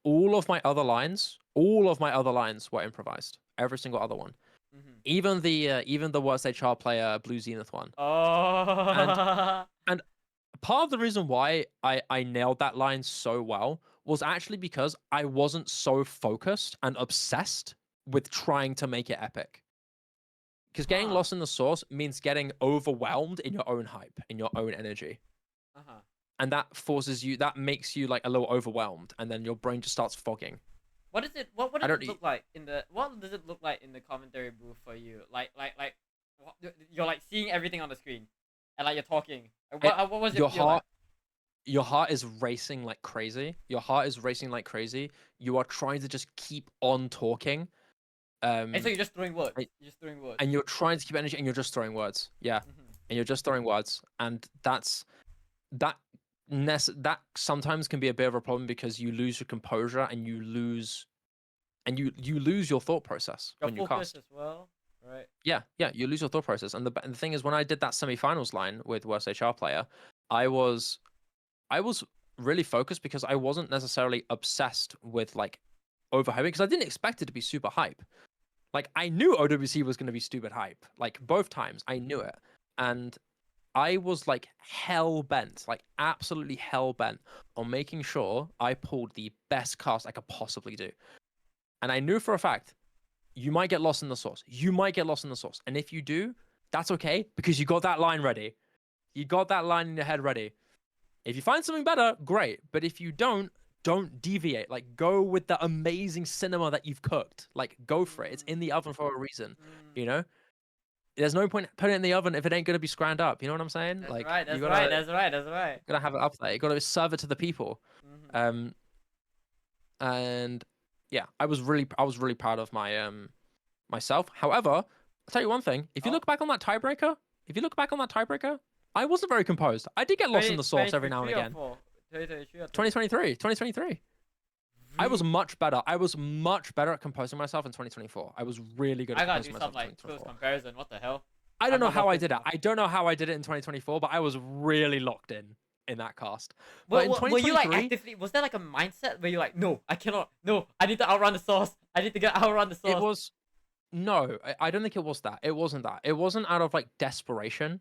B: All of my other lines were improvised. Every single other one. Even the worst HR player Blue Zenith one.
A: Oh.
B: And part of the reason why I nailed that line so well was actually because I wasn't so focused and obsessed with trying to make it epic. Because getting lost in the sauce means getting overwhelmed in your own hype, in your own energy. And that makes you like a little overwhelmed, and then your brain just starts fogging.
A: What does it look like in the commentary booth for you? Like you're like seeing everything on the screen, and like you're talking. What was it?
B: Your heart is racing like crazy. You are trying to just keep on talking.
A: And so you're just throwing words.
B: And you're trying to keep energy, and you're just throwing words. Yeah. And you're just throwing words, and that sometimes can be a bit of a problem because you lose your composure, and you lose your thought process when you cast
A: as well, right?
B: Yeah, you lose your thought process. And the thing is, when I did that semifinals line with worst HR player, I was really focused because I wasn't necessarily obsessed with like overhyping, because I didn't expect it to be super hype. Like, I knew OWC was going to be stupid hype. Like, both times I knew it, and I was like absolutely hell bent on making sure I pulled the best cast I could possibly do. And I knew for a fact, you might get lost in the sauce. And if you do, that's okay, because you got that line ready. You got that line in your head ready. If you find something better, great. But if you don't don't deviate. Like, go with the amazing cinema that you've cooked. Like, go for it. It's in the oven for a reason, you know? There's no point putting it in the oven if it ain't gonna be scrounged up. You know what I'm saying?
A: That's
B: like,
A: right. That's
B: you gotta,
A: right. That's right.
B: You gotta have it up there. You gotta serve it to the people. And yeah, I was really proud of my myself. However, I'll tell you one thing: if you look back on that tiebreaker, I wasn't very composed. I did get lost in the sauce every now and again. 2023. I was much better. I was much better at composing myself in 2024. I was really good at composing myself. I gotta do some
A: like close comparison. What the hell?
B: I don't know how I did it. I don't know how I did it in 2024, but I was really locked in that cast. But in 2023,
A: were you like actively? Was there like a mindset where you're like, no, I cannot. No, I need to outrun the sauce. I need to get outrun the sauce.
B: It was no. I don't think it was that. It wasn't that. It wasn't out of like desperation.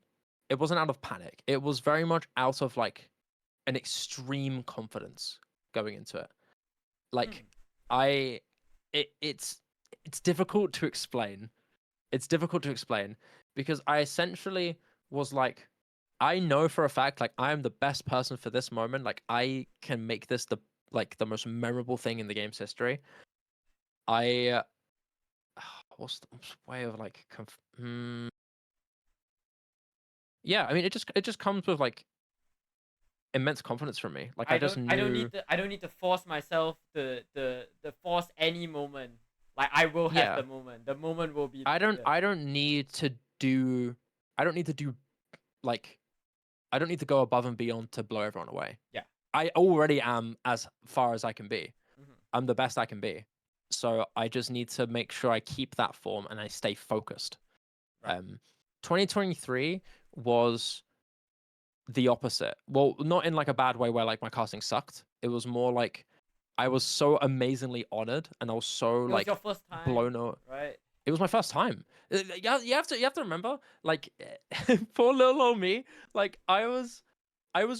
B: It wasn't out of panic. It was very much out of like an extreme confidence going into it. Like it's difficult to explain. It's difficult to explain because I essentially was like, I know for a fact, like, I am the best person for this moment. Like, I can make this the most memorable thing in the game's history. What's the way of like, yeah, I mean, it just comes with like immense confidence from me. Like, I don't
A: need to force myself to force any moment. Like, I will have the moment. The moment will be.
B: I don't need to do like, I don't need to go above and beyond to blow everyone away.
A: Yeah.
B: I already am as far as I can be. I'm the best I can be. So I just need to make sure I keep that form and I stay focused. Right. 2023 was the opposite. Well, not in like a bad way where like my casting sucked. It was more like I was so amazingly honored and I was so like
A: your first time,
B: blown away.
A: Right.
B: It was my first time. You have to remember, like, poor little old me. Like, I was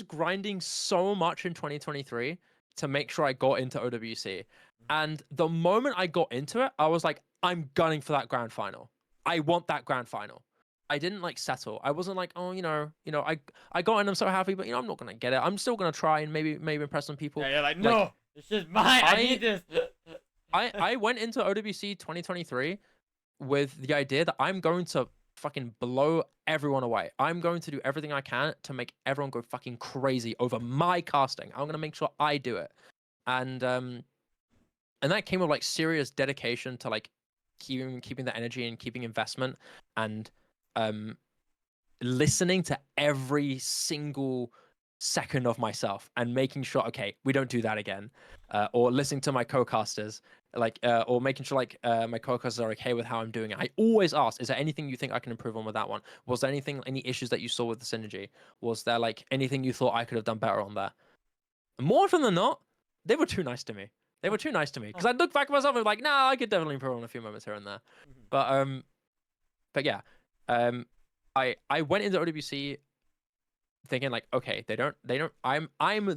B: grinding so much in 2023 to make sure I got into OWC. And the moment I got into it, I was like, I'm gunning for that grand final. I want that grand final. I didn't like settle. I wasn't like, oh, I got in, I'm so happy, but I'm not gonna get it. I'm still gonna try and maybe impress some people.
A: Yeah, you're like, no, it's just mine. I need this.
B: I went into OWC 2023 with the idea that I'm going to fucking blow everyone away. I'm going to do everything I can to make everyone go fucking crazy over my casting. I'm gonna make sure I do it. And that came with like serious dedication to like keeping the energy and keeping investment and listening to every single second of myself and making sure, okay, we don't do that again, or listening to my co-casters, like, or making sure like my co-casters are okay with how I'm doing it. I always ask, is there anything you think I can improve on with that one? Was there any issues that you saw with the synergy? Was there like anything you thought I could have done better on there? And more often than not, they were too nice to me. They were too nice to me because I look back at myself and I'm like, nah, I could definitely improve on a few moments here and there. But yeah, I went into OWC thinking like, okay, they don't. I'm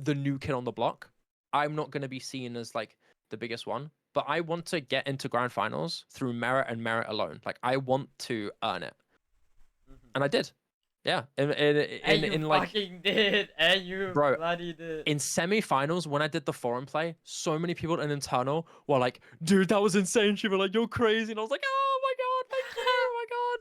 B: the new kid on the block. I'm not going to be seen as like the biggest one, but I want to get into grand finals through merit and merit alone. Like, I want to earn it, and I did. Yeah, in like,
A: fucking did, and you
B: bro,
A: bloody did.
B: In semi-finals, when I did the forum play, so many people in internal were like, "Dude, that was insane." She was like, "You're crazy," and I was like, "Oh my god, thank you, oh my god,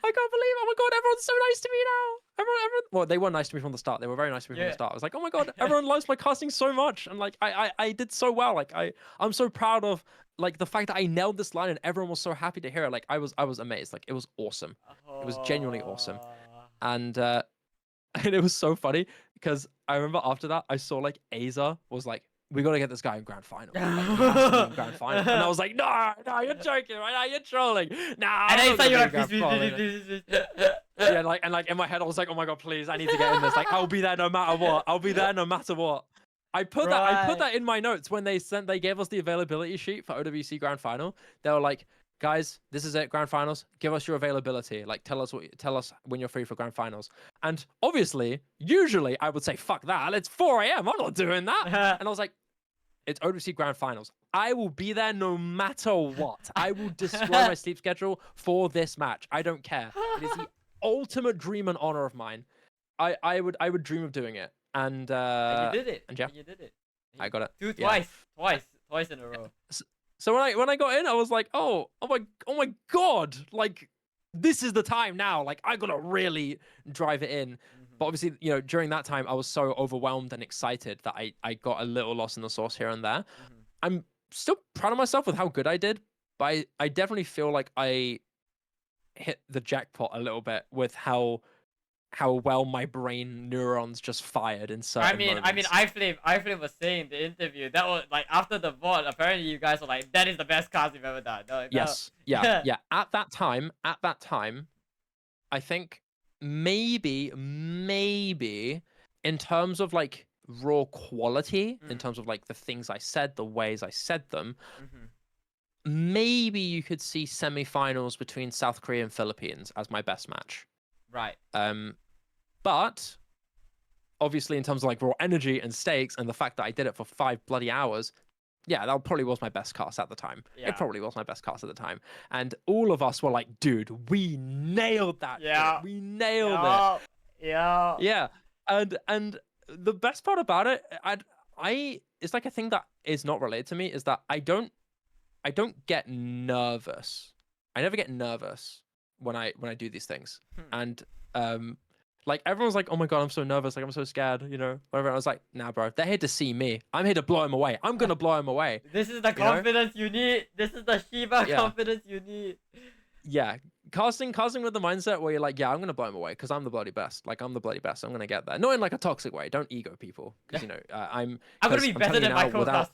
B: I can't believe it. Oh my god, everyone's so nice to me now. Everyone. Well, they were nice to me from the start. They were very nice to me from the start. I was like, oh my god, everyone loves my casting so much, and like, I did so well. Like, I'm so proud of like the fact that I nailed this line, and everyone was so happy to hear it. Like, I was amazed. Like, it was awesome. It was genuinely awesome. And it was so funny because I remember after that I saw like Aza was like, we gotta get this guy in grand final. Like, he has to be in grand final. And I was like, no, you're joking, right? No, you're trolling. Nah. And then you're like, please. Yeah, like, and like in my head I was like, oh my god, please, I need to get in this. Like, I'll be there no matter what. I'll be there no matter what. I put that in my notes when they gave us the availability sheet for OWC grand final. They were like, guys, this is it, grand finals. Give us your availability. Like, tell us when you're free for grand finals. And obviously, usually I would say, fuck that. It's 4 a.m. I'm not doing that. And I was like, it's OWC grand finals. I will be there no matter what. I will destroy my sleep schedule for this match. I don't care. It is the ultimate dream and honor of mine. I would dream of doing it. And
A: you did it.
B: And yeah.
A: You did it.
B: I got it.
A: Twice in a row.
B: So when I got in, I was like, oh my god, like this is the time now. Like I gotta really drive it in. But obviously, during that time, I was so overwhelmed and excited that I got a little lost in the sauce here and there. I'm still proud of myself with how good I did, but I definitely feel like I hit the jackpot a little bit with how well my brain neurons just fired in certain moments.
A: iFlame was saying in the interview that was like after the VOD, apparently you guys were like, that is the best cast you've ever done. Like,
B: yes, yeah. At that time, I think maybe in terms of like raw quality, in terms of like the things I said, the ways I said them, maybe you could see semi-finals between South Korea and Philippines as my best match.
A: Right.
B: But obviously in terms of like raw energy and stakes and the fact that I did it for 5 bloody hours, yeah, that probably was my best cast at the time.
A: Yeah.
B: It probably was my best cast at the time. And all of us were like, dude, we nailed that.
A: Yeah.
B: Shit. We nailed it.
A: Yeah.
B: Yeah. And the best part about it, it's like a thing that is not related to me, is that I don't get nervous. I never get nervous when I do these things. And like everyone's like, oh my god, I'm so nervous, like I'm so scared, whatever. I was like, nah, bro, they're here to see me. I'm here to blow him away. I'm gonna blow him away.
A: This is the confidence you need. This is the Shiba confidence you need.
B: Yeah, casting with the mindset where you're like, yeah, I'm gonna blow him away because I'm the bloody best. Like I'm the bloody best. I'm gonna get there. Not in like a toxic way. Don't ego people, because I'm
A: gonna be better than my co-cast.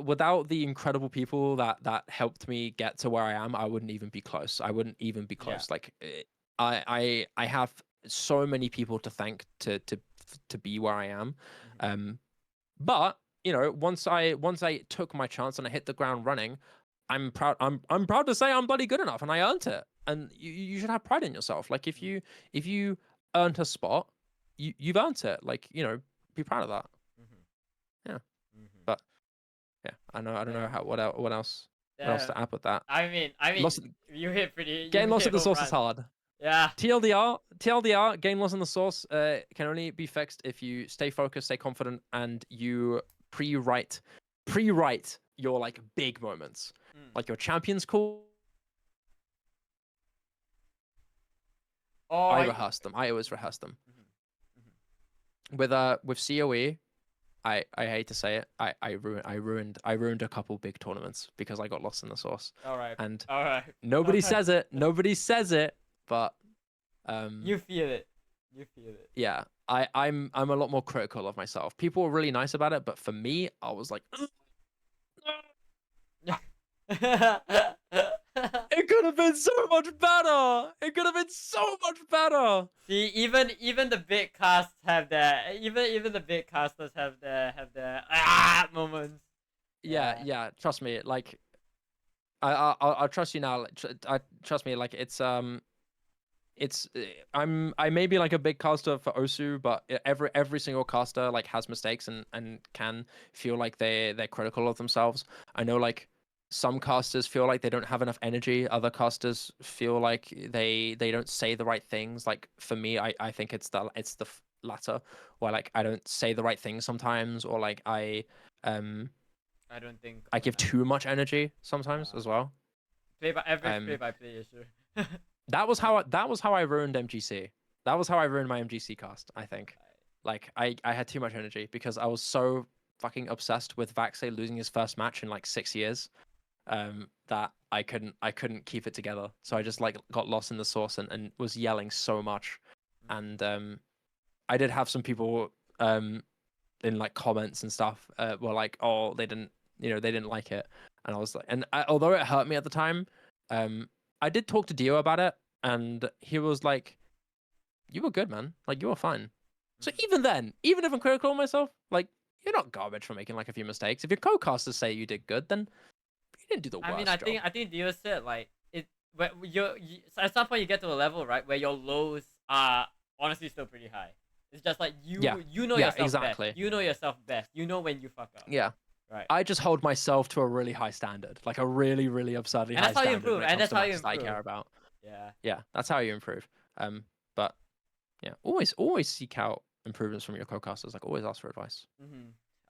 B: without the incredible people that helped me get to where I am, I wouldn't even be close.
A: Yeah.
B: Like I have so many people to thank to be where I am. But once I took my chance and I hit the ground running, I'm proud to say I'm bloody good enough and I earned it. And you should have pride in yourself. Like if you earned a spot, you've earned it. Like, be proud of that. Yeah. But yeah, I don't know what else to add with that.
A: I mean, you hit pretty.
B: Getting lost at the source is hard.
A: Yeah.
B: TLDR, getting lost in the source can only be fixed if you stay focused, stay confident, and you pre-write your like big moments, like your champions call. I rehearsed them. I always rehearse them. With COE, I hate to say it, I ruined a couple big tournaments because I got lost in the source.
A: All right.
B: Nobody says it. Nobody says it, but
A: you feel it.
B: Yeah, I'm a lot more critical of myself. People were really nice about it, but for me, I was like, it could have been so much better.
A: See, even the big casts have their even the big casters have their moments.
B: Yeah. Trust me. Like, I'll trust you now. Trust me. Like, I may be like a big caster for Osu, but every single caster like has mistakes and can feel like they're critical of themselves. I know like some casters feel like they don't have enough energy. Other casters feel like they don't say the right things. Like for me, I think it's the latter, where like I don't say the right things sometimes, or like I
A: don't think
B: I give too much energy sometimes as well.
A: Play by play issue.
B: That was how I ruined MGC. That was how I ruined my MGC cast, I think. Like I had too much energy because I was so fucking obsessed with Vaxay losing his first match in like 6 years, that I couldn't keep it together. So I just like got lost in the source and was yelling so much. And I did have some people in like comments and stuff were like, oh, they didn't like it. And I was like, although it hurt me at the time, I did talk to Dio about it, and he was like, you were good, man. Like, you were fine. So even then, even if I'm critical of myself, like, you're not garbage for making like a few mistakes. If your co-casters say you did good, then you didn't do the worst job.
A: I think Dio said like at some point you get to a level, right, where your lows are honestly still pretty high. It's just like you know yourself
B: exactly.
A: best. You know yourself best. You know when you fuck up.
B: Yeah.
A: Right.
B: I just hold myself to a really high standard, like a really, really absurdly high standard.
A: And that's how you improve.
B: I care about.
A: Yeah.
B: Yeah, that's how you improve. But yeah, always seek out improvements from your co-casters. Like always ask for advice.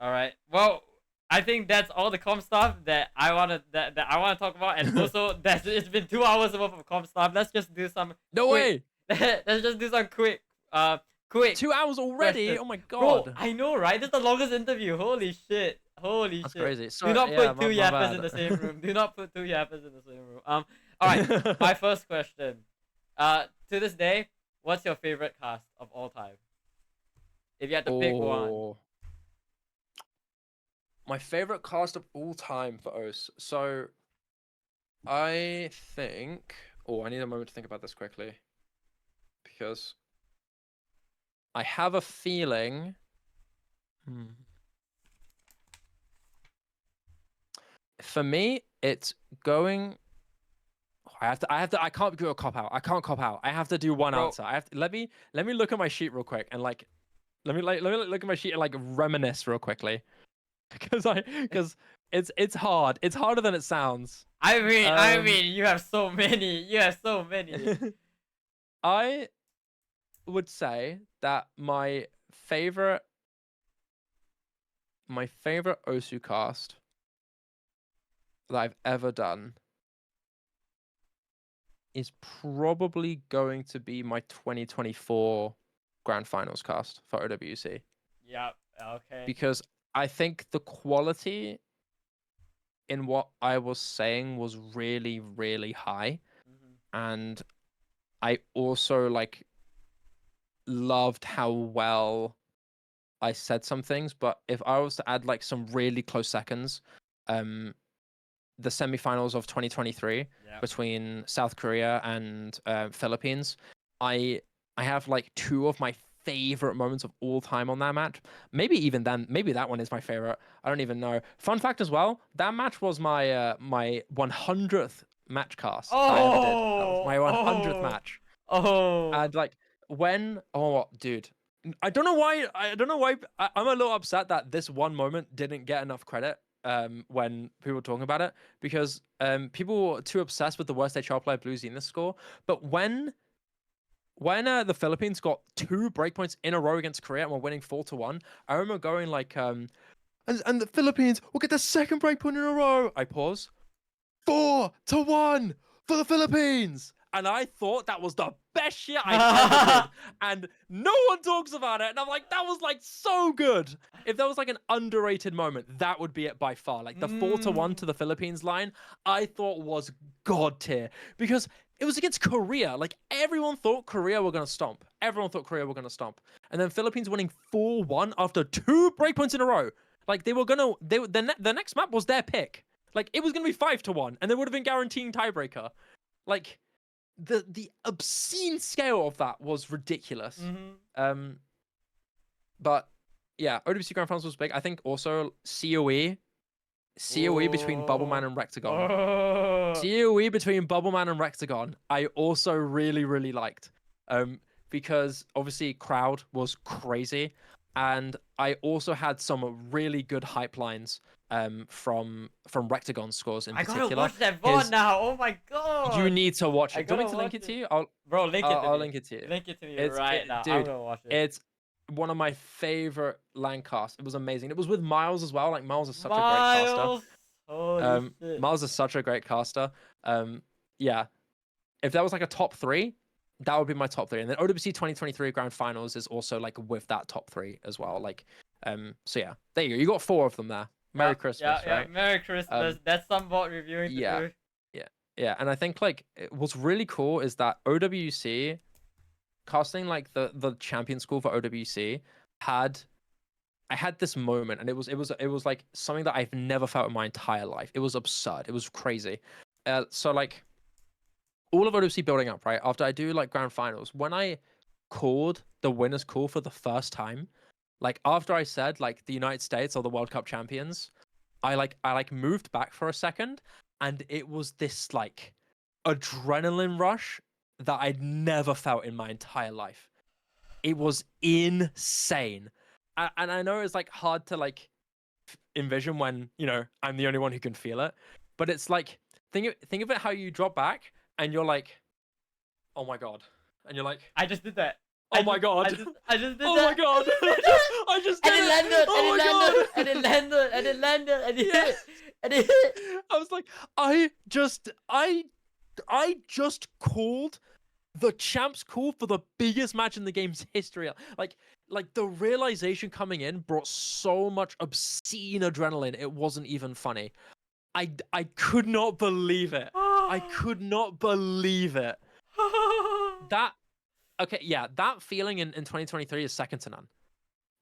A: All right. Well, I think that's all the comp stuff that I wanna that I wanna talk about, and also it's been 2 hours worth of comp stuff. Let's just do some.
B: No way.
A: Let's just do some quick.
B: 2 hours already?
A: questions.
B: Oh my
A: Bro,
B: god.
A: I know, right? This is the longest interview. Holy shit.
B: That's
A: shit.
B: crazy.
A: Do not put two
B: my
A: yappers
B: bad.
A: in the same room. Do not put two yappers in the same room. All right. My first question. To this day, what's your favorite cast of all time? If you had to pick one.
B: My favorite cast of all time for OS. So, I think. Oh, I need a moment to think about this quickly. Because I have a feeling. For me, it's going. I can't do a cop out. I can't cop out. I have to do one answer. I have to let me look at my sheet real quick and like let me look at my sheet and like reminisce real quickly. Because it's hard. It's harder than it sounds.
A: I mean, you have so many. You have so many.
B: I would say that my favorite Osu cast that I've ever done is probably going to be my 2024 Grand Finals cast for OWC.
A: Yep. Okay.
B: Because I think the quality in what I was saying was really, really high. And I also like loved how well I said some things. But if I was to add like some really close seconds, the semifinals of 2023 between South Korea and Philippines, I have like two of my favorite moments of all time on that match. Maybe that one is my favorite. I don't even know. Fun fact as well, that match was my my 100th match cast that I ever did. That was my 100th match. And like dude, I don't know why I'm a little upset that this one moment didn't get enough credit when people were talking about it, because people were too obsessed with the worst HR player Blue Zenith score. But when the Philippines got 2 breakpoints in a row against Korea and were winning 4-1, I remember going like and the Philippines will get the second breakpoint in a row. I pause. 4-1 for the Philippines. And I thought that was the best shit I ever did. And no one talks about it. And I'm like, that was like so good. If there was like an underrated moment, that would be it by far. Like the 4-1 to the Philippines line, I thought was god tier. Because it was against Korea. Like everyone thought Korea were going to stomp. And then Philippines winning 4-1 after 2 breakpoints in a row. Like the next map was their pick. Like it was going to be 5-1 and they would have been guaranteeing tiebreaker. Like the obscene scale of that was ridiculous. But yeah, OWC Grand Finals was big. I think also COE between Bubbleman and Rectagon. COE between Bubbleman and Rectagon, I also really, really liked. Because obviously crowd was crazy. And I also had some really good hype lines from Rectagon scores in particular.
A: I gotta watch that VOD now. Oh my god!
B: You need to watch it. Do you want me to link it to you? I'll link it to you.
A: Link it to me right now.
B: Dude,
A: I'm gonna watch it.
B: It's one of my favorite LAN casts. It was amazing. It was with Miles as well. Like Miles is such a great caster.
A: Holy shit.
B: Miles is such a great caster. Yeah. If that was like a top 3, that would be my top 3. And then OWC 2023 Grand Finals is also like with that top 3 as well. Like, so yeah, there you go. You got 4 of them there. Merry Christmas, right?
A: Yeah, Merry Christmas. That's some bot reviewing to do.
B: Yeah. And I think like what's really cool is that OWC casting like the champion school for OWC I had this moment, and it was like something that I've never felt in my entire life. It was absurd. It was crazy. So like all of OWC building up, right? After I do like Grand Finals, when I called the winners call for the first time, like after I said like the United States are the World Cup champions, I moved back for a second, and it was this like adrenaline rush that I'd never felt in my entire life. It was insane. And I know it's like hard to like envision when, you know, I'm the only one who can feel it, but it's like think of it how you drop back and you're like, oh my god, and you're like,
A: I just did that.
B: Oh my god.
A: I just did
B: Oh
A: that.
B: my god. I just did
A: And it
B: it.
A: landed,
B: Oh
A: and it
B: my
A: landed,
B: god.
A: and it landed, and it landed, and it
B: Yeah.
A: hit, and it hit.
B: I was like, I just called the champs call for the biggest match in the game's history. Like the realization coming in brought so much obscene adrenaline. It wasn't even funny. I could not believe it. I could not believe it. That okay, yeah, that feeling in 2023 is second to none.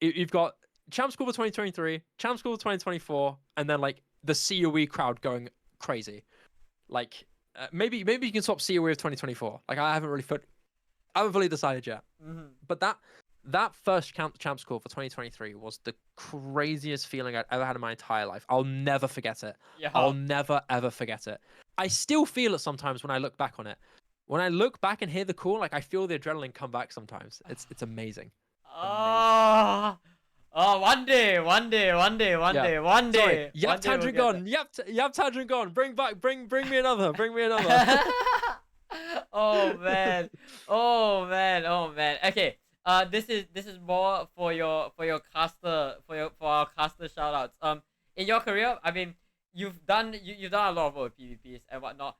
B: You've got champs call for 2023, champs call for 2024, and then like the COE crowd going crazy. Like maybe you can swap COE with 2024. Like I haven't fully decided yet.
A: Mm-hmm.
B: But that first champs call for 2023 was the craziest feeling I'd ever had in my entire life. I'll never forget it.
A: Yeah.
B: I'll never ever forget it. I still feel it sometimes when I look back on it. When I look back and hear the call, like I feel the adrenaline come back sometimes. It's amazing.
A: Oh, one day.
B: Sorry, Yap
A: One day
B: Tangent
A: we'll
B: gone. Yap Tangent gone. Bring me another. Bring me another.
A: Oh man. Okay. This is more for your caster for our caster shoutouts. In your career, I mean, you've done a lot of PvPs and whatnot.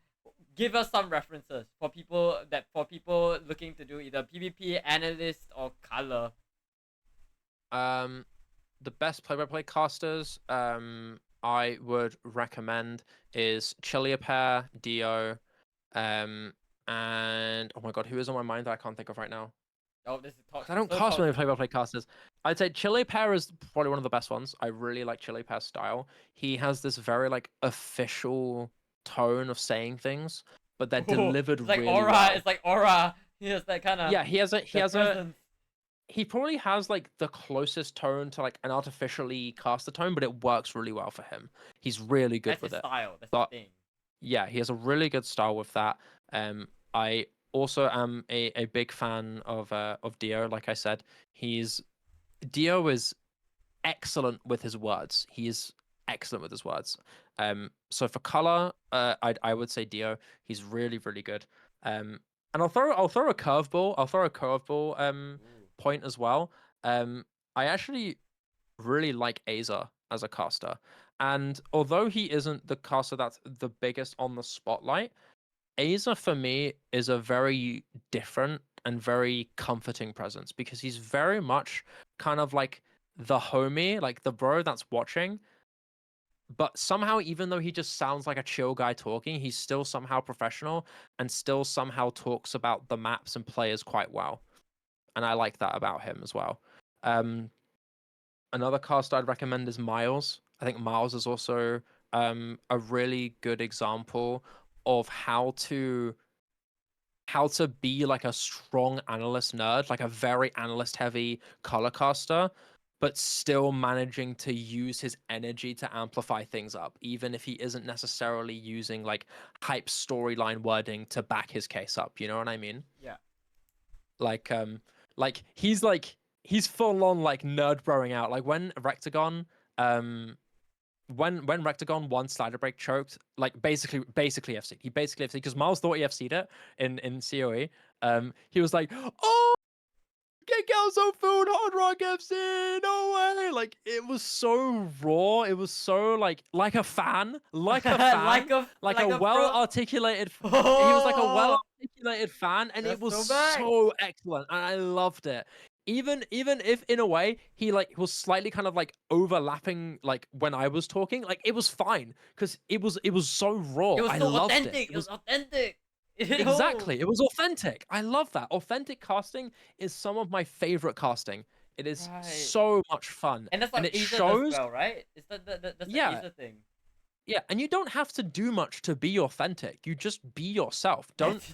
A: Give us some references for people looking to do either PvP, analyst, or color.
B: The best play-by-play casters I would recommend is Chiliapair, Dio, and oh my god, who is on my mind that I can't think of right now?
A: Oh, this is
B: I don't cast many play-by-play casters. I'd say Chiliapair is probably one of the best ones. I really like Chiliapair's style. He has this very like official tone of saying things, but they're delivered
A: it's like
B: really
A: aura.
B: well.
A: It's like aura. He has that kind of.
B: Yeah, he has
A: presence.
B: he probably has like the closest tone to like an artificially caster tone, but it works really well for him. He's really good
A: That's
B: with
A: his
B: it.
A: style. That's
B: But
A: the thing.
B: yeah, he has a really good style with that. I also am a big fan of Dio. Like I said, Dio is excellent with his words. He is excellent with his words. So for color, I would say Dio. He's really really good. And I'll throw a curveball. I'll throw a curveball point as well. I actually really like Aza as a caster, and although he isn't the caster that's the biggest on the spotlight, Aza for me is a very different and very comforting presence because he's very much kind of like the homie, like the bro that's watching. But somehow, even though he just sounds like a chill guy talking, he's still somehow professional and still somehow talks about the maps and players quite well. And I like that about him as well. Another cast I'd recommend is Miles. I think Miles is also a really good example of how to be like a strong analyst nerd, like a very analyst heavy color caster, but still managing to use his energy to amplify things up, even if he isn't necessarily using like hype storyline wording to back his case up. You know what I mean?
A: Yeah.
B: Like he's full on like nerd broing out. Like when Rectagon when Rectagon won Slider Break choked, like basically FC'd. He basically FC'd because Miles thought he FC'd it in COE. He was like, "Oh, get Galzo food, Hard Rock FC, no way!" Like it was so raw. It was so like a fan, like a fan, like a well articulated. He was like a well articulated fan, and it was so excellent, and I loved it. Even if in a way he like was slightly kind of like overlapping like when I was talking, like it was fine because it was so raw.
A: It was
B: I
A: so
B: loved
A: authentic. It was authentic.
B: Exactly. It was authentic. I love that. Authentic casting is some of my favorite casting. It is so much fun.
A: And that's like
B: it
A: Aza
B: shows
A: as well, right? It's that's the Aza thing.
B: Yeah, and you don't have to do much to be authentic. You just be yourself. Don't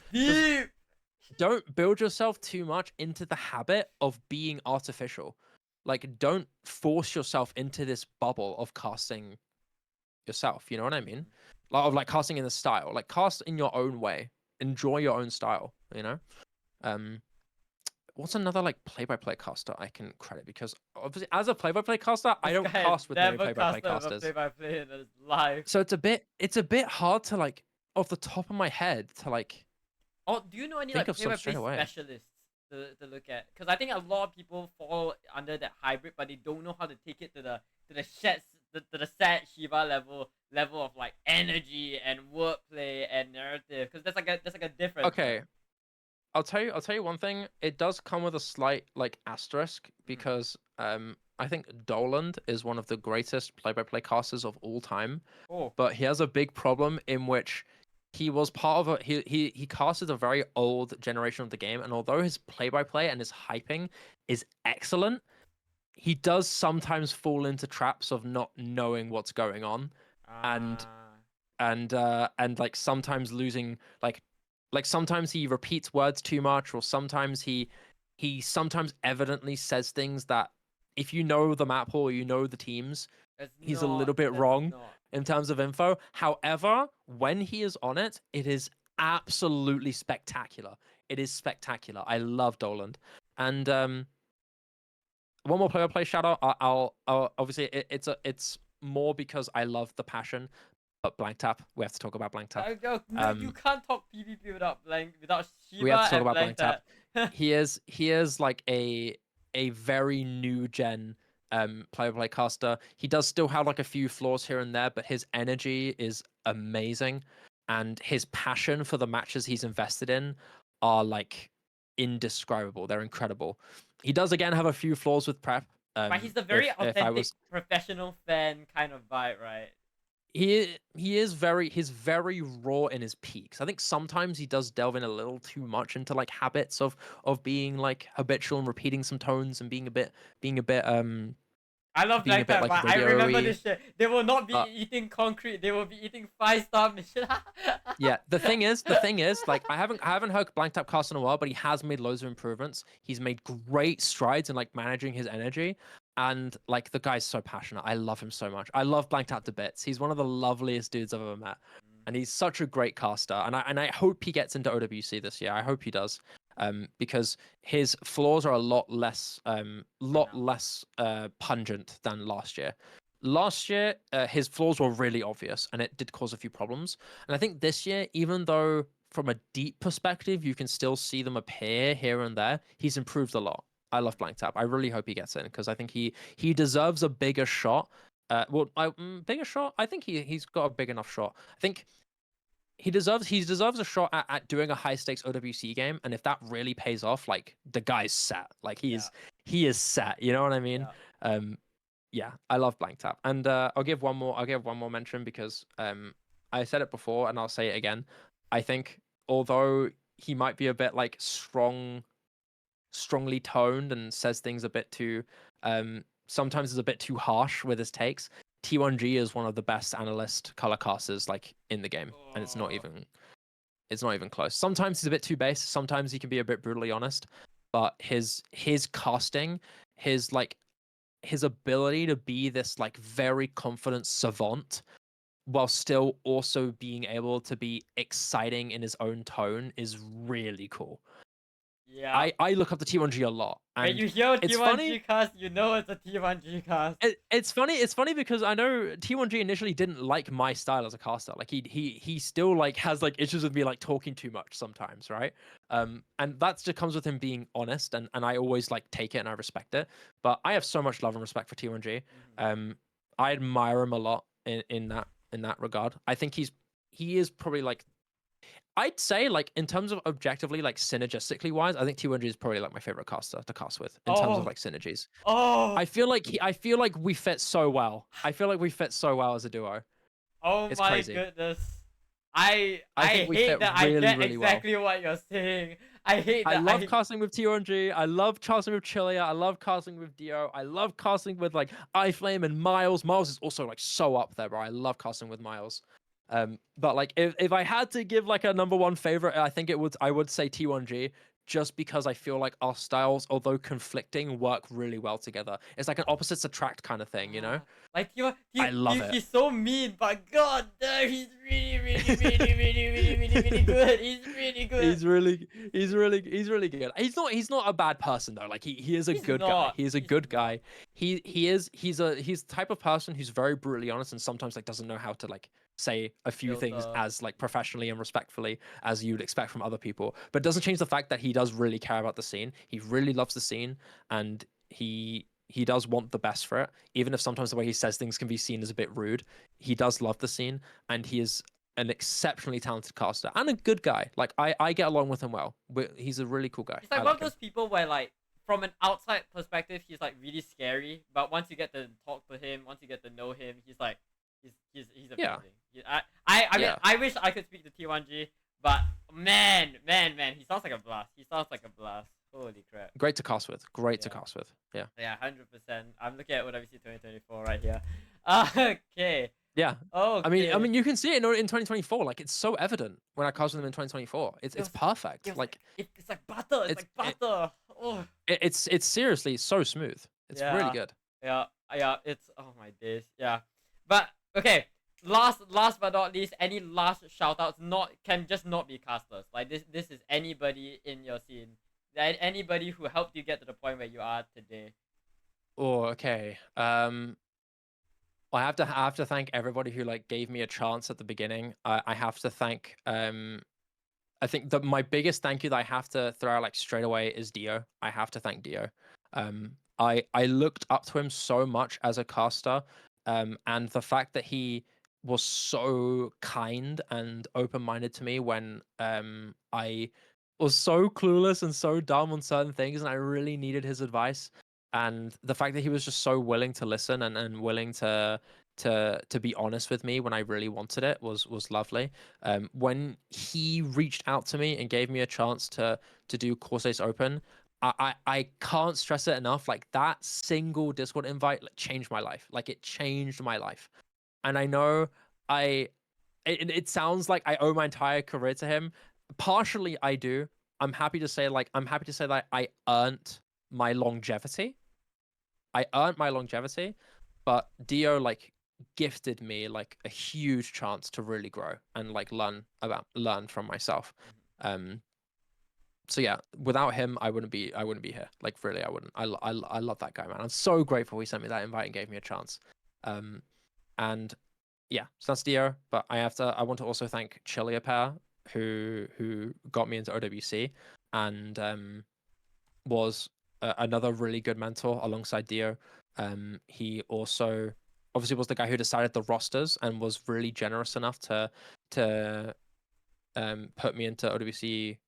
B: build yourself too much into the habit of being artificial. Like don't force yourself into this bubble of casting yourself. You know what I mean? Like casting in the style. Like cast in your own way. Enjoy your own style, you know. What's another like play-by-play caster I can credit? Because obviously as a play-by-play caster I don't cast with many play-by-play casters.
A: Play-by-play in his life.
B: So it's a bit hard to like off the top of my head to like
A: do you know any like play-by-play specialists to look at, because I think a lot of people fall under that hybrid, but they don't know how to take it to the SadShiba level of like energy and wordplay and narrative, because there's like a difference.
B: Okay.
A: Right?
B: I'll tell you one thing. It does come with a slight like asterisk because I think Doland is one of the greatest play-by-play casters of all time.
A: Oh.
B: But he has a big problem in which he was part of a he casted a very old generation of the game, and although his play-by-play and his hyping is excellent, he does sometimes fall into traps of not knowing what's going on, and and like sometimes losing like sometimes he repeats words too much, or sometimes he sometimes evidently says things that if you know the map or you know the teams, he's a little bit wrong in terms of info. However, when he is on it, it is absolutely spectacular. It is spectacular. I love Doland. And one more play shout out. I'll obviously it's more because I love the passion. But Blank Tap, we have to talk about Blank Tap.
A: No, you can't talk PvP without Shiba.
B: We have to talk
A: and
B: about Blank Tap.
A: Tap.
B: He is like a very new gen play caster. He does still have like a few flaws here and there, but his energy is amazing, and his passion for the matches he's invested in are like indescribable. They're incredible. He does again have a few flaws with prep.
A: But he's the very authentic professional fan kind of vibe, right?
B: He's very raw in his peaks. I think sometimes he does delve in a little too much into like habits of being like habitual and repeating some tones and being a bit
A: I love
B: being
A: Black Tap, but I remember this shit. They will not be eating concrete. They will be eating 5-star mission.
B: Yeah, the thing is, like I haven't heard Blank Tap cast in a while, but he has made loads of improvements. He's made great strides in like managing his energy, and like the guy's so passionate. I love him so much. I love Blank Tap to bits. He's one of the loveliest dudes I've ever met, and he's such a great caster. And I hope he gets into OWC this year. I hope he does. Because his flaws are a lot less pungent than last year. Last year, his flaws were really obvious, and it did cause a few problems. And I think this year, even though from a deep perspective you can still see them appear here and there, he's improved a lot. I love Blank Tap. I really hope he gets in because I think he deserves a bigger shot. Bigger shot. I think he's got a big enough shot. I think he deserves a shot at doing a high stakes OWC game, and if that really pays off, like the guy's set. Like he is set. You know what I mean? Yeah, I love Blank Tap, and I'll give one more mention because I said it before and I'll say it again. I think although he might be a bit like strongly toned and says things a bit too sometimes is a bit too harsh with his takes, T1G is one of the best analyst color casters like in the game, and it's not even close. Sometimes he's a bit too base, sometimes he can be a bit brutally honest, but his casting, his ability to be this like very confident savant while still also being able to be exciting in his own tone is really cool. Yeah, I look up to T1G a lot. And
A: when you hear T1G cast, you know it's a T1G cast.
B: It's funny because I know T1G initially didn't like my style as a caster. Like he still like has like issues with me like talking too much sometimes, right? And that just comes with him being honest, and I always like take it and I respect it. But I have so much love and respect for T1G. I admire him a lot in that regard. I think he is probably like, I'd say like in terms of objectively like synergistically wise, I think T1G is probably like my favorite caster to cast with in terms of like synergies. I feel like we fit so well. I feel like we fit so well as a duo.
A: It's my crazy. Goodness. I hate that really, I get really exactly what you're saying. I hate that.
B: I love casting with T1G. I love casting with Chilia. I love casting with Dio. I love casting with like iFlame and Miles. Miles is also like so up there, bro. I love casting with Miles. But like if I had to give like a number one favorite, I would say T1G, just because I feel like our styles, although conflicting, work really well together. It's like an opposites attract kind of thing, you know?
A: Like I love it. He's so mean, but god damn, he's really good. He's really good.
B: He's really good. He's not a bad person though. Like he is a good guy. He's a good guy. He's the type of person who's very brutally honest and sometimes like doesn't know how to like say a few things
A: Filter.
B: as like professionally and respectfully as you'd expect from other people, but it doesn't change the fact that he does really care about the scene. He really loves the scene, and he does want the best for it, even if sometimes the way he says things can be seen as a bit rude. He does love the scene, and he is an exceptionally talented caster and a good guy. Like I get along with him well. He's a really cool guy.
A: He's like one of those people where like from an outside perspective he's like really scary, but once you get to talk to him, once you get to know him, he's like he's amazing.
B: Yeah.
A: I mean I wish I could speak to T1G, but man, he sounds like a blast. He sounds like a blast. Holy crap.
B: Great to cast with. Great to cast with. Yeah.
A: Yeah, 100%. I'm looking at OWC 2024 right here. Okay.
B: Yeah.
A: Okay.
B: I mean, you can see it in 2024. Like, it's so evident when I cast with them in 2024. It's perfect. It's like
A: butter. It's like butter.
B: It's seriously so smooth. It's really good.
A: Yeah. It's oh my days. Yeah. But okay. Last but not least, any last shout outs can just not be casters. Like this is anybody in your scene. Anybody who helped you get to the point where you are today.
B: Oh, okay. I have to thank everybody who like gave me a chance at the beginning. I have to thank I think that my biggest thank you that I have to throw out like straight away is Dio. I have to thank Dio. I looked up to him so much as a caster, and the fact that he was so kind and open-minded to me when I was so clueless and so dumb on certain things, and I really needed his advice. And the fact that he was just so willing to listen and willing to be honest with me when I really wanted it was lovely. When he reached out to me and gave me a chance to do Corsair's Open, I can't stress it enough. Like, that single Discord invite changed my life. Like, it changed my life. And I know it sounds like I owe my entire career to him. Partially I do. I'm happy to say that I earned my longevity. But Dio like gifted me like a huge chance to really grow and like learn from myself. So yeah, without him I wouldn't be here. Like, really, I wouldn't. I love that guy, man. I'm so grateful he sent me that invite and gave me a chance. And yeah, so that's Dio. But I want to also thank Chiliapair, who got me into OWC and was another really good mentor alongside Dio. He also obviously was the guy who decided the rosters and was really generous enough to put me into OWC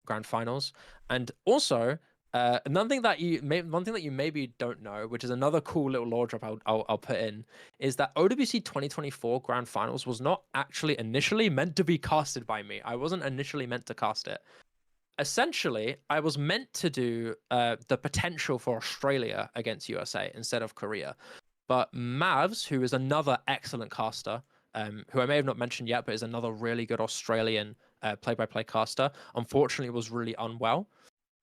B: Grand Finals. And also one thing that you maybe don't know, which is another cool little lore drop I'll put in, is that OWC 2024 Grand Finals was not actually initially meant to be casted by me. I wasn't initially meant to cast it. Essentially, I was meant to do the potential for Australia against USA instead of Korea. But Mavs, who is another excellent caster, who I may have not mentioned yet, but is another really good Australian play-by-play caster, unfortunately was really unwell.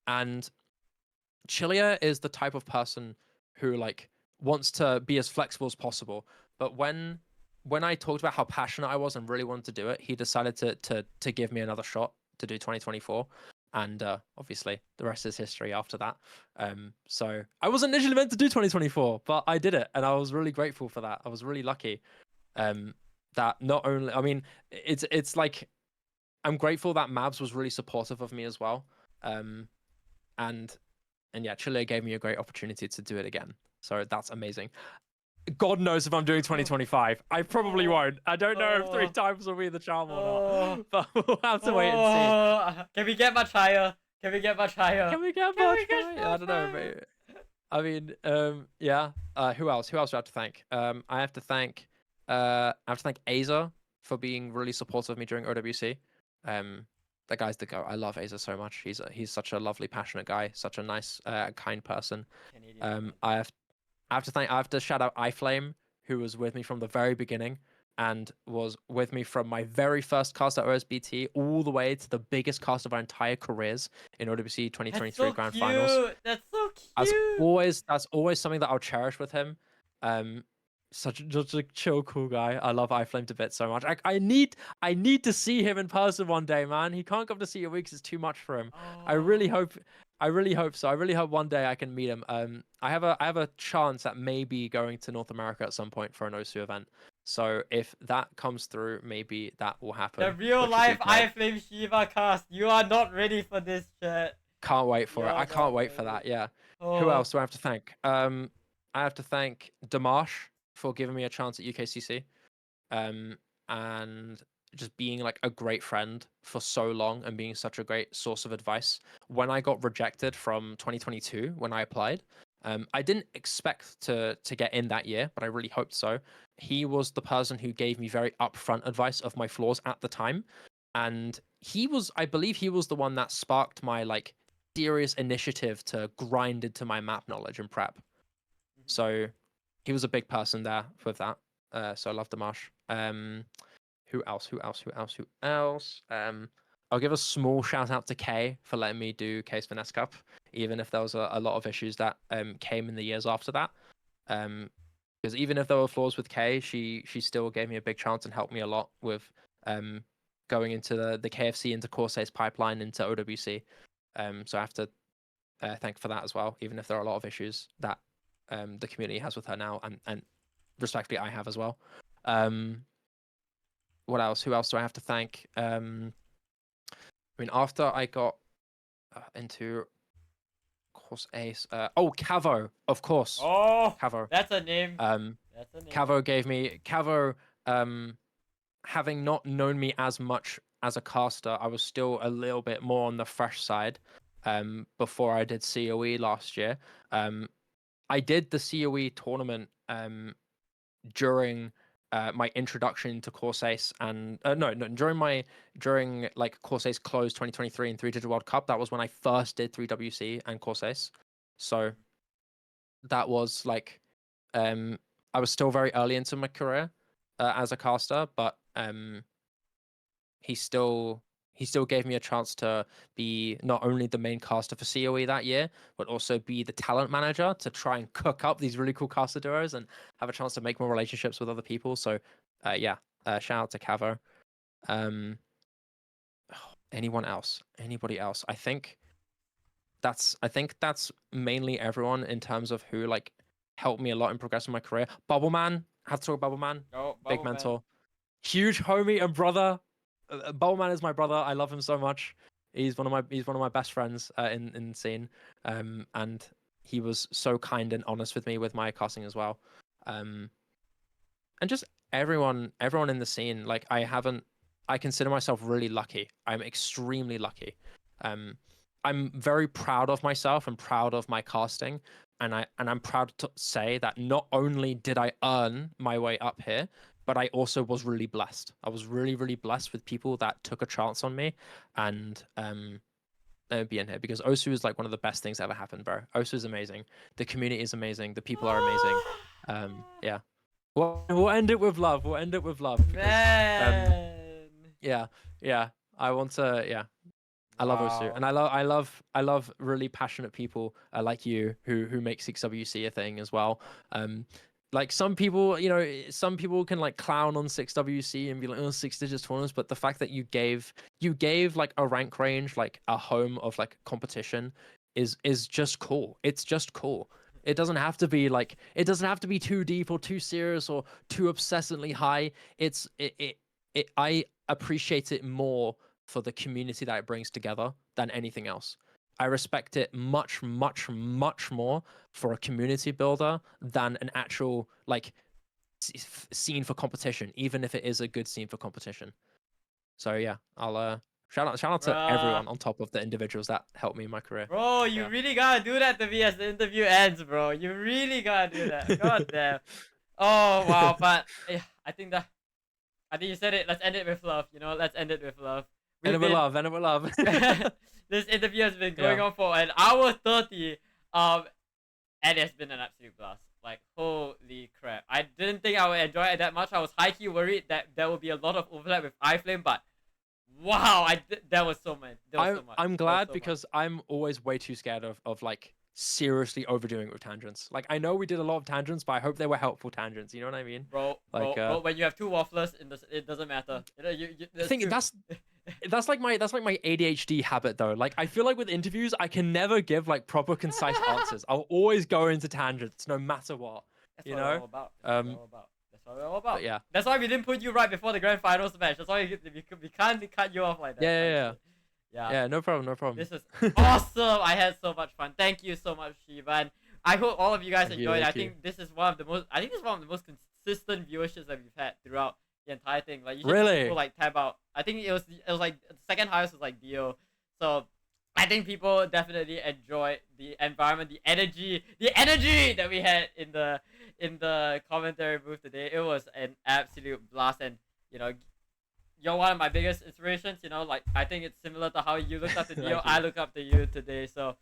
B: And Chilia is the type of person who like wants to be as flexible as possible. But when I talked about how passionate I was and really wanted to do it, he decided to give me another shot to do 2024. And obviously the rest is history after that. So I wasn't initially meant to do 2024, but I did it, and I was really grateful for that. I was really lucky. That not only, I mean, it's like I'm grateful that Mavs was really supportive of me as well. And yeah, Chile gave me a great opportunity to do it again. So that's amazing. God knows if I'm doing 2025. I probably won't. I don't know if 3 times will be the charm or not. But we'll have to wait and see.
A: Can we get much higher? I
B: don't know. Maybe. I mean, yeah. Who else? Who else do I have to thank? I have to thank Aza for being really supportive of me during OWC. That guy's the go. I love Aza so much. He's such a lovely, passionate guy. Such a nice, kind person. I have to shout out iFlame, who was with me from the very beginning and was with me from my very first cast at OSBT all the way to the biggest cast of our entire careers in OWC 2023 Grand Finals.
A: That's so cute.
B: That's always something that I'll cherish with him. Such a chill, cool guy. I love iFlame to bits so much. I need to see him in person one day, man. He can't come to see you weeks. It's too much for him. I really hope so. I really hope one day I can meet him. I have a chance at maybe going to North America at some point for an OSU event. So if that comes through, maybe that will happen.
A: The real life iFlameShiba cast. You are not ready for this, chat.
B: Can't wait for it. I can't wait for that. Yeah.
A: Oh.
B: Who else do I have to thank? I have to thank Dimash for giving me a chance at UKCC, and just being like a great friend for so long and being such a great source of advice. When I got rejected from 2022 when I applied, I didn't expect to get in that year, but I really hoped so. He was the person who gave me very upfront advice of my flaws at the time, and I believe he was the one that sparked my like serious initiative to grind into my map knowledge and prep. So he was a big person there with that. So I love Dimash. Who else? I'll give a small shout out to Kay for letting me do Kay's Finesse Cup, even if there was a lot of issues that came in the years after that. Because even if there were flaws with Kay, she still gave me a big chance and helped me a lot with going into the KFC, into Corsai's pipeline, into OWC. So I have to thank for that as well, even if there are a lot of issues that the community has with her now, and respectfully I have as well. What else? Who else do I have to thank? I mean, after I got into Course Ace, Cavo, of course.
A: Oh,
B: Cavo.
A: That's a name.
B: Cavo gave me having not known me as much as a caster, I was still a little bit more on the fresh side. Before I did COE last year, I did the COE tournament during my introduction to Corsace, and during like Corsace Close 2023 and 3 Digit World Cup. That was when I first did 3WC and Corsace. So that was like I was still very early into my career as a caster, but he still gave me a chance to be not only the main caster for COE that year, but also be the talent manager to try and cook up these really cool caster duos and have a chance to make more relationships with other people. So, shout out to Cavo. Anybody else? I think that's mainly everyone in terms of who like helped me a lot in progressing my career. Bubbleman, have to talk Bubbleman. Big mentor, huge homie and brother. Bubbleman is my brother. I love him so much. He's one of my best friends in scene, and he was so kind and honest with me with my casting as well, and just everyone in the scene. Like I consider myself really lucky. I'm extremely lucky. I'm very proud of myself and proud of my casting, and I'm proud to say that not only did I earn my way up here, but I also was really blessed. I was really, really blessed with people that took a chance on me and being here, because Osu is like one of the best things that ever happened, bro. Osu is amazing. The community is amazing. The people are amazing. Yeah. We'll end it with love. Because,
A: Man.
B: yeah. I want to, yeah. I love Osu, and I love really passionate people like you who make 6WC a thing as well. Like some people can like clown on 6WC and be like, oh, 6 digits tournaments, but the fact that you gave like a rank range, like a home of like competition is just cool. It's just cool. It doesn't have to be too deep or too serious or too obsessively high. I appreciate it more for the community that it brings together than anything else. I respect it much, much, much more for a community builder than an actual like scene for competition, even if it is a good scene for competition. So yeah, I'll shout out to everyone on top of the individuals that helped me in my career.
A: Bro, you really gotta do that to me as the interview ends, bro. You really gotta do that. God damn. Oh wow, but yeah, I think you said it. Let's end it with love. Let's end it with love.
B: End it with love.
A: This interview has been going on for an hour 30. And it's been an absolute blast. Like, holy crap. I didn't think I would enjoy it that much. I was high-key worried that there would be a lot of overlap with iFlame, but wow, that was so much.
B: I'm glad because I'm always way too scared of like seriously overdoing it with tangents. Like, I know we did a lot of tangents, but I hope they were helpful tangents. You know what I mean?
A: Bro, when you have two wafflers, it doesn't matter.
B: I think that's like my ADHD habit though. Like, I feel like with interviews, I can never give like proper concise answers. I'll always go into tangents no matter what.
A: That's what it's all about. That's what we're all about.
B: But yeah.
A: That's why we didn't put you right before the grand finals match. That's why we can't cut you off like that.
B: Yeah, no problem, no problem.
A: This is awesome. I had so much fun. Thank you so much, Shiva. And I hope all of you guys enjoyed. I think this is one of the most consistent viewerships that we've had throughout the entire thing. Like usually people like tab out. I think it was like the second highest was like Dio. So I think people definitely enjoyed the environment, the energy that we had in the commentary booth today. It was an absolute blast, and you know, you're one of my biggest inspirations. You know, like I think it's similar to how you looked up to Dio. I look up to you today. So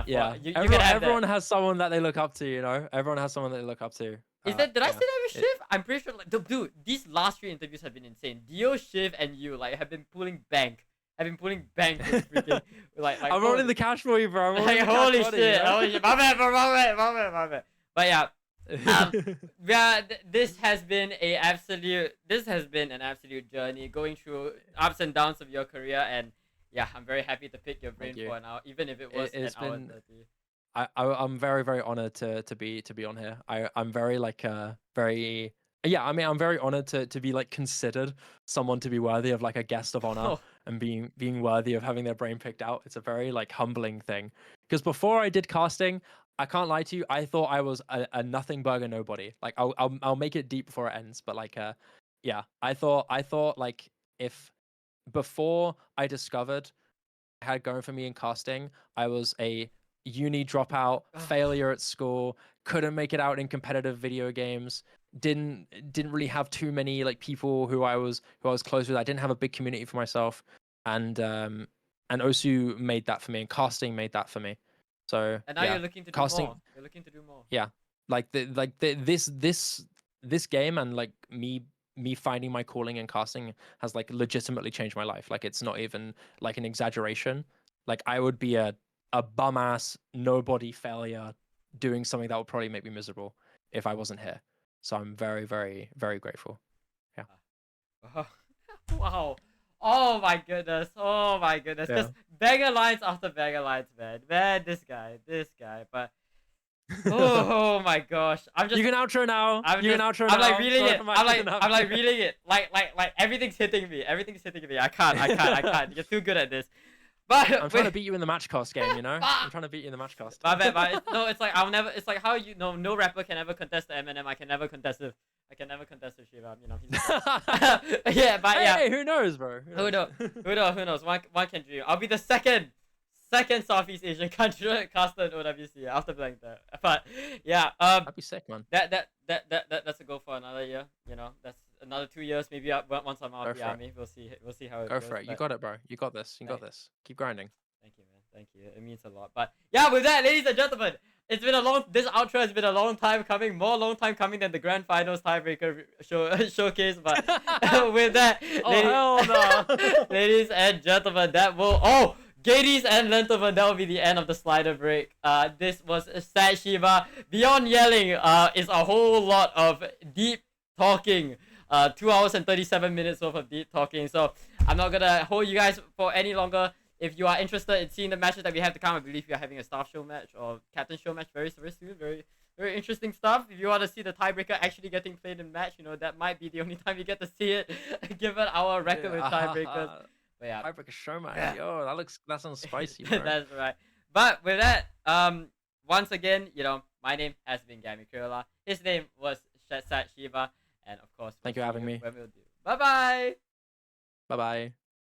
B: yeah, everyone has someone that they look up to. You know, everyone has someone that they look up to.
A: Is that did I say that with Shiv? I'm pretty sure. Like, dude, these last 3 interviews have been insane. Dio, Shiv, and you like have been pulling bank. I've been pulling bank this freaking like
B: I'm rolling the cash for you, bro.
A: Like, holy shit, holy shit. My bad. But yeah. Yeah, this has been an absolute journey going through ups and downs of your career, and yeah, I'm very happy to pick your brain for an hour, even if it was an hour and 30.
B: I'm very, very honored to be on here. I'm very like very yeah, I mean, I'm very honored to be like considered someone to be worthy of like a guest of honor and being worthy of having their brain picked out. It's a very like humbling thing, because before I did casting, I can't lie to you, I thought I was a nothing burger nobody. Like I'll make it deep before it ends, but like yeah, I thought like if before I discovered I had going for me in casting, I was a uni dropout, failure at school, couldn't make it out in competitive video games, didn't really have too many like people who I was close with. I didn't have a big community for myself, and Osu made that for me, and casting made that for me. So
A: and now you're looking to do more. You're looking to do more.
B: Yeah, this game and like me finding my calling in casting has like legitimately changed my life. Like it's not even like an exaggeration. Like I would be a bum ass nobody failure doing something that would probably make me miserable if I wasn't here. So I'm very, very, very grateful. Yeah.
A: Wow. Oh my goodness. Because banger lines after banger lines, man. This guy. But oh my gosh.
B: You can outro now.
A: I'm like reading it. I'm like reading it. Like everything's hitting me. I can't. You're too good at this. But
B: I'm trying to beat you in the match cost game, you know? I'm trying to beat you in the match cost.
A: But it's like I'll never. It's like how no rapper can ever contest the Eminem. I can never contest with Shiva. You know. Yeah, but yeah.
B: Hey, who knows, bro?
A: Who knows? One can dream. I'll be the second Southeast Asian country caster in OWC after playing that. But yeah,
B: that'd be sick, man.
A: That's a goal for another year. You know, that's another 2 years. Maybe once I'm out of the army, we'll see how it goes.
B: Go for it. You got it, bro. You got this. Keep grinding.
A: Thank you, man. Thank you. It means a lot. But yeah, with that, ladies and gentlemen, this outro has been a long time coming, long time coming than the grand finals tiebreaker showcase. But with that,
B: hell no.
A: Ladies and gentlemen, Gadies and gentlemen, that will be the end of the slider break. This was SadShiba. Beyond yelling, is a whole lot of deep talking. 2 hours and 37 minutes worth of deep talking. So I'm not gonna hold you guys for any longer. If you are interested in seeing the matches that we have to come, I believe we are having a staff show match or captain show match very soon. Very, very interesting stuff. If you want to see the tiebreaker actually getting played in match, you know, that might be the only time you get to see it, given our record with tiebreakers. But yeah,
B: tiebreaker show match. Yo, that sounds spicy, bro.
A: That's right. But with that, once again, you know, my name has been Gami Kurila. His name was SadShiba, and of course,
B: thank you for having me.
A: Bye bye.
B: Bye bye.